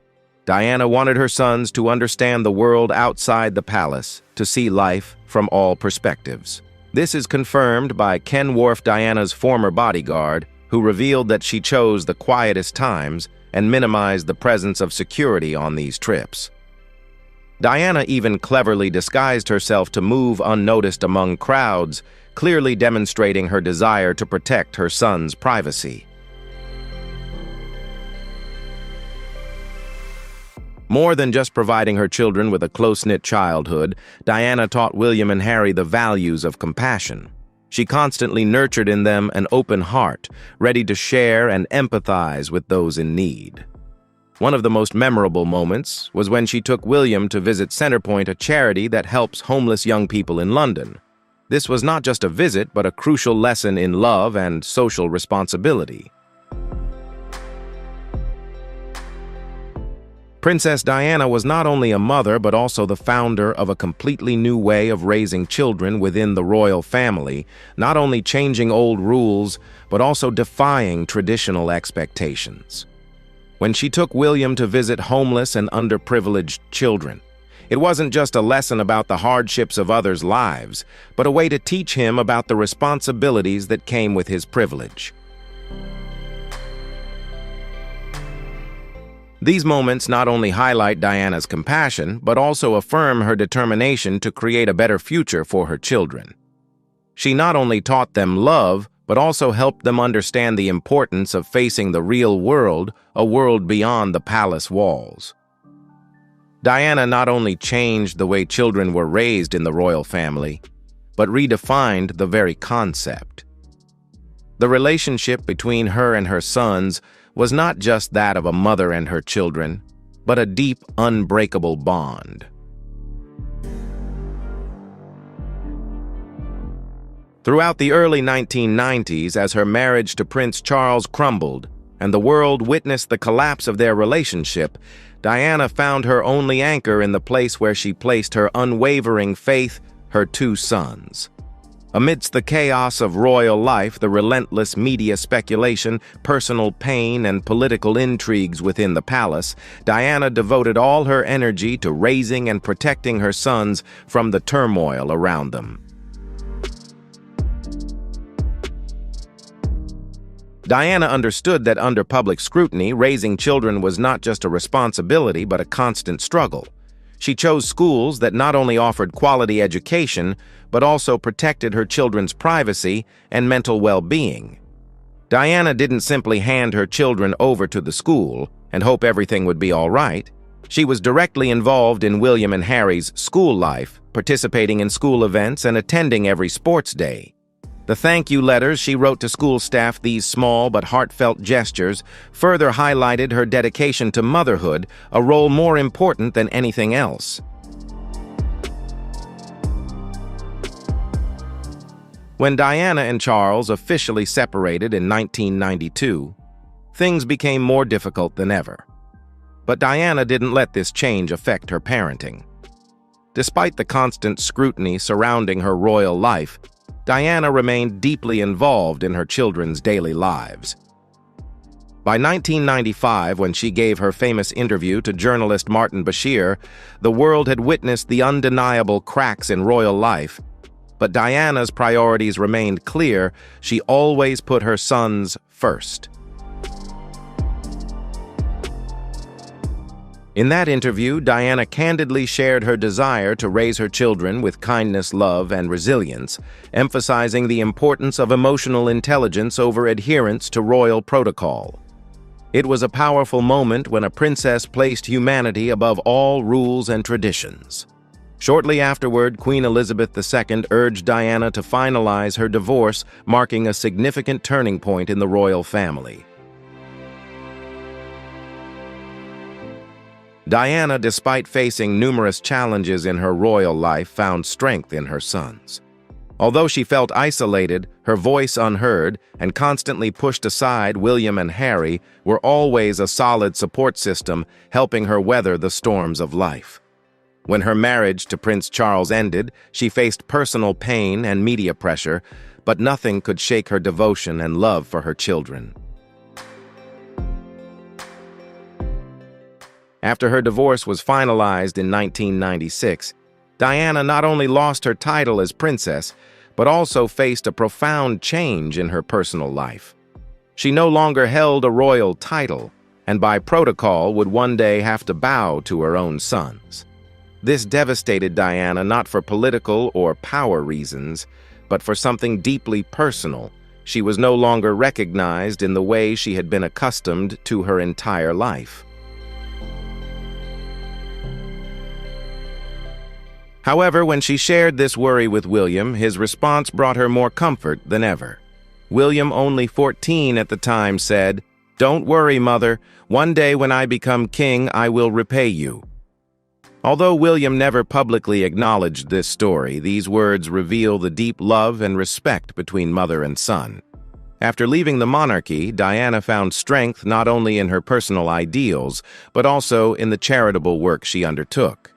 Diana wanted her sons to understand the world outside the palace, to see life from all perspectives. This is confirmed by Ken Worf, Diana's former bodyguard, who revealed that she chose the quietest times and minimized the presence of security on these trips. Diana even cleverly disguised herself to move unnoticed among crowds, clearly demonstrating her desire to protect her son's privacy. More than just providing her children with a close-knit childhood, Diana taught William and Harry the values of compassion. She constantly nurtured in them an open heart, ready to share and empathize with those in need. One of the most memorable moments was when she took William to visit Centrepoint, a charity that helps homeless young people in London. This was not just a visit, but a crucial lesson in love and social responsibility. Princess Diana was not only a mother, but also the founder of a completely new way of raising children within the royal family, not only changing old rules, but also defying traditional expectations. When she took William to visit homeless and underprivileged children, it wasn't just a lesson about the hardships of others' lives, but a way to teach him about the responsibilities that came with his privilege. These moments not only highlight Diana's compassion, but also affirm her determination to create a better future for her children. She not only taught them love, but also helped them understand the importance of facing the real world, a world beyond the palace walls. Diana not only changed the way children were raised in the royal family, but redefined the very concept. The relationship between her and her sons was not just that of a mother and her children, but a deep, unbreakable bond. Throughout the early 1990s, as her marriage to Prince Charles crumbled and the world witnessed the collapse of their relationship, Diana found her only anchor in the place where she placed her unwavering faith, her two sons. Amidst the chaos of royal life, the relentless media speculation, personal pain, and political intrigues within the palace, Diana devoted all her energy to raising and protecting her sons from the turmoil around them. Diana understood that under public scrutiny, raising children was not just a responsibility but a constant struggle. She chose schools that not only offered quality education, but also protected her children's privacy and mental well-being. Diana didn't simply hand her children over to the school and hope everything would be all right. She was directly involved in William and Harry's school life, participating in school events and attending every sports day. The thank you letters she wrote to school staff, these small but heartfelt gestures, further highlighted her dedication to motherhood, a role more important than anything else. When Diana and Charles officially separated in 1992, things became more difficult than ever. But Diana didn't let this change affect her parenting. Despite the constant scrutiny surrounding her royal life, Diana remained deeply involved in her children's daily lives. By 1995, when she gave her famous interview to journalist Martin Bashir, the world had witnessed the undeniable cracks in royal life. But Diana's priorities remained clear. She always put her sons first. In that interview, Diana candidly shared her desire to raise her children with kindness, love, and resilience, emphasizing the importance of emotional intelligence over adherence to royal protocol. It was a powerful moment when a princess placed humanity above all rules and traditions. Shortly afterward, Queen Elizabeth II urged Diana to finalize her divorce, marking a significant turning point in the royal family. Diana, despite facing numerous challenges in her royal life, found strength in her sons. Although she felt isolated, her voice unheard, and constantly pushed aside, William and Harry were always a solid support system, helping her weather the storms of life. When her marriage to Prince Charles ended, she faced personal pain and media pressure, but nothing could shake her devotion and love for her children. After her divorce was finalized in 1996, Diana not only lost her title as princess, but also faced a profound change in her personal life. She no longer held a royal title, and by protocol would one day have to bow to her own sons. This devastated Diana not for political or power reasons, but for something deeply personal. She was no longer recognized in the way she had been accustomed to her entire life. However, when she shared this worry with William, his response brought her more comfort than ever. William, only 14 at the time, said, "Don't worry, Mother. One day when I become king, I will repay you." Although William never publicly acknowledged this story, these words reveal the deep love and respect between mother and son. After leaving the monarchy, Diana found strength not only in her personal ideals, but also in the charitable work she undertook.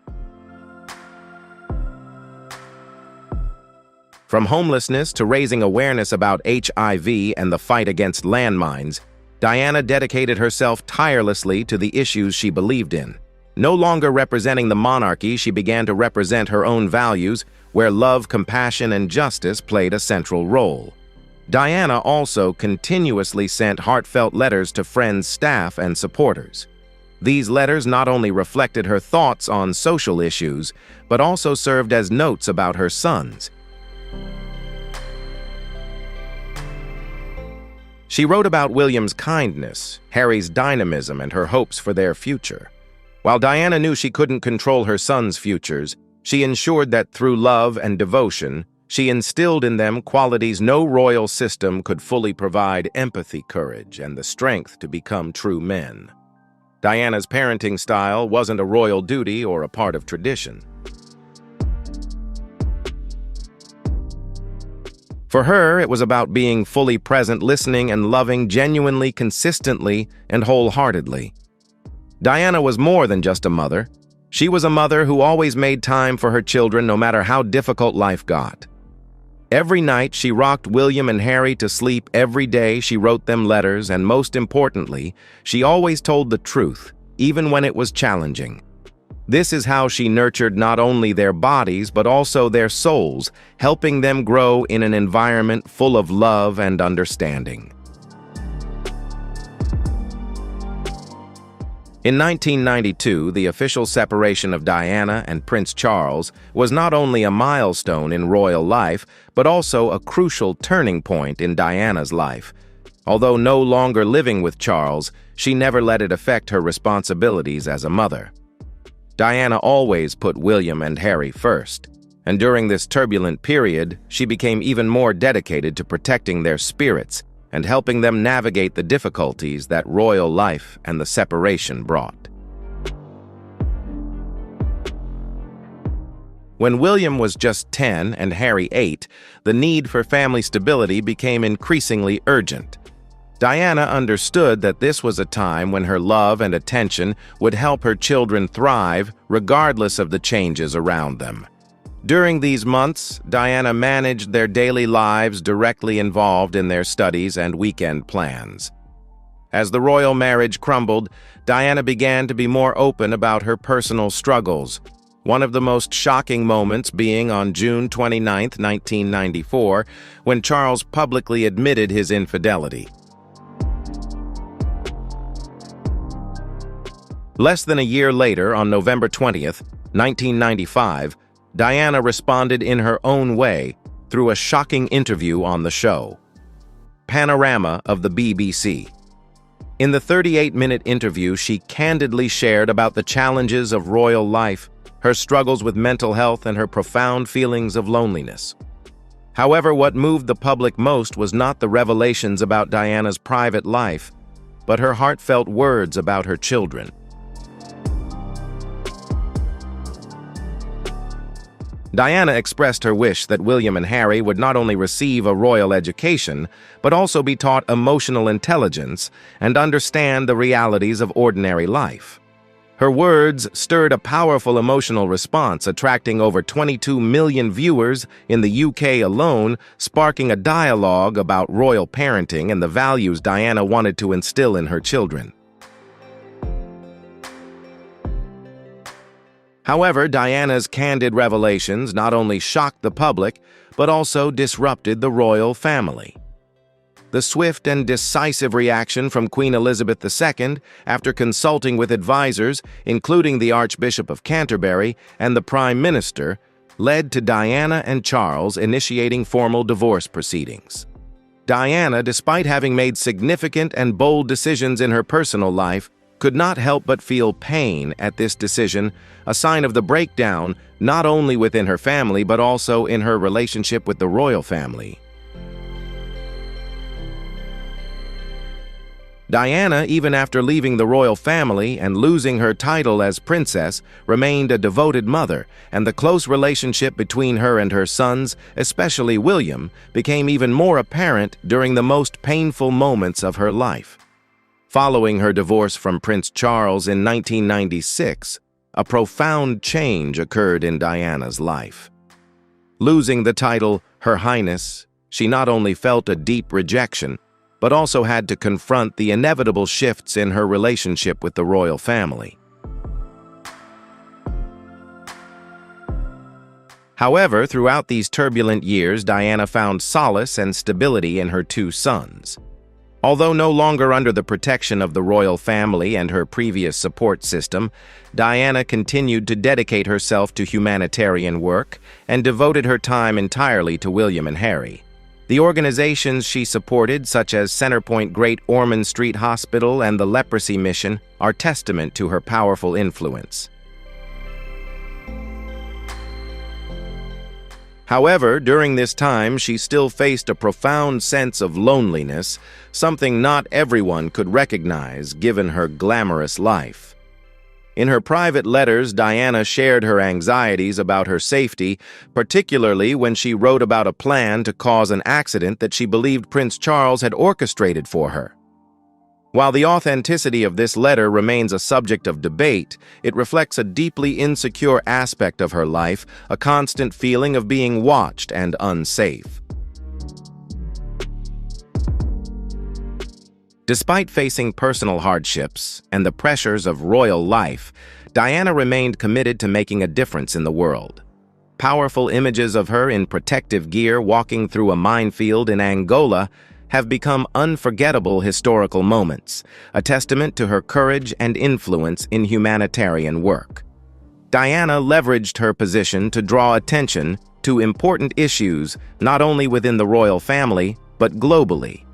From homelessness to raising awareness about HIV and the fight against landmines, Diana dedicated herself tirelessly to the issues she believed in. No longer representing the monarchy, she began to represent her own values, where love, compassion, and justice played a central role. Diana also continuously sent heartfelt letters to friends, staff, and supporters. These letters not only reflected her thoughts on social issues, but also served as notes about her sons. She wrote about William's kindness, Harry's dynamism, and her hopes for their future. While Diana knew she couldn't control her sons' futures, she ensured that through love and devotion, she instilled in them qualities no royal system could fully provide: empathy, courage, and the strength to become true men. Diana's parenting style wasn't a royal duty or a part of tradition. For her, it was about being fully present, listening and loving genuinely, consistently, and wholeheartedly. Diana was more than just a mother. She was a mother who always made time for her children no matter how difficult life got. Every night, she rocked William and Harry to sleep. Every day, she wrote them letters, and most importantly, she always told the truth, even when it was challenging. This is how she nurtured not only their bodies, but also their souls, helping them grow in an environment full of love and understanding. In 1992, the official separation of Diana and Prince Charles was not only a milestone in royal life, but also a crucial turning point in Diana's life. Although no longer living with Charles, she never let it affect her responsibilities as a mother. Diana always put William and Harry first, and during this turbulent period, she became even more dedicated to protecting their spirits and helping them navigate the difficulties that royal life and the separation brought. When William was just 10 and Harry 8, the need for family stability became increasingly urgent. Diana understood that this was a time when her love and attention would help her children thrive regardless of the changes around them. During these months, Diana managed their daily lives directly involved in their studies and weekend plans. As the royal marriage crumbled, Diana began to be more open about her personal struggles, one of the most shocking moments being on June 29, 1994, when Charles publicly admitted his infidelity. Less than a year later, on November 20th, 1995, Diana responded in her own way through a shocking interview on the show, Panorama of the BBC. In the 38-minute interview, she candidly shared about the challenges of royal life, her struggles with mental health, and her profound feelings of loneliness. However, what moved the public most was not the revelations about Diana's private life, but her heartfelt words about her children. Diana expressed her wish that William and Harry would not only receive a royal education, but also be taught emotional intelligence and understand the realities of ordinary life. Her words stirred a powerful emotional response, attracting over 22 million viewers in the UK alone, sparking a dialogue about royal parenting and the values Diana wanted to instill in her children. However, Diana's candid revelations not only shocked the public, but also disrupted the royal family. The swift and decisive reaction from Queen Elizabeth II, after consulting with advisors, including the Archbishop of Canterbury and the Prime Minister, led to Diana and Charles initiating formal divorce proceedings. Diana, despite having made significant and bold decisions in her personal life, could not help but feel pain at this decision, a sign of the breakdown not only within her family but also in her relationship with the royal family. Diana, even after leaving the royal family and losing her title as princess, remained a devoted mother, and the close relationship between her and her sons, especially William, became even more apparent during the most painful moments of her life. Following her divorce from Prince Charles in 1996, a profound change occurred in Diana's life. Losing the title Her Highness, she not only felt a deep rejection, but also had to confront the inevitable shifts in her relationship with the royal family. However, throughout these turbulent years, Diana found solace and stability in her two sons. Although no longer under the protection of the royal family and her previous support system, Diana continued to dedicate herself to humanitarian work and devoted her time entirely to William and Harry. The organizations she supported, such as Centerpoint Great Ormond Street Hospital and the Leprosy Mission, are testament to her powerful influence. However, during this time, she still faced a profound sense of loneliness, something not everyone could recognize given her glamorous life. In her private letters, Diana shared her anxieties about her safety, particularly when she wrote about a plan to cause an accident that she believed Prince Charles had orchestrated for her. While the authenticity of this letter remains a subject of debate, it reflects a deeply insecure aspect of her life, a constant feeling of being watched and unsafe. Despite facing personal hardships and the pressures of royal life, Diana remained committed to making a difference in the world. Powerful images of her in protective gear walking through a minefield in Angola have become unforgettable historical moments, a testament to her courage and influence in humanitarian work. Diana leveraged her position to draw attention to important issues not only within the royal family, but globally.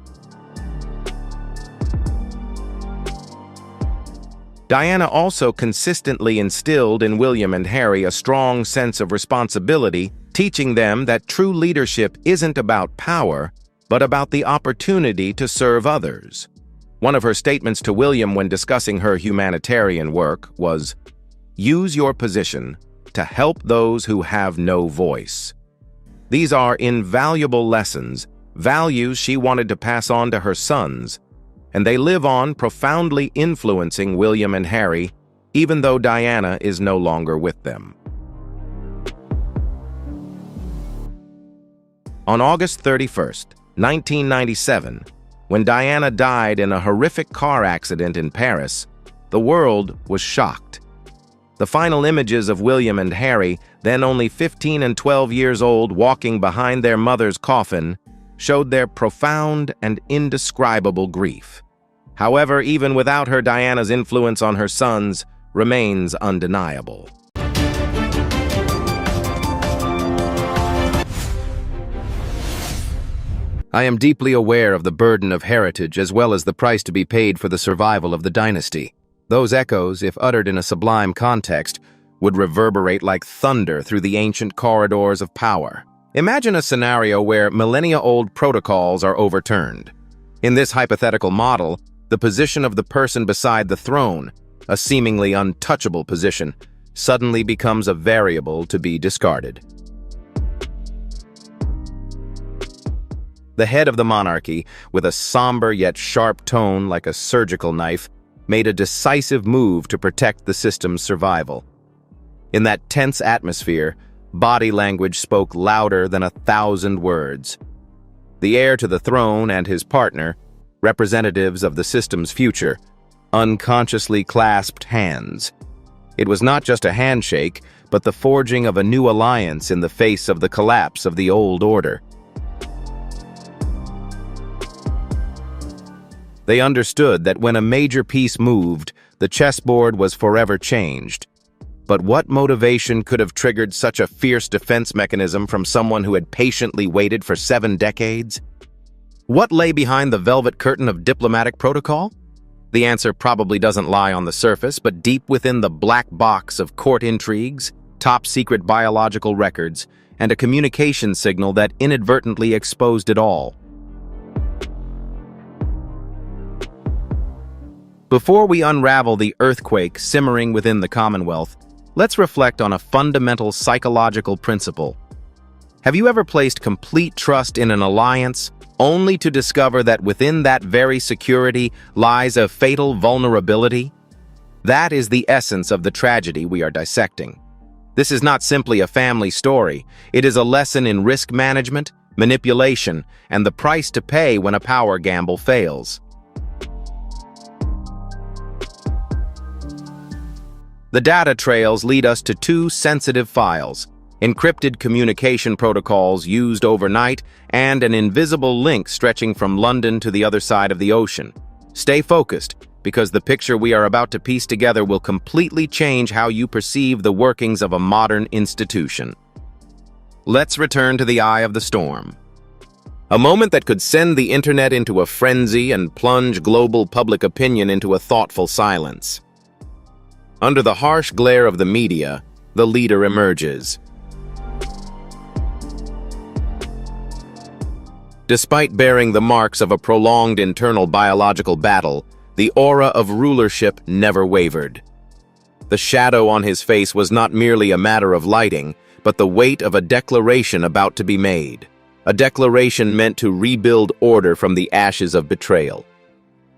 Diana also consistently instilled in William and Harry a strong sense of responsibility, teaching them that true leadership isn't about power, but about the opportunity to serve others. One of her statements to William when discussing her humanitarian work was, "Use your position to help those who have no voice." These are invaluable lessons, values she wanted to pass on to her sons, and they live on, profoundly influencing William and Harry, even though Diana is no longer with them. On August 31st, 1997, when Diana died in a horrific car accident in Paris, the world was shocked. The final images of William and Harry, then only 15 and 12 years old, walking behind their mother's coffin, showed their profound and indescribable grief. However, even without her, Diana's influence on her sons remains undeniable. I am deeply aware of the burden of heritage as well as the price to be paid for the survival of the dynasty. Those echoes, if uttered in a sublime context, would reverberate like thunder through the ancient corridors of power. Imagine a scenario where millennia-old protocols are overturned. In this hypothetical model, the position of the person beside the throne, a seemingly untouchable position, suddenly becomes a variable to be discarded. The head of the monarchy, with a somber yet sharp tone like a surgical knife, made a decisive move to protect the system's survival. In that tense atmosphere, body language spoke louder than 1,000 words. The heir to the throne and his partner, representatives of the system's future, unconsciously clasped hands. It was not just a handshake, but the forging of a new alliance in the face of the collapse of the old order. They understood that when a major piece moved, the chessboard was forever changed. But what motivation could have triggered such a fierce defense mechanism from someone who had patiently waited for 7 decades? What lay behind the velvet curtain of diplomatic protocol? The answer probably doesn't lie on the surface, but deep within the black box of court intrigues, top-secret biological records, and a communication signal that inadvertently exposed it all. Before we unravel the earthquake simmering within the Commonwealth, let's reflect on a fundamental psychological principle. Have you ever placed complete trust in an alliance, only to discover that within that very security lies a fatal vulnerability? That is the essence of the tragedy we are dissecting. This is not simply a family story. It is a lesson in risk management, manipulation, and the price to pay when a power gamble fails. The data trails lead us to 2 sensitive files, encrypted communication protocols used overnight, and an invisible link stretching from London to the other side of the ocean. Stay focused, because the picture we are about to piece together will completely change how you perceive the workings of a modern institution. Let's return to the eye of the storm. A moment that could send the internet into a frenzy and plunge global public opinion into a thoughtful silence. Under the harsh glare of the media, the leader emerges. Despite bearing the marks of a prolonged internal biological battle, the aura of rulership never wavered. The shadow on his face was not merely a matter of lighting, but the weight of a declaration about to be made. A declaration meant to rebuild order from the ashes of betrayal.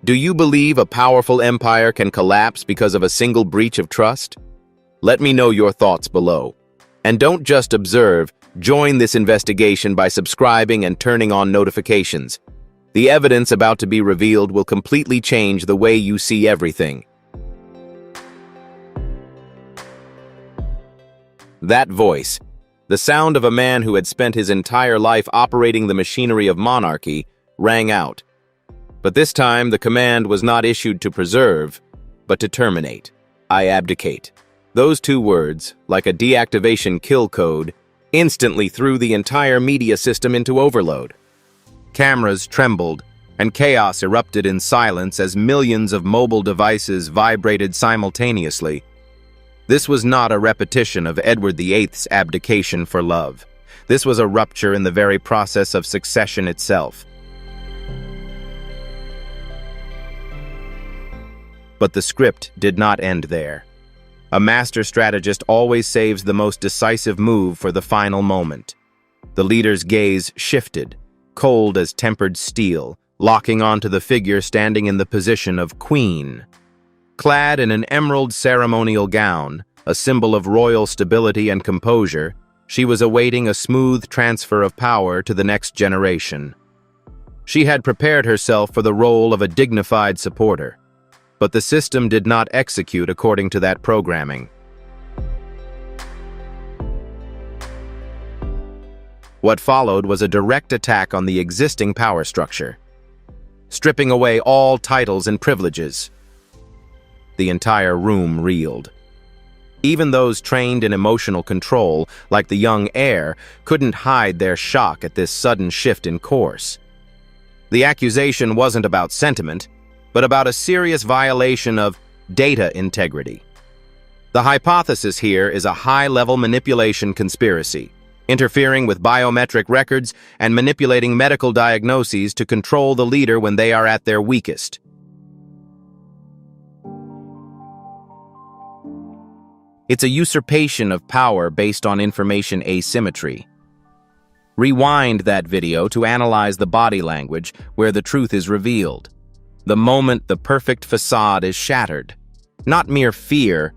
Do you believe a powerful empire can collapse because of a single breach of trust? Let me know your thoughts below. And don't just observe, join this investigation by subscribing and turning on notifications. The evidence about to be revealed will completely change the way you see everything. That voice, the sound of a man who had spent his entire life operating the machinery of monarchy, rang out. But this time, the command was not issued to preserve, but to terminate. I abdicate. Those two words, like a deactivation kill code, instantly threw the entire media system into overload. Cameras trembled, and chaos erupted in silence as millions of mobile devices vibrated simultaneously. This was not a repetition of Edward VIII's abdication for love. This was a rupture in the very process of succession itself. But the script did not end there. A master strategist always saves the most decisive move for the final moment. The leader's gaze shifted, cold as tempered steel, locking onto the figure standing in the position of queen. Clad in an emerald ceremonial gown, a symbol of royal stability and composure, she was awaiting a smooth transfer of power to the next generation. She had prepared herself for the role of a dignified supporter, but the system did not execute according to that programming. What followed was a direct attack on the existing power structure, stripping away all titles and privileges. The entire room reeled. Even those trained in emotional control, like the young heir, couldn't hide their shock at this sudden shift in course. The accusation wasn't about sentiment, but about a serious violation of data integrity. The hypothesis here is a high-level manipulation conspiracy, interfering with biometric records and manipulating medical diagnoses to control the leader when they are at their weakest. It's a usurpation of power based on information asymmetry. Rewind that video to analyze the body language where the truth is revealed. The moment the perfect facade is shattered. Not mere fear,